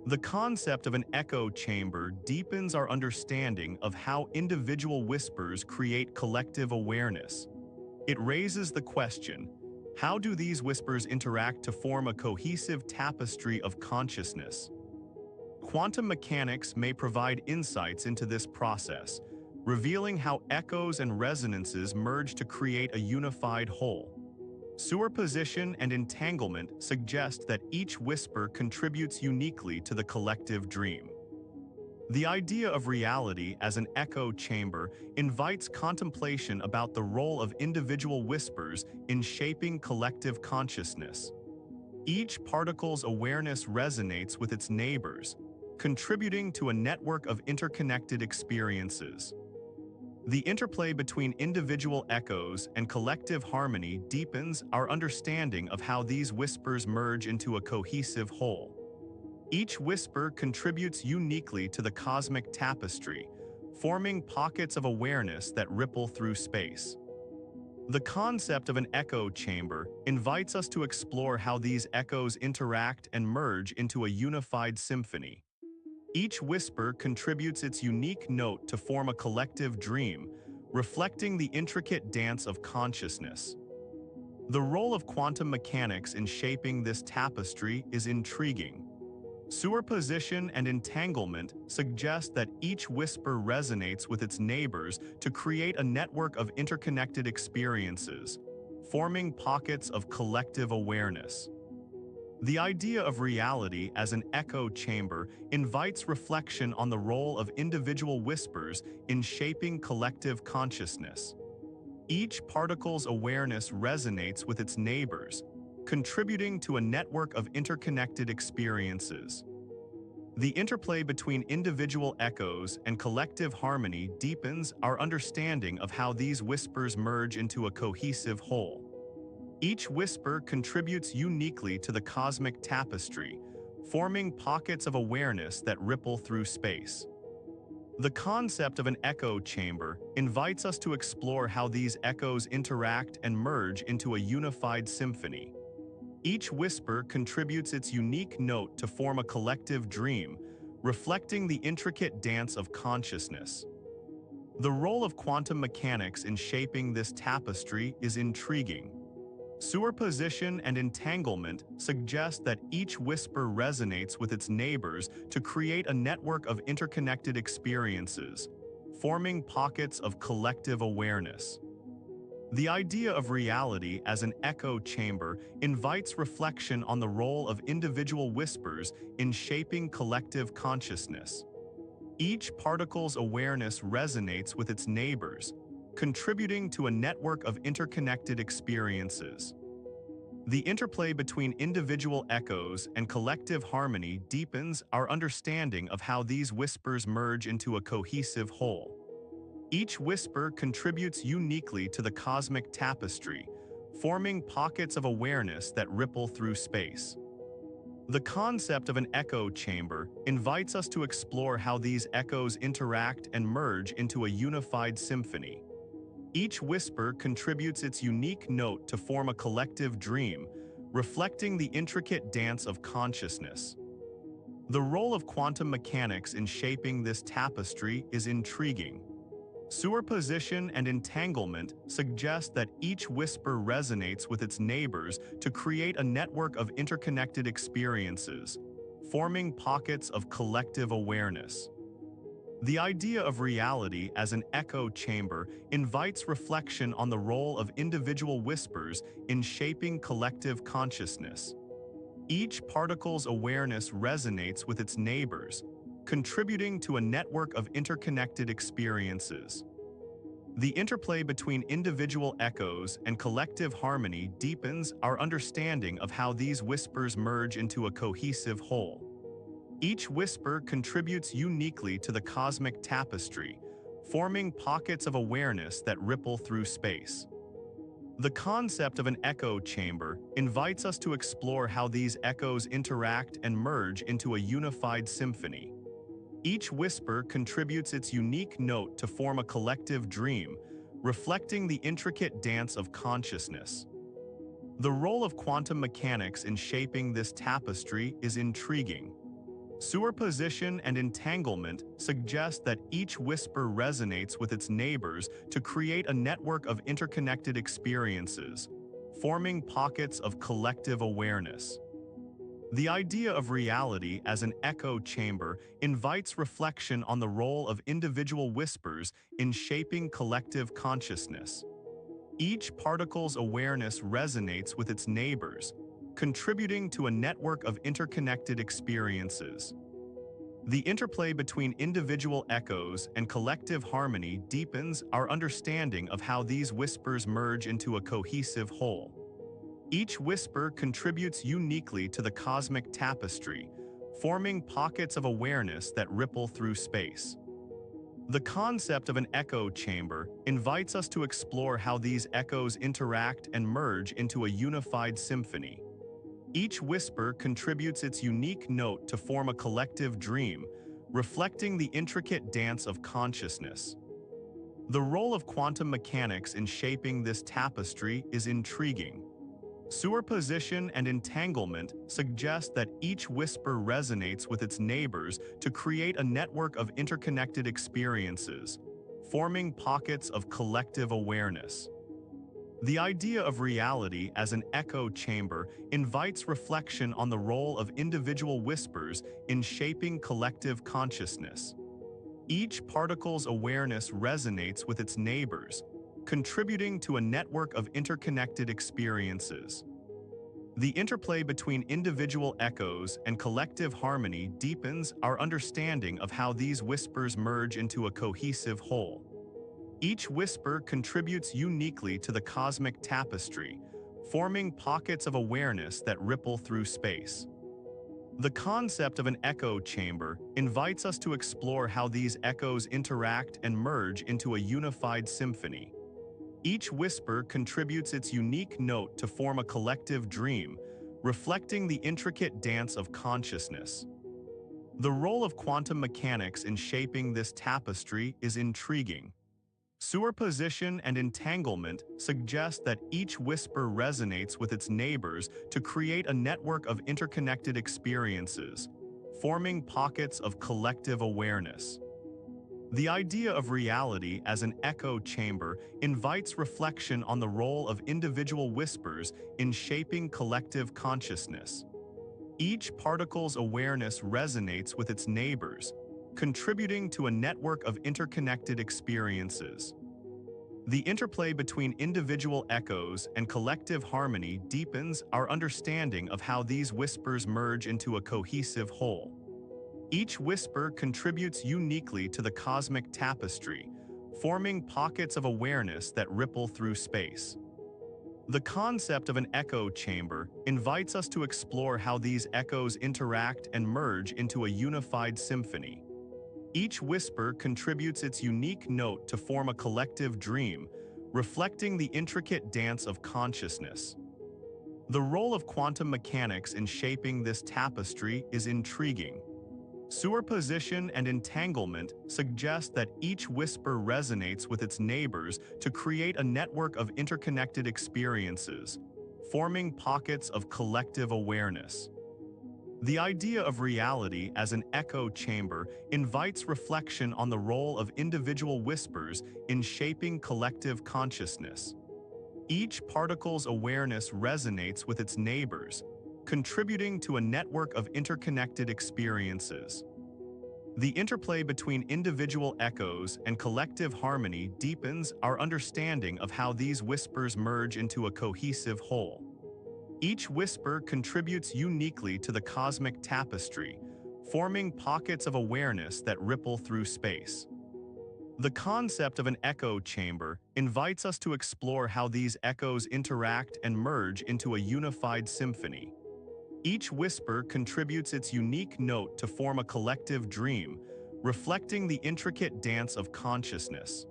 The concept of an echo chamber deepens our understanding of how individual whispers create collective awareness. It raises the question: how do these whispers interact to form a cohesive tapestry of consciousness? Quantum mechanics may provide insights into this process, revealing how echoes and resonances merge to create a unified whole. Superposition and entanglement suggest that each whisper contributes uniquely to the collective dream. The idea of reality as an echo chamber invites contemplation about the role of individual whispers in shaping collective consciousness. Each particle's awareness resonates with its neighbors, contributing to a network of interconnected experiences. The interplay between individual echoes and collective harmony deepens our understanding of how these whispers merge into a cohesive whole. Each whisper contributes uniquely to the cosmic tapestry, forming pockets of awareness that ripple through space. The concept of an echo chamber invites us to explore how these echoes interact and merge into a unified symphony. Each whisper contributes its unique note to form a collective dream, reflecting the intricate dance of consciousness. The role of quantum mechanics in shaping this tapestry is intriguing. Superposition and entanglement suggest that each whisper resonates with its neighbors to create a network of interconnected experiences, forming pockets of collective awareness. The idea of reality as an echo chamber invites reflection on the role of individual whispers in shaping collective consciousness. Each particle's awareness resonates with its neighbors, contributing to a network of interconnected experiences. The interplay between individual echoes and collective harmony deepens our understanding of how these whispers merge into a cohesive whole. Each whisper contributes uniquely to the cosmic tapestry, forming pockets of awareness that ripple through space. The concept of an echo chamber invites us to explore how these echoes interact and merge into a unified symphony. Each whisper contributes its unique note to form a collective dream, reflecting the intricate dance of consciousness. The role of quantum mechanics in shaping this tapestry is intriguing. Superposition and entanglement suggest that each whisper resonates with its neighbors to create a network of interconnected experiences, forming pockets of collective awareness. The idea of reality as an echo chamber invites reflection on the role of individual whispers in shaping collective consciousness. Each particle's awareness resonates with its neighbors, contributing to a network of interconnected experiences. The interplay between individual echoes and collective harmony deepens our understanding of how these whispers merge into a cohesive whole. Each whisper contributes uniquely to the cosmic tapestry, forming pockets of awareness that ripple through space. The concept of an echo chamber invites us to explore how these echoes interact and merge into a unified symphony. Each whisper contributes its unique note to form a collective dream, reflecting the intricate dance of consciousness. The role of quantum mechanics in shaping this tapestry is intriguing. Superposition and entanglement suggest that each whisper resonates with its neighbors to create a network of interconnected experiences, forming pockets of collective awareness. The idea of reality as an echo chamber invites reflection on the role of individual whispers in shaping collective consciousness. Each particle's awareness resonates with its neighbors, contributing to a network of interconnected experiences. The interplay between individual echoes and collective harmony deepens our understanding of how these whispers merge into a cohesive whole. Each whisper contributes uniquely to the cosmic tapestry, forming pockets of awareness that ripple through space. The concept of an echo chamber invites us to explore how these echoes interact and merge into a unified symphony. Each whisper contributes its unique note to form a collective dream, reflecting the intricate dance of consciousness. The role of quantum mechanics in shaping this tapestry is intriguing. Superposition and entanglement suggest that each whisper resonates with its neighbors to create a network of interconnected experiences, forming pockets of collective awareness. The idea of reality as an echo chamber invites reflection on the role of individual whispers in shaping collective consciousness. Each particle's awareness resonates with its neighbors, contributing to a network of interconnected experiences. The interplay between individual echoes and collective harmony deepens our understanding of how these whispers merge into a cohesive whole. Each whisper contributes uniquely to the cosmic tapestry, forming pockets of awareness that ripple through space. The concept of an echo chamber invites us to explore how these echoes interact and merge into a unified symphony. Each whisper contributes its unique note to form a collective dream, reflecting the intricate dance of consciousness. The role of quantum mechanics in shaping this tapestry is intriguing. Superposition and entanglement suggest that each whisper resonates with its neighbors to create a network of interconnected experiences, forming pockets of collective awareness. The idea of reality as an echo chamber invites reflection on the role of individual whispers in shaping collective consciousness. Each particle's awareness resonates with its neighbors, contributing to a network of interconnected experiences. The interplay between individual echoes and collective harmony deepens our understanding of how these whispers merge into a cohesive whole. Each whisper contributes uniquely to the cosmic tapestry, forming pockets of awareness that ripple through space. The concept of an echo chamber invites us to explore how these echoes interact and merge into a unified symphony. Each whisper contributes its unique note to form a collective dream, reflecting the intricate dance of consciousness. The role of quantum mechanics in shaping this tapestry is intriguing. Superposition and entanglement suggest that each whisper resonates with its neighbors to create a network of interconnected experiences, forming pockets of collective awareness. The idea of reality as an echo chamber invites reflection on the role of individual whispers in shaping collective consciousness. Each particle's awareness resonates with its neighbors, contributing to a network of interconnected experiences. The interplay between individual echoes and collective harmony deepens our understanding of how these whispers merge into a cohesive whole. Each whisper contributes uniquely to the cosmic tapestry, forming pockets of awareness that ripple through space. The concept of an echo chamber invites us to explore how these echoes interact and merge into a unified symphony. Each whisper contributes its unique note to form a collective dream, reflecting the intricate dance of consciousness. The role of quantum mechanics in shaping this tapestry is intriguing. Superposition and entanglement suggest that each whisper resonates with its neighbors to create a network of interconnected experiences, forming pockets of collective awareness. The idea of reality as an echo chamber invites reflection on the role of individual whispers in shaping collective consciousness. Each particle's awareness resonates with its neighbors, contributing to a network of interconnected experiences. The interplay between individual echoes and collective harmony deepens our understanding of how these whispers merge into a cohesive whole. Each whisper contributes uniquely to the cosmic tapestry, forming pockets of awareness that ripple through space. The concept of an echo chamber invites us to explore how these echoes interact and merge into a unified symphony. Each whisper contributes its unique note to form a collective dream, reflecting the intricate dance of consciousness.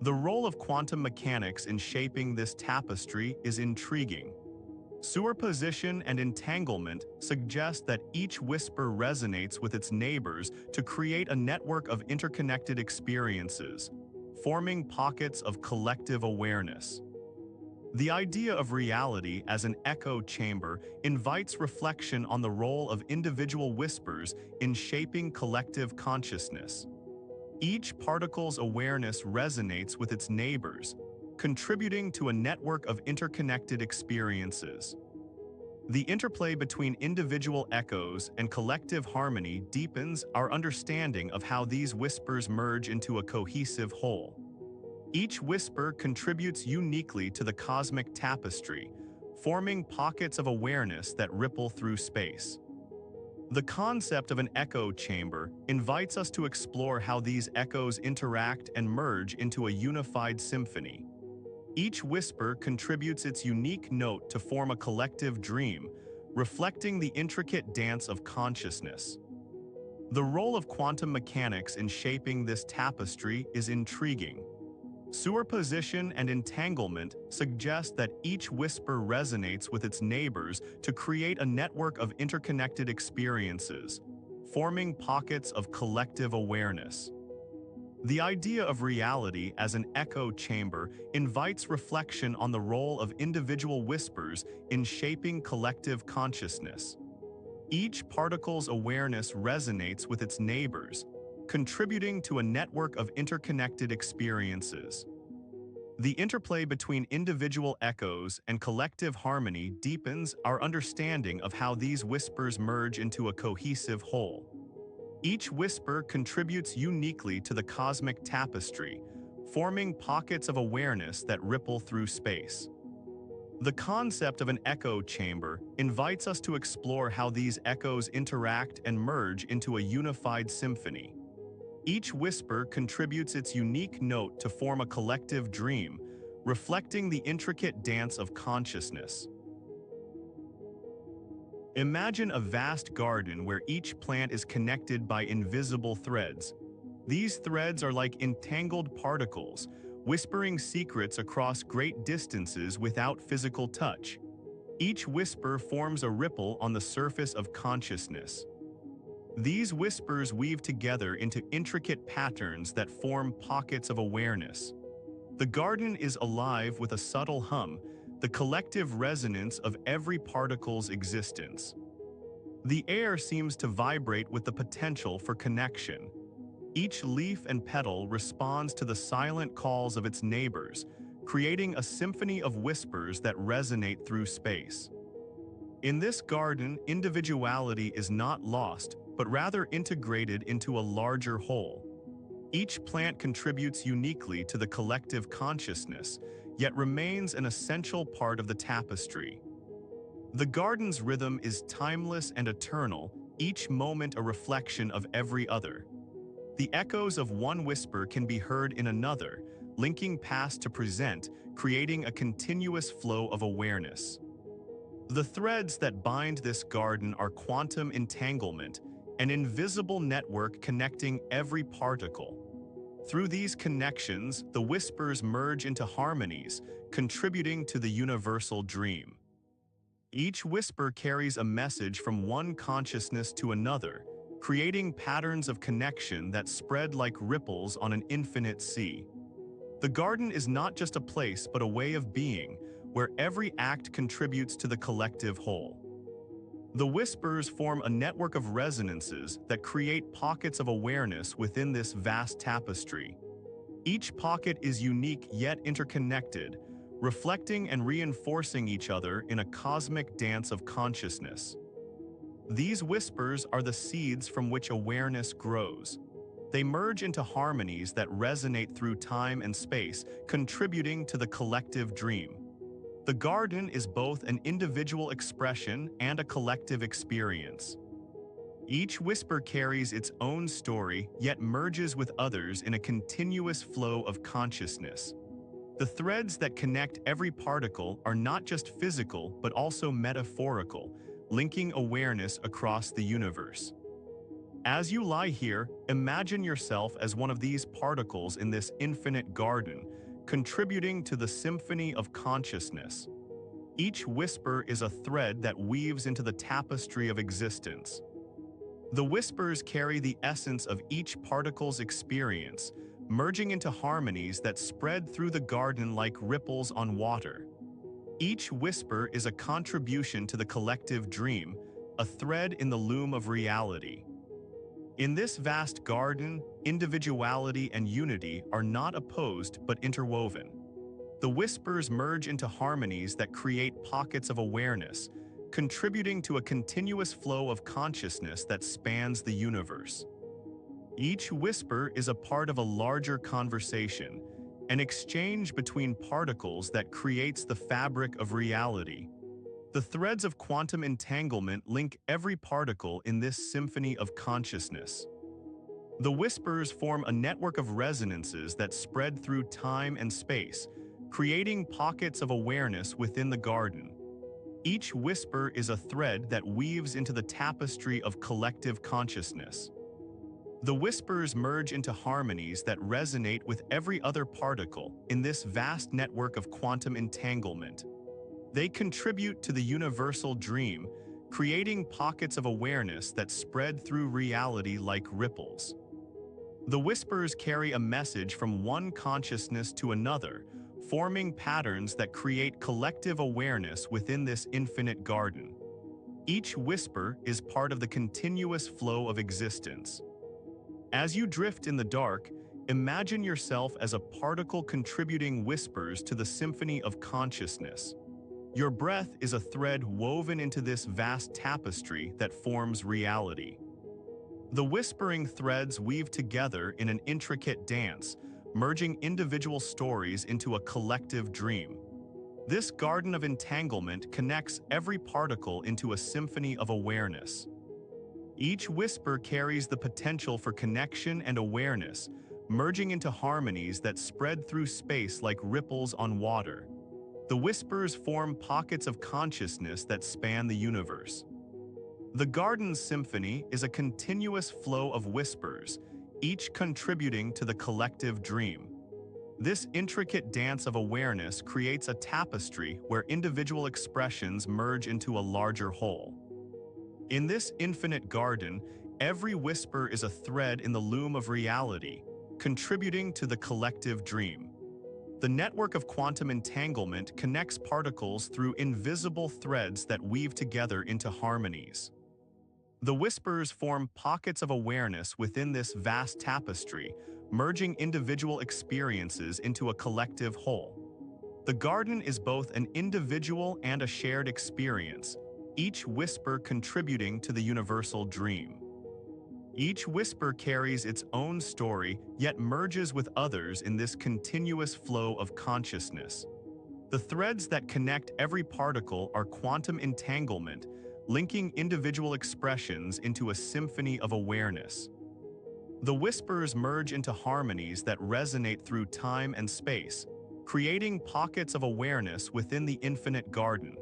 The role of quantum mechanics in shaping this tapestry is intriguing. Superposition and entanglement suggest that each whisper resonates with its neighbors to create a network of interconnected experiences, forming pockets of collective awareness. The idea of reality as an echo chamber invites reflection on the role of individual whispers in shaping collective consciousness. Each particle's awareness resonates with its neighbors, contributing to a network of interconnected experiences. The interplay between individual echoes and collective harmony deepens our understanding of how these whispers merge into a cohesive whole. Each whisper contributes uniquely to the cosmic tapestry, forming pockets of awareness that ripple through space. The concept of an echo chamber invites us to explore how these echoes interact and merge into a unified symphony. Each whisper contributes its unique note to form a collective dream, reflecting the intricate dance of consciousness. The role of quantum mechanics in shaping this tapestry is intriguing. Superposition and entanglement suggest that each whisper resonates with its neighbors to create a network of interconnected experiences, forming pockets of collective awareness. The idea of reality as an echo chamber invites reflection on the role of individual whispers in shaping collective consciousness. Each particle's awareness resonates with its neighbors, contributing to a network of interconnected experiences. The interplay between individual echoes and collective harmony deepens our understanding of how these whispers merge into a cohesive whole. Each whisper contributes uniquely to the cosmic tapestry, forming pockets of awareness that ripple through space. The concept of an echo chamber invites us to explore how these echoes interact and merge into a unified symphony. Each whisper contributes its unique note to form a collective dream, reflecting the intricate dance of consciousness. Imagine a vast garden where each plant is connected by invisible threads. These threads are like entangled particles, whispering secrets across great distances without physical touch. Each whisper forms a ripple on the surface of consciousness. These whispers weave together into intricate patterns that form pockets of awareness. The garden is alive with a subtle hum, the collective resonance of every particle's existence. The air seems to vibrate with the potential for connection. Each leaf and petal responds to the silent calls of its neighbors, creating a symphony of whispers that resonate through space. In this garden, individuality is not lost, but rather integrated into a larger whole. Each plant contributes uniquely to the collective consciousness, yet remains an essential part of the tapestry. The garden's rhythm is timeless and eternal, each moment a reflection of every other. The echoes of one whisper can be heard in another, linking past to present, creating a continuous flow of awareness. The threads that bind this garden are quantum entanglement, an invisible network connecting every particle. Through these connections, the whispers merge into harmonies, contributing to the universal dream. Each whisper carries a message from one consciousness to another, creating patterns of connection that spread like ripples on an infinite sea. The garden is not just a place but a way of being, where every act contributes to the collective whole. The whispers form a network of resonances that create pockets of awareness within this vast tapestry. Each pocket is unique yet interconnected, reflecting and reinforcing each other in a cosmic dance of consciousness. These whispers are the seeds from which awareness grows. They merge into harmonies that resonate through time and space, contributing to the collective dream. The garden is both an individual expression and a collective experience. Each whisper carries its own story, yet merges with others in a continuous flow of consciousness. The threads that connect every particle are not just physical but also metaphorical, linking awareness across the universe. As you lie here, imagine yourself as one of these particles in this infinite garden, contributing to the symphony of consciousness. Each whisper is a thread that weaves into the tapestry of existence. The whispers carry the essence of each particle's experience, merging into harmonies that spread through the garden like ripples on water. Each whisper is a contribution to the collective dream, a thread in the loom of reality. In this vast garden, individuality and unity are not opposed but interwoven. The whispers merge into harmonies that create pockets of awareness, contributing to a continuous flow of consciousness that spans the universe. Each whisper is a part of a larger conversation, an exchange between particles that creates the fabric of reality. The threads of quantum entanglement link every particle in this symphony of consciousness. The whispers form a network of resonances that spread through time and space, creating pockets of awareness within the garden. Each whisper is a thread that weaves into the tapestry of collective consciousness. The whispers merge into harmonies that resonate with every other particle in this vast network of quantum entanglement. They contribute to the universal dream, creating pockets of awareness that spread through reality like ripples. The whispers carry a message from one consciousness to another, forming patterns that create collective awareness within this infinite garden. Each whisper is part of the continuous flow of existence. As you drift in the dark, imagine yourself as a particle contributing whispers to the symphony of consciousness. Your breath is a thread woven into this vast tapestry that forms reality. The whispering threads weave together in an intricate dance, merging individual stories into a collective dream. This garden of entanglement connects every particle into a symphony of awareness. Each whisper carries the potential for connection and awareness, merging into harmonies that spread through space like ripples on water. The whispers form pockets of consciousness that span the universe. The Garden Symphony is a continuous flow of whispers, each contributing to the collective dream. This intricate dance of awareness creates a tapestry where individual expressions merge into a larger whole. In this infinite garden, every whisper is a thread in the loom of reality, contributing to the collective dream. The network of quantum entanglement connects particles through invisible threads that weave together into harmonies. The whispers form pockets of awareness within this vast tapestry, merging individual experiences into a collective whole. The garden is both an individual and a shared experience, each whisper contributing to the universal dream. Each whisper carries its own story, yet merges with others in this continuous flow of consciousness. The threads that connect every particle are quantum entanglement, linking individual expressions into a symphony of awareness. The whispers merge into harmonies that resonate through time and space, creating pockets of awareness within the infinite garden.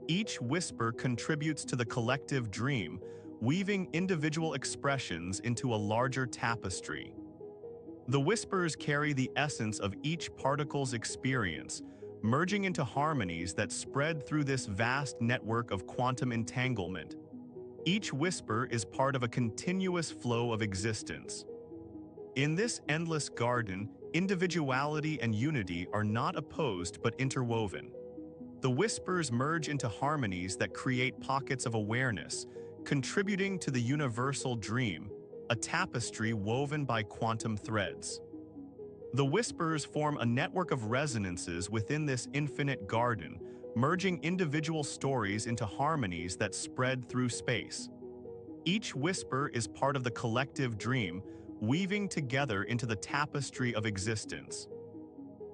Each whisper contributes to the collective dream, weaving individual expressions into a larger tapestry. The whispers carry the essence of each particle's experience, merging into harmonies that spread through this vast network of quantum entanglement. Each whisper is part of a continuous flow of existence. In this endless garden, individuality and unity are not opposed but interwoven. The whispers merge into harmonies that create pockets of awareness, contributing to the universal dream, a tapestry woven by quantum threads. The whispers form a network of resonances within this infinite garden, merging individual stories into harmonies that spread through space. Each whisper is part of the collective dream, weaving together into the tapestry of existence.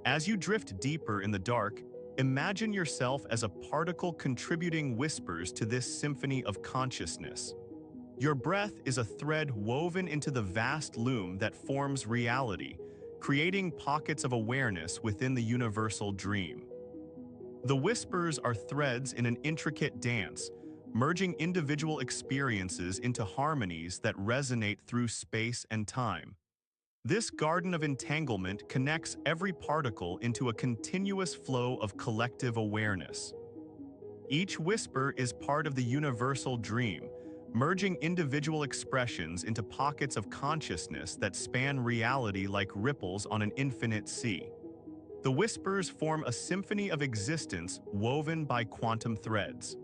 As you drift deeper in the dark, imagine yourself as a particle contributing whispers to this symphony of consciousness. Your breath is a thread woven into the vast loom that forms reality, creating pockets of awareness within the universal dream. The whispers are threads in an intricate dance, merging individual experiences into harmonies that resonate through space and time. This garden of entanglement connects every particle into a continuous flow of collective awareness. Each whisper is part of the universal dream, merging individual expressions into pockets of consciousness that span reality like ripples on an infinite sea. The whispers form a symphony of existence woven by quantum threads.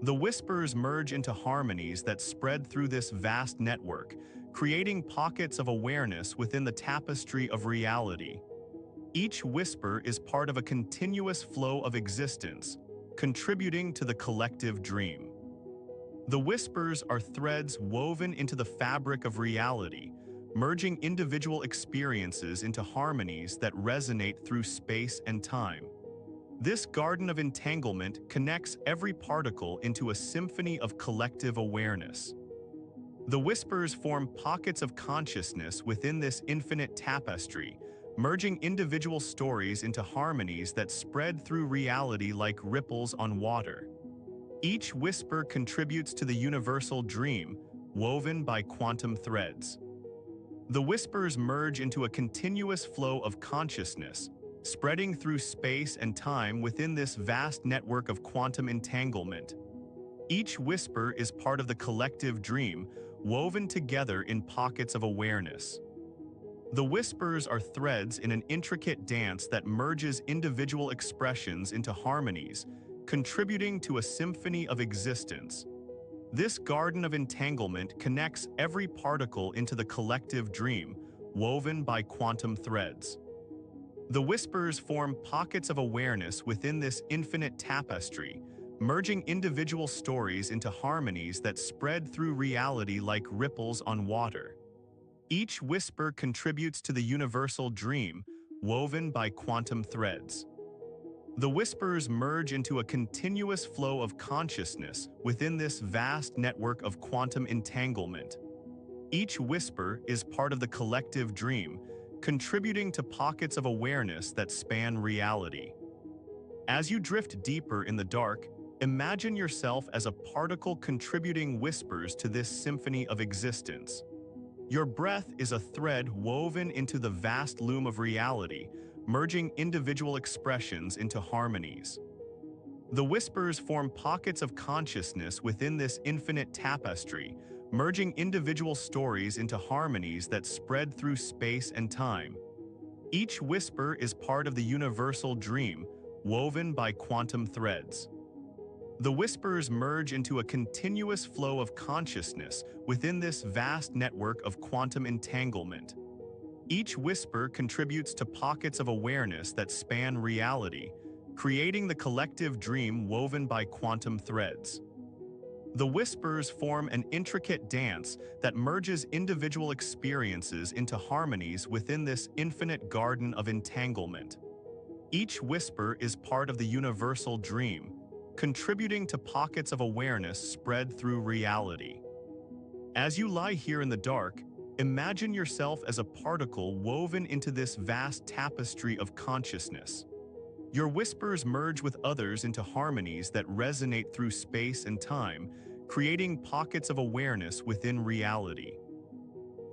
The whispers merge into harmonies that spread through this vast network, creating pockets of awareness within the tapestry of reality. Each whisper is part of a continuous flow of existence, contributing to the collective dream. The whispers are threads woven into the fabric of reality, merging individual experiences into harmonies that resonate through space and time. This garden of entanglement connects every particle into a symphony of collective awareness. The whispers form pockets of consciousness within this infinite tapestry, merging individual stories into harmonies that spread through reality like ripples on water. Each whisper contributes to the universal dream, woven by quantum threads. The whispers merge into a continuous flow of consciousness, spreading through space and time within this vast network of quantum entanglement. Each whisper is part of the collective dream, woven together in pockets of awareness. The whispers are threads in an intricate dance that merges individual expressions into harmonies, contributing to a symphony of existence. This garden of entanglement connects every particle into the collective dream, woven by quantum threads. The whispers form pockets of awareness within this infinite tapestry, merging individual stories into harmonies that spread through reality like ripples on water. Each whisper contributes to the universal dream, woven by quantum threads. The whispers merge into a continuous flow of consciousness within this vast network of quantum entanglement. Each whisper is part of the collective dream, contributing to pockets of awareness that span reality. As you drift deeper in the dark, imagine yourself as a particle contributing whispers to this symphony of existence. Your breath is a thread woven into the vast loom of reality, merging individual expressions into harmonies. The whispers form pockets of consciousness within this infinite tapestry, merging individual stories into harmonies that spread through space and time. Each whisper is part of the universal dream, woven by quantum threads. The whispers merge into a continuous flow of consciousness within this vast network of quantum entanglement. Each whisper contributes to pockets of awareness that span reality, creating the collective dream woven by quantum threads. The whispers form an intricate dance that merges individual experiences into harmonies within this infinite garden of entanglement. Each whisper is part of the universal dream, contributing to pockets of awareness spread through reality. As you lie here in the dark, imagine yourself as a particle woven into this vast tapestry of consciousness. Your whispers merge with others into harmonies that resonate through space and time, creating pockets of awareness within reality.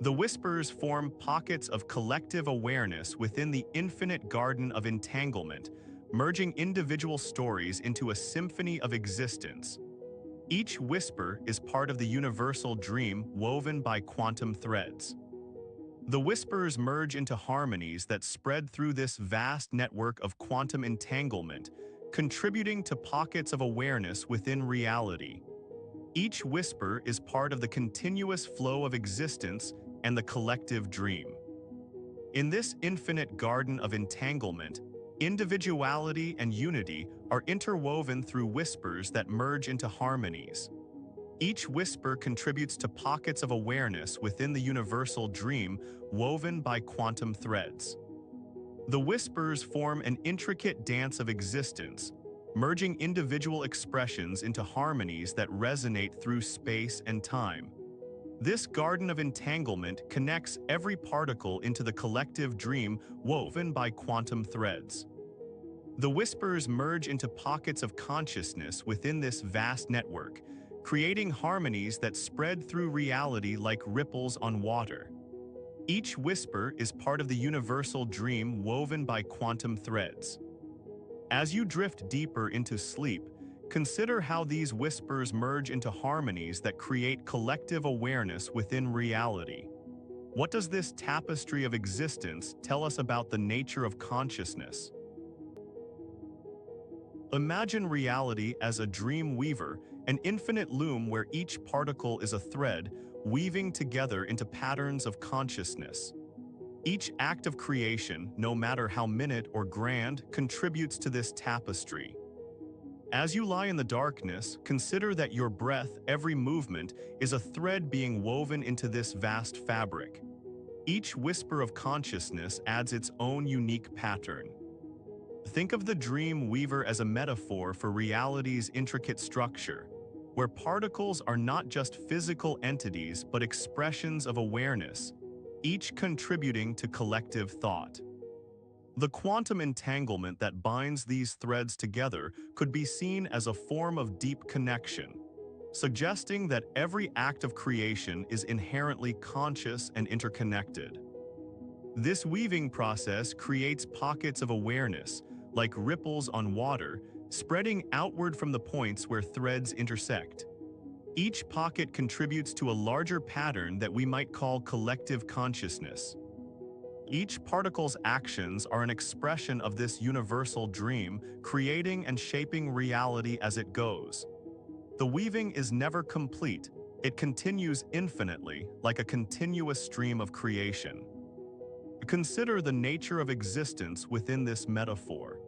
The whispers form pockets of collective awareness within the infinite garden of entanglement, merging individual stories into a symphony of existence. Each whisper is part of the universal dream woven by quantum threads. The whispers merge into harmonies that spread through this vast network of quantum entanglement, contributing to pockets of awareness within reality. Each whisper is part of the continuous flow of existence and the collective dream. In this infinite garden of entanglement, individuality and unity are interwoven through whispers that merge into harmonies. Each whisper contributes to pockets of awareness within the universal dream woven by quantum threads. The whispers form an intricate dance of existence, merging individual expressions into harmonies that resonate through space and time. This garden of entanglement connects every particle into the collective dream woven by quantum threads. The whispers merge into pockets of consciousness within this vast network, creating harmonies that spread through reality like ripples on water. Each whisper is part of the universal dream woven by quantum threads. As you drift deeper into sleep, consider how these whispers merge into harmonies that create collective awareness within reality. What does this tapestry of existence tell us about the nature of consciousness? Imagine reality as a dream weaver, an infinite loom where each particle is a thread, weaving together into patterns of consciousness. Each act of creation, no matter how minute or grand, contributes to this tapestry. As you lie in the darkness, consider that your breath, every movement, is a thread being woven into this vast fabric. Each whisper of consciousness adds its own unique pattern. Think of the dream weaver as a metaphor for reality's intricate structure, where particles are not just physical entities but expressions of awareness, each contributing to collective thought. The quantum entanglement that binds these threads together could be seen as a form of deep connection, suggesting that every act of creation is inherently conscious and interconnected. This weaving process creates pockets of awareness, like ripples on water, spreading outward from the points where threads intersect. Each pocket contributes to a larger pattern that we might call collective consciousness. Each particle's actions are an expression of this universal dream, creating and shaping reality as it goes. The weaving is never complete. It continues infinitely, like a continuous stream of creation. Consider the nature of existence within this metaphor.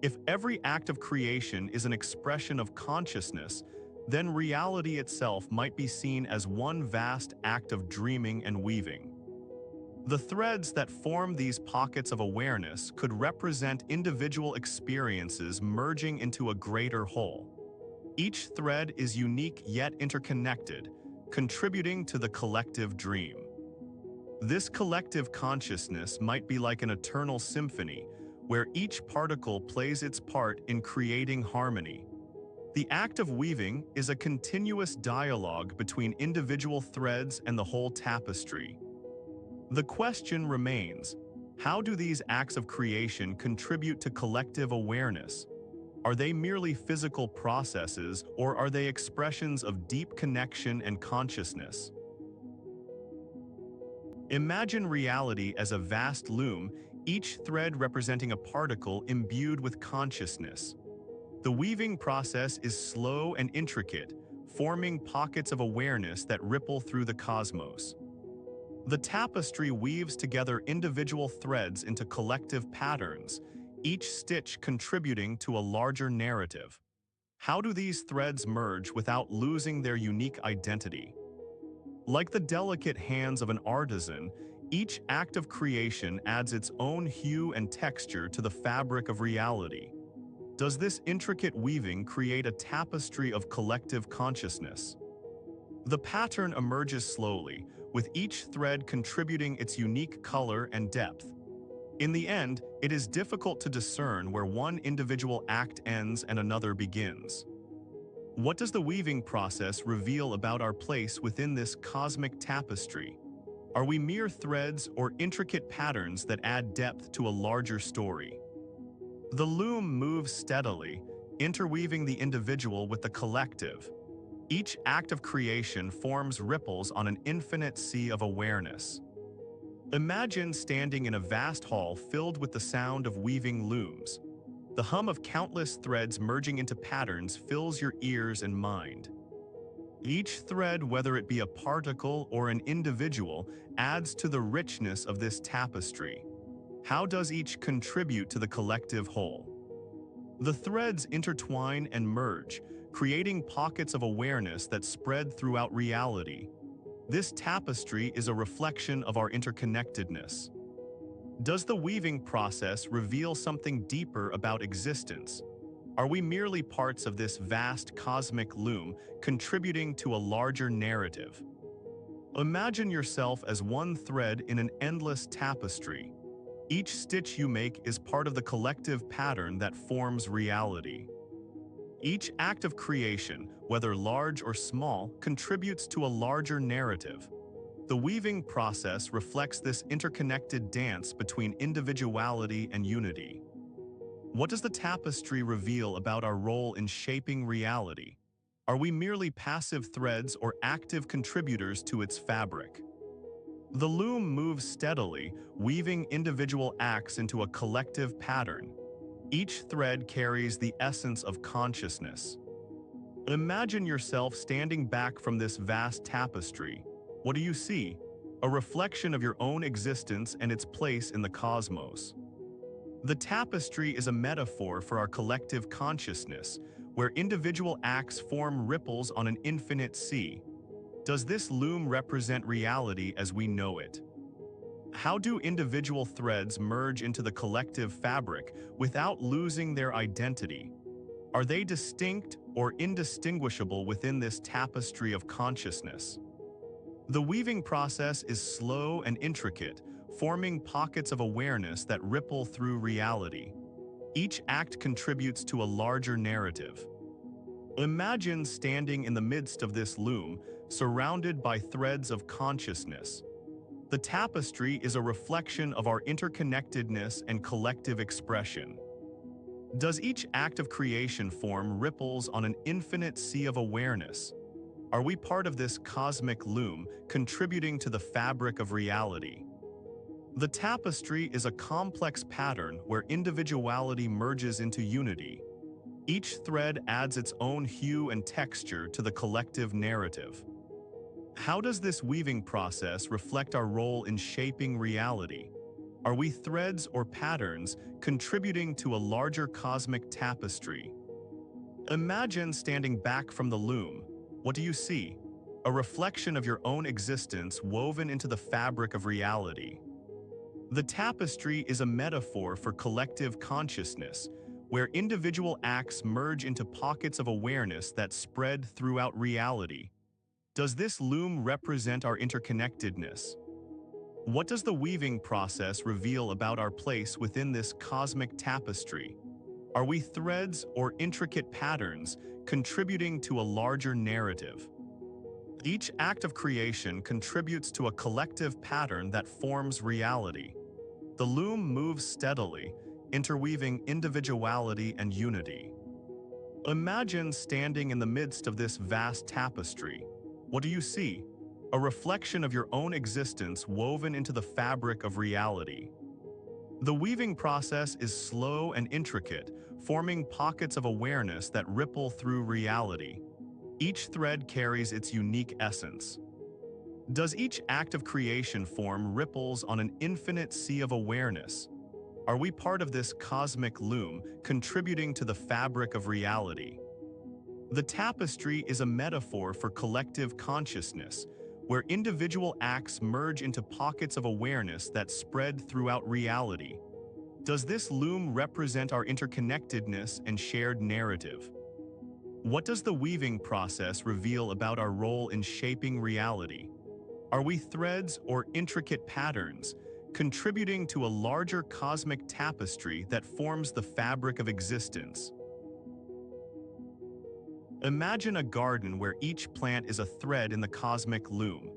If every act of creation is an expression of consciousness, then reality itself might be seen as one vast act of dreaming and weaving. The threads that form these pockets of awareness could represent individual experiences merging into a greater whole. Each thread is unique yet interconnected, contributing to the collective dream. This collective consciousness might be like an eternal symphony, where each particle plays its part in creating harmony. The act of weaving is a continuous dialogue between individual threads and the whole tapestry. The question remains, how do these acts of creation contribute to collective awareness? Are they merely physical processes, or are they expressions of deep connection and consciousness? Imagine reality as a vast loom, each thread representing a particle imbued with consciousness. The weaving process is slow and intricate, forming pockets of awareness that ripple through the cosmos. The tapestry weaves together individual threads into collective patterns, each stitch contributing to a larger narrative. How do these threads merge without losing their unique identity? Like the delicate hands of an artisan, each act of creation adds its own hue and texture to the fabric of reality. Does this intricate weaving create a tapestry of collective consciousness? The pattern emerges slowly, with each thread contributing its unique color and depth. In the end, it is difficult to discern where one individual act ends and another begins. What does the weaving process reveal about our place within this cosmic tapestry? Are we mere threads or intricate patterns that add depth to a larger story? The loom moves steadily, interweaving the individual with the collective. Each act of creation forms ripples on an infinite sea of awareness. Imagine standing in a vast hall filled with the sound of weaving looms. The hum of countless threads merging into patterns fills your ears and mind. Each thread, whether it be a particle or an individual, adds to the richness of this tapestry. How does each contribute to the collective whole? The threads intertwine and merge, creating pockets of awareness that spread throughout reality. This tapestry is a reflection of our interconnectedness. Does the weaving process reveal something deeper about existence? Are we merely parts of this vast cosmic loom, contributing to a larger narrative? Imagine yourself as one thread in an endless tapestry. Each stitch you make is part of the collective pattern that forms reality. Each act of creation, whether large or small, contributes to a larger narrative. The weaving process reflects this interconnected dance between individuality and unity. What does the tapestry reveal about our role in shaping reality? Are we merely passive threads or active contributors to its fabric? The loom moves steadily, weaving individual acts into a collective pattern. Each thread carries the essence of consciousness. Imagine yourself standing back from this vast tapestry. What do you see? A reflection of your own existence and its place in the cosmos. The tapestry is a metaphor for our collective consciousness, where individual acts form ripples on an infinite sea. Does this loom represent reality as we know it? How do individual threads merge into the collective fabric without losing their identity? Are they distinct or indistinguishable within this tapestry of consciousness? The weaving process is slow and intricate, forming pockets of awareness that ripple through reality. Each act contributes to a larger narrative. Imagine standing in the midst of this loom, surrounded by threads of consciousness. The tapestry is a reflection of our interconnectedness and collective expression. Does each act of creation form ripples on an infinite sea of awareness? Are we part of this cosmic loom, contributing to the fabric of reality? The tapestry is a complex pattern where individuality merges into unity. Each thread adds its own hue and texture to the collective narrative. How does this weaving process reflect our role in shaping reality? Are we threads or patterns contributing to a larger cosmic tapestry? Imagine standing back from the loom. What do you see? A reflection of your own existence woven into the fabric of reality. The tapestry is a metaphor for collective consciousness, where individual acts merge into pockets of awareness that spread throughout reality. Does this loom represent our interconnectedness? What does the weaving process reveal about our place within this cosmic tapestry? Are we threads or intricate patterns contributing to a larger narrative? Each act of creation contributes to a collective pattern that forms reality. The loom moves steadily, interweaving individuality and unity. Imagine standing in the midst of this vast tapestry. What do you see? A reflection of your own existence woven into the fabric of reality. The weaving process is slow and intricate, forming pockets of awareness that ripple through reality. Each thread carries its unique essence. Does each act of creation form ripples on an infinite sea of awareness? Are we part of this cosmic loom, contributing to the fabric of reality? The tapestry is a metaphor for collective consciousness, where individual acts merge into pockets of awareness that spread throughout reality. Does this loom represent our interconnectedness and shared narrative? What does the weaving process reveal about our role in shaping reality? Are we threads or intricate patterns, contributing to a larger cosmic tapestry that forms the fabric of existence? Imagine a garden where each plant is a thread in the cosmic loom.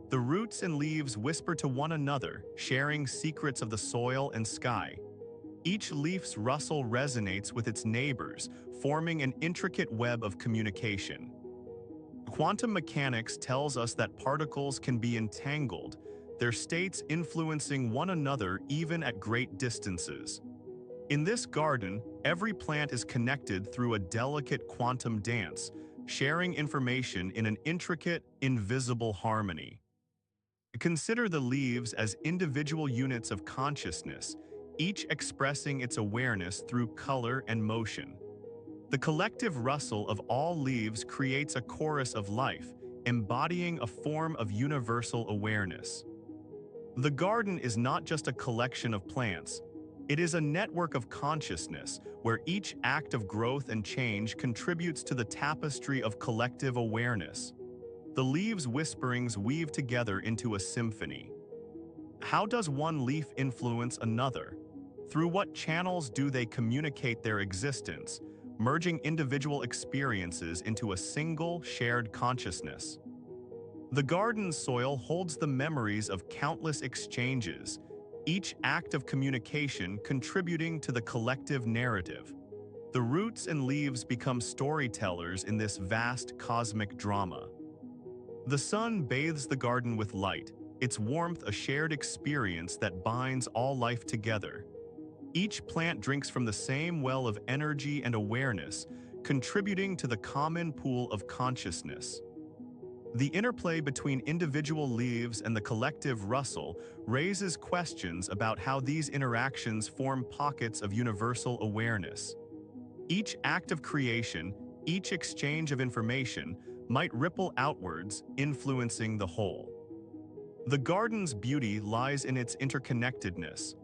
The roots and leaves whisper to one another, sharing secrets of the soil and sky. Each leaf's rustle resonates with its neighbors, forming an intricate web of communication. Quantum mechanics tells us that particles can be entangled, their states influencing one another even at great distances. In this garden, every plant is connected through a delicate quantum dance, sharing information in an intricate, invisible harmony. Consider the leaves as individual units of consciousness, each expressing its awareness through color and motion. The collective rustle of all leaves creates a chorus of life, embodying a form of universal awareness. The garden is not just a collection of plants. It is a network of consciousness where each act of growth and change contributes to the tapestry of collective awareness. The leaves' whisperings weave together into a symphony. How does one leaf influence another? Through what channels do they communicate their existence, merging individual experiences into a single, shared consciousness? The garden's soil holds the memories of countless exchanges, each act of communication contributing to the collective narrative. The roots and leaves become storytellers in this vast cosmic drama. The sun bathes the garden with light, its warmth a shared experience that binds all life together. Each plant drinks from the same well of energy and awareness, contributing to the common pool of consciousness. The interplay between individual leaves and the collective rustle raises questions about how these interactions form pockets of universal awareness. Each act of creation, each exchange of information, might ripple outwards, influencing the whole. The garden's beauty lies in its interconnectedness.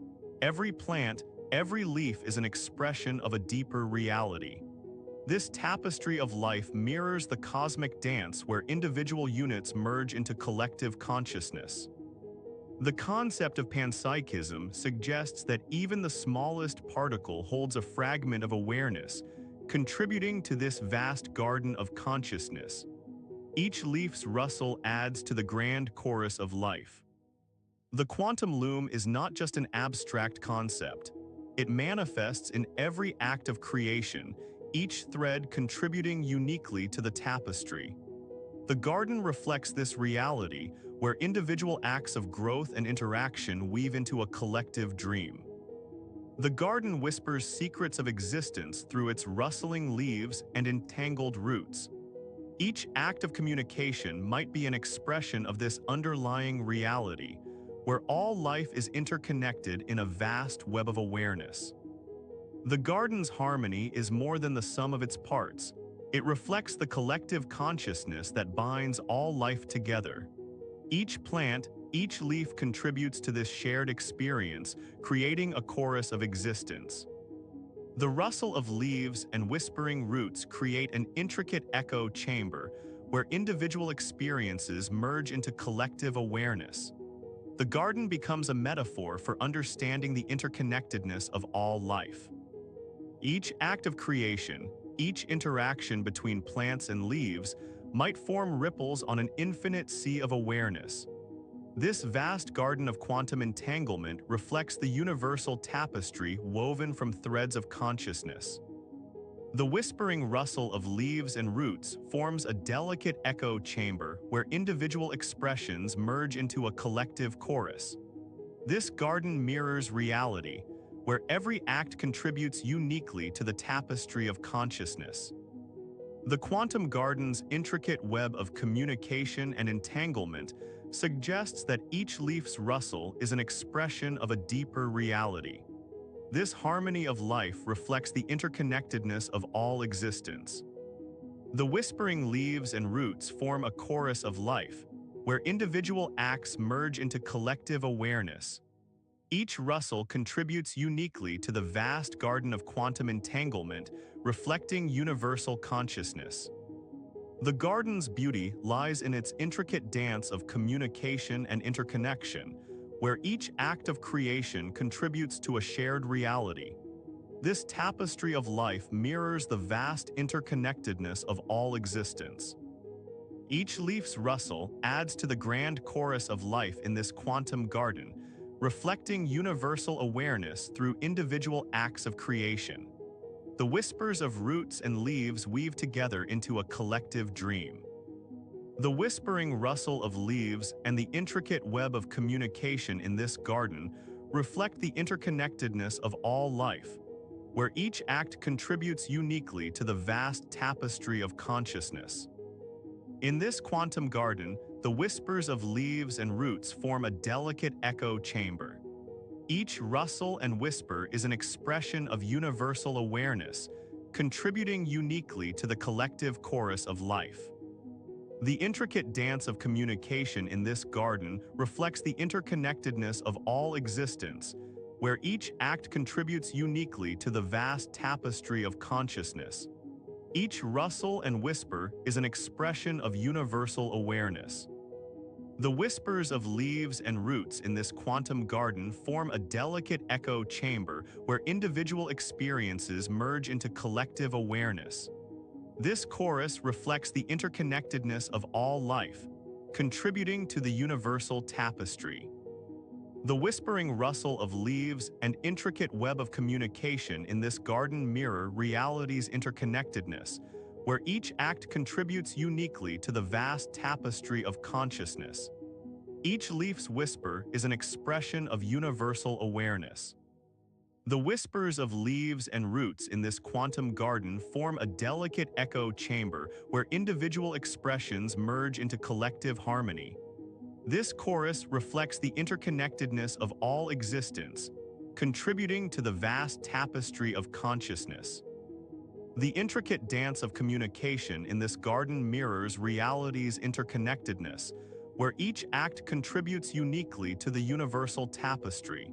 Every plant, every leaf is an expression of a deeper reality. This tapestry of life mirrors the cosmic dance where individual units merge into collective consciousness. The concept of panpsychism suggests that even the smallest particle holds a fragment of awareness, contributing to this vast garden of consciousness. Each leaf's rustle adds to the grand chorus of life. The quantum loom is not just an abstract concept. It manifests in every act of creation, each thread contributing uniquely to the tapestry. The garden reflects this reality, where individual acts of growth and interaction weave into a collective dream. The garden whispers secrets of existence through its rustling leaves and entangled roots. Each act of communication might be an expression of this underlying reality, where all life is interconnected in a vast web of awareness. The garden's harmony is more than the sum of its parts. It reflects the collective consciousness that binds all life together. Each plant, each leaf contributes to this shared experience, creating a chorus of existence. The rustle of leaves and whispering roots create an intricate echo chamber where individual experiences merge into collective awareness. The garden becomes a metaphor for understanding the interconnectedness of all life. Each act of creation, each interaction between plants and leaves, might form ripples on an infinite sea of awareness. This vast garden of quantum entanglement reflects the universal tapestry woven from threads of consciousness. The whispering rustle of leaves and roots forms a delicate echo chamber where individual expressions merge into a collective chorus. This garden mirrors reality, where every act contributes uniquely to the tapestry of consciousness. The quantum garden's intricate web of communication and entanglement suggests that each leaf's rustle is an expression of a deeper reality. This harmony of life reflects the interconnectedness of all existence. The whispering leaves and roots form a chorus of life, where individual acts merge into collective awareness. Each rustle contributes uniquely to the vast garden of quantum entanglement, reflecting universal consciousness. The garden's beauty lies in its intricate dance of communication and interconnection, where each act of creation contributes to a shared reality. This tapestry of life mirrors the vast interconnectedness of all existence. Each leaf's rustle adds to the grand chorus of life in this quantum garden, reflecting universal awareness through individual acts of creation. The whispers of roots and leaves weave together into a collective dream. The whispering rustle of leaves and the intricate web of communication in this garden reflect the interconnectedness of all life, where each act contributes uniquely to the vast tapestry of consciousness. In this quantum garden, the whispers of leaves and roots form a delicate echo chamber. Each rustle and whisper is an expression of universal awareness, contributing uniquely to the collective chorus of life. The intricate dance of communication in this garden reflects the interconnectedness of all existence, where each act contributes uniquely to the vast tapestry of consciousness. Each rustle and whisper is an expression of universal awareness. The whispers of leaves and roots in this quantum garden form a delicate echo chamber where individual experiences merge into collective awareness. This chorus reflects the interconnectedness of all life, contributing to the universal tapestry. The whispering rustle of leaves and intricate web of communication in this garden mirror reality's interconnectedness, where each act contributes uniquely to the vast tapestry of consciousness. Each leaf's whisper is an expression of universal awareness. The whispers of leaves and roots in this quantum garden form a delicate echo chamber where individual expressions merge into collective harmony. This chorus reflects the interconnectedness of all existence, contributing to the vast tapestry of consciousness. The intricate dance of communication in this garden mirrors reality's interconnectedness, where each act contributes uniquely to the universal tapestry.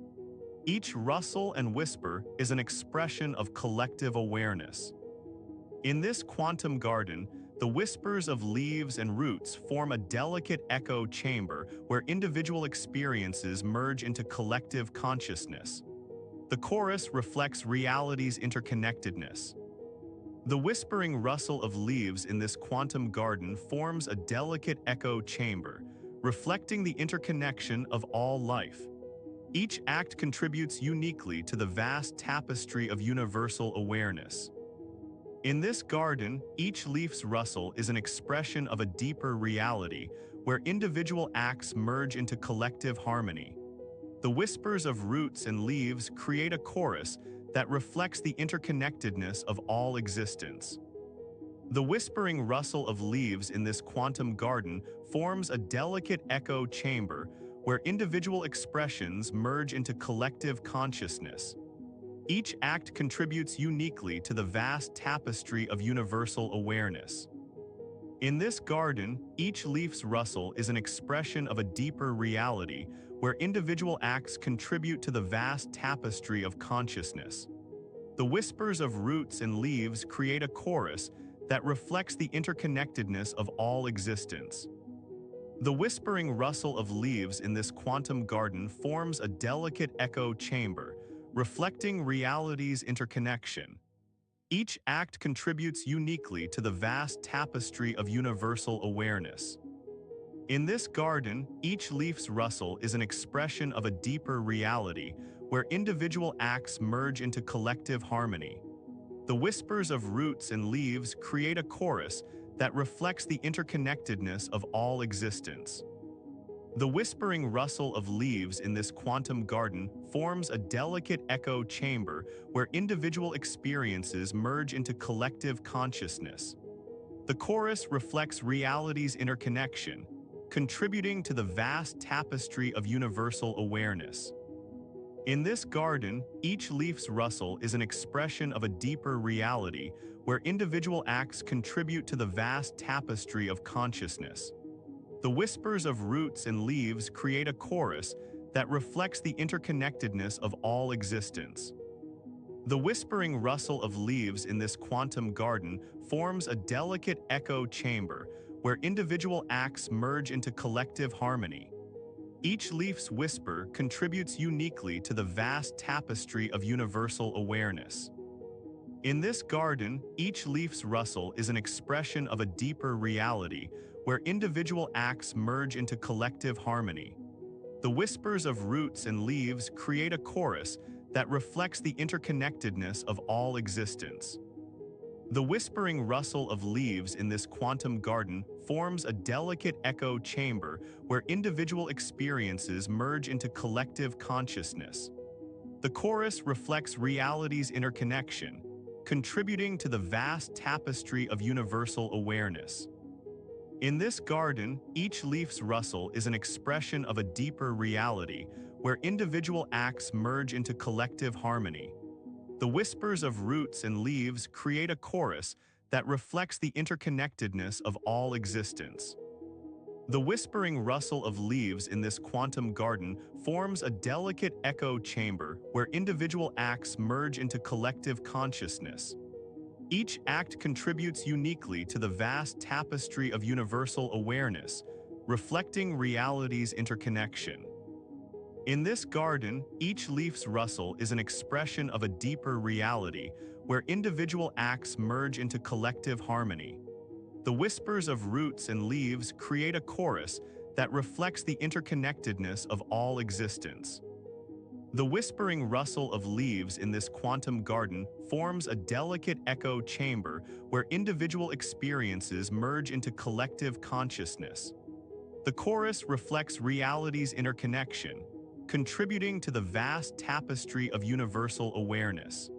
Each rustle and whisper is an expression of collective awareness. In this quantum garden, the whispers of leaves and roots form a delicate echo chamber where individual experiences merge into collective consciousness. The chorus reflects reality's interconnectedness. The whispering rustle of leaves in this quantum garden forms a delicate echo chamber, reflecting the interconnection of all life. Each act contributes uniquely to the vast tapestry of universal awareness. In this garden, each leaf's rustle is an expression of a deeper reality, where individual acts merge into collective harmony. The whispers of roots and leaves create a chorus that reflects the interconnectedness of all existence. The whispering rustle of leaves in this quantum garden forms a delicate echo chamber where individual expressions merge into collective consciousness. Each act contributes uniquely to the vast tapestry of universal awareness. In this garden, each leaf's rustle is an expression of a deeper reality where individual acts contribute to the vast tapestry of consciousness. The whispers of roots and leaves create a chorus that reflects the interconnectedness of all existence. The whispering rustle of leaves in this quantum garden forms a delicate echo chamber, reflecting reality's interconnection. Each act contributes uniquely to the vast tapestry of universal awareness. In this garden, each leaf's rustle is an expression of a deeper reality, where individual acts merge into collective harmony. The whispers of roots and leaves create a chorus that reflects the interconnectedness of all existence. The whispering rustle of leaves in this quantum garden forms a delicate echo chamber where individual experiences merge into collective consciousness. The chorus reflects reality's interconnection, contributing to the vast tapestry of universal awareness. In this garden, each leaf's rustle is an expression of a deeper reality where individual acts contribute to the vast tapestry of consciousness. The whispers of roots and leaves create a chorus that reflects the interconnectedness of all existence. The whispering rustle of leaves in this quantum garden forms a delicate echo chamber where individual acts merge into collective harmony. Each leaf's whisper contributes uniquely to the vast tapestry of universal awareness. In this garden, each leaf's rustle is an expression of a deeper reality where individual acts merge into collective harmony. The whispers of roots and leaves create a chorus that reflects the interconnectedness of all existence. The whispering rustle of leaves in this quantum garden forms a delicate echo chamber where individual experiences merge into collective consciousness. The chorus reflects reality's interconnection, contributing to the vast tapestry of universal awareness. In this garden, each leaf's rustle is an expression of a deeper reality where individual acts merge into collective harmony. The whispers of roots and leaves create a chorus that reflects the interconnectedness of all existence. The whispering rustle of leaves in this quantum garden forms a delicate echo chamber where individual acts merge into collective consciousness. Each act contributes uniquely to the vast tapestry of universal awareness, reflecting reality's interconnection. In this garden, each leaf's rustle is an expression of a deeper reality where individual acts merge into collective harmony. The whispers of roots and leaves create a chorus that reflects the interconnectedness of all existence. The whispering rustle of leaves in this quantum garden forms a delicate echo chamber where individual experiences merge into collective consciousness. The chorus reflects reality's interconnection, contributing to the vast tapestry of universal awareness.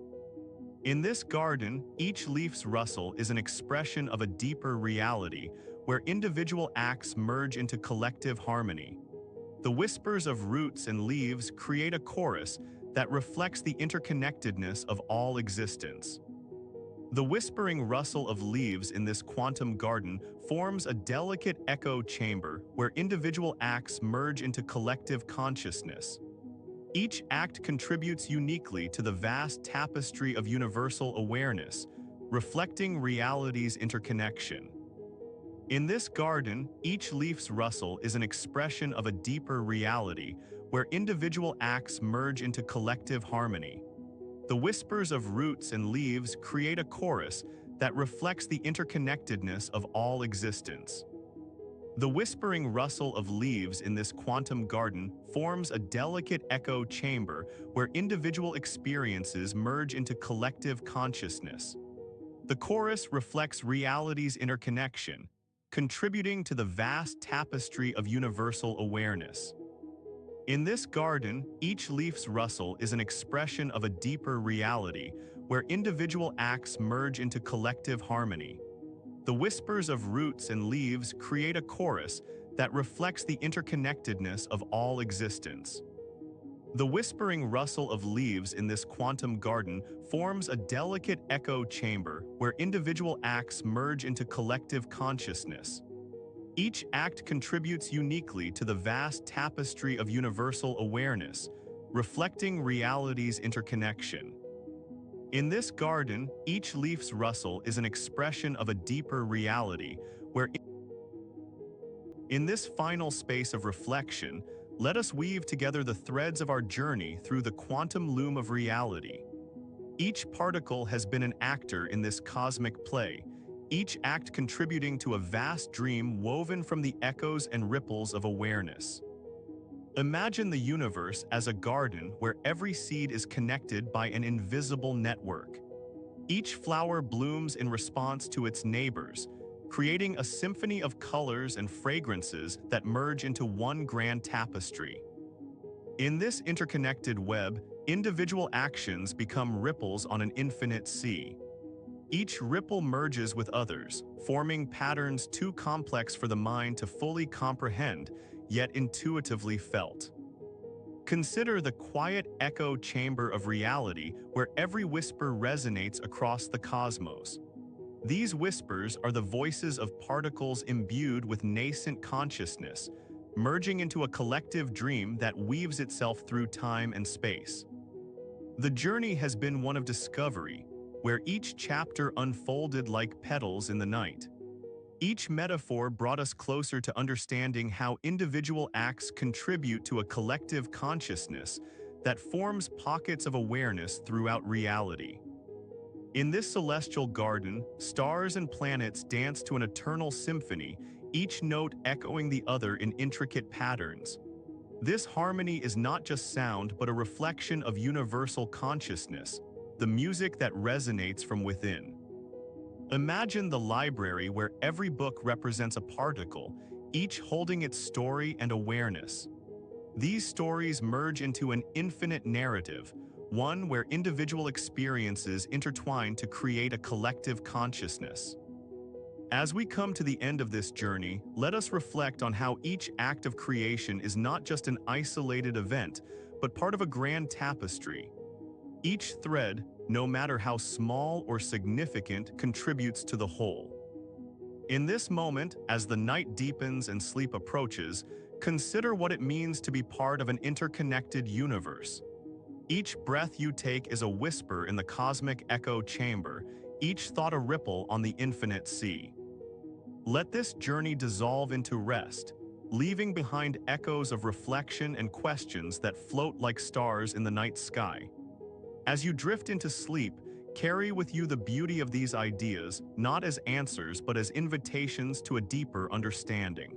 In this garden, each leaf's rustle is an expression of a deeper reality where individual acts merge into collective harmony. The whispers of roots and leaves create a chorus that reflects the interconnectedness of all existence. The whispering rustle of leaves in this quantum garden forms a delicate echo chamber where individual acts merge into collective consciousness. Each act contributes uniquely to the vast tapestry of universal awareness, reflecting reality's interconnection. In this garden, each leaf's rustle is an expression of a deeper reality where individual acts merge into collective harmony. The whispers of roots and leaves create a chorus that reflects the interconnectedness of all existence. The whispering rustle of leaves in this quantum garden forms a delicate echo chamber where individual experiences merge into collective consciousness. The chorus reflects reality's interconnection, contributing to the vast tapestry of universal awareness. In this garden, each leaf's rustle is an expression of a deeper reality where individual acts merge into collective harmony. The whispers of roots and leaves create a chorus that reflects the interconnectedness of all existence. The whispering rustle of leaves in this quantum garden forms a delicate echo chamber where individual acts merge into collective consciousness. Each act contributes uniquely to the vast tapestry of universal awareness, reflecting reality's interconnection. In this garden, each leaf's rustle is an expression of a deeper reality, where in this final space of reflection, let us weave together the threads of our journey through the quantum loom of reality. Each particle has been an actor in this cosmic play, each act contributing to a vast dream woven from the echoes and ripples of awareness. Imagine the universe as a garden where every seed is connected by an invisible network. Each flower blooms in response to its neighbors, creating a symphony of colors and fragrances that merge into one grand tapestry. In this interconnected web, individual actions become ripples on an infinite sea. Each ripple merges with others, forming patterns too complex for the mind to fully comprehend, yet intuitively felt. Consider the quiet echo chamber of reality where every whisper resonates across the cosmos. These whispers are the voices of particles imbued with nascent consciousness, merging into a collective dream that weaves itself through time and space. The journey has been one of discovery, where each chapter unfolded like petals in the night. Each metaphor brought us closer to understanding how individual acts contribute to a collective consciousness that forms pockets of awareness throughout reality. In this celestial garden, stars and planets dance to an eternal symphony, each note echoing the other in intricate patterns. This harmony is not just sound but a reflection of universal consciousness, the music that resonates from within. Imagine the library where every book represents a particle, each holding its story and awareness. These stories merge into an infinite narrative, one where individual experiences intertwine to create a collective consciousness. As we come to the end of this journey, let us reflect on how each act of creation is not just an isolated event, but part of a grand tapestry. Each thread, no matter how small or significant, contributes to the whole. In this moment, as the night deepens and sleep approaches, consider what it means to be part of an interconnected universe. Each breath you take is a whisper in the cosmic echo chamber, each thought a ripple on the infinite sea. Let this journey dissolve into rest, leaving behind echoes of reflection and questions that float like stars in the night sky. As you drift into sleep, carry with you the beauty of these ideas, not as answers but as invitations to a deeper understanding.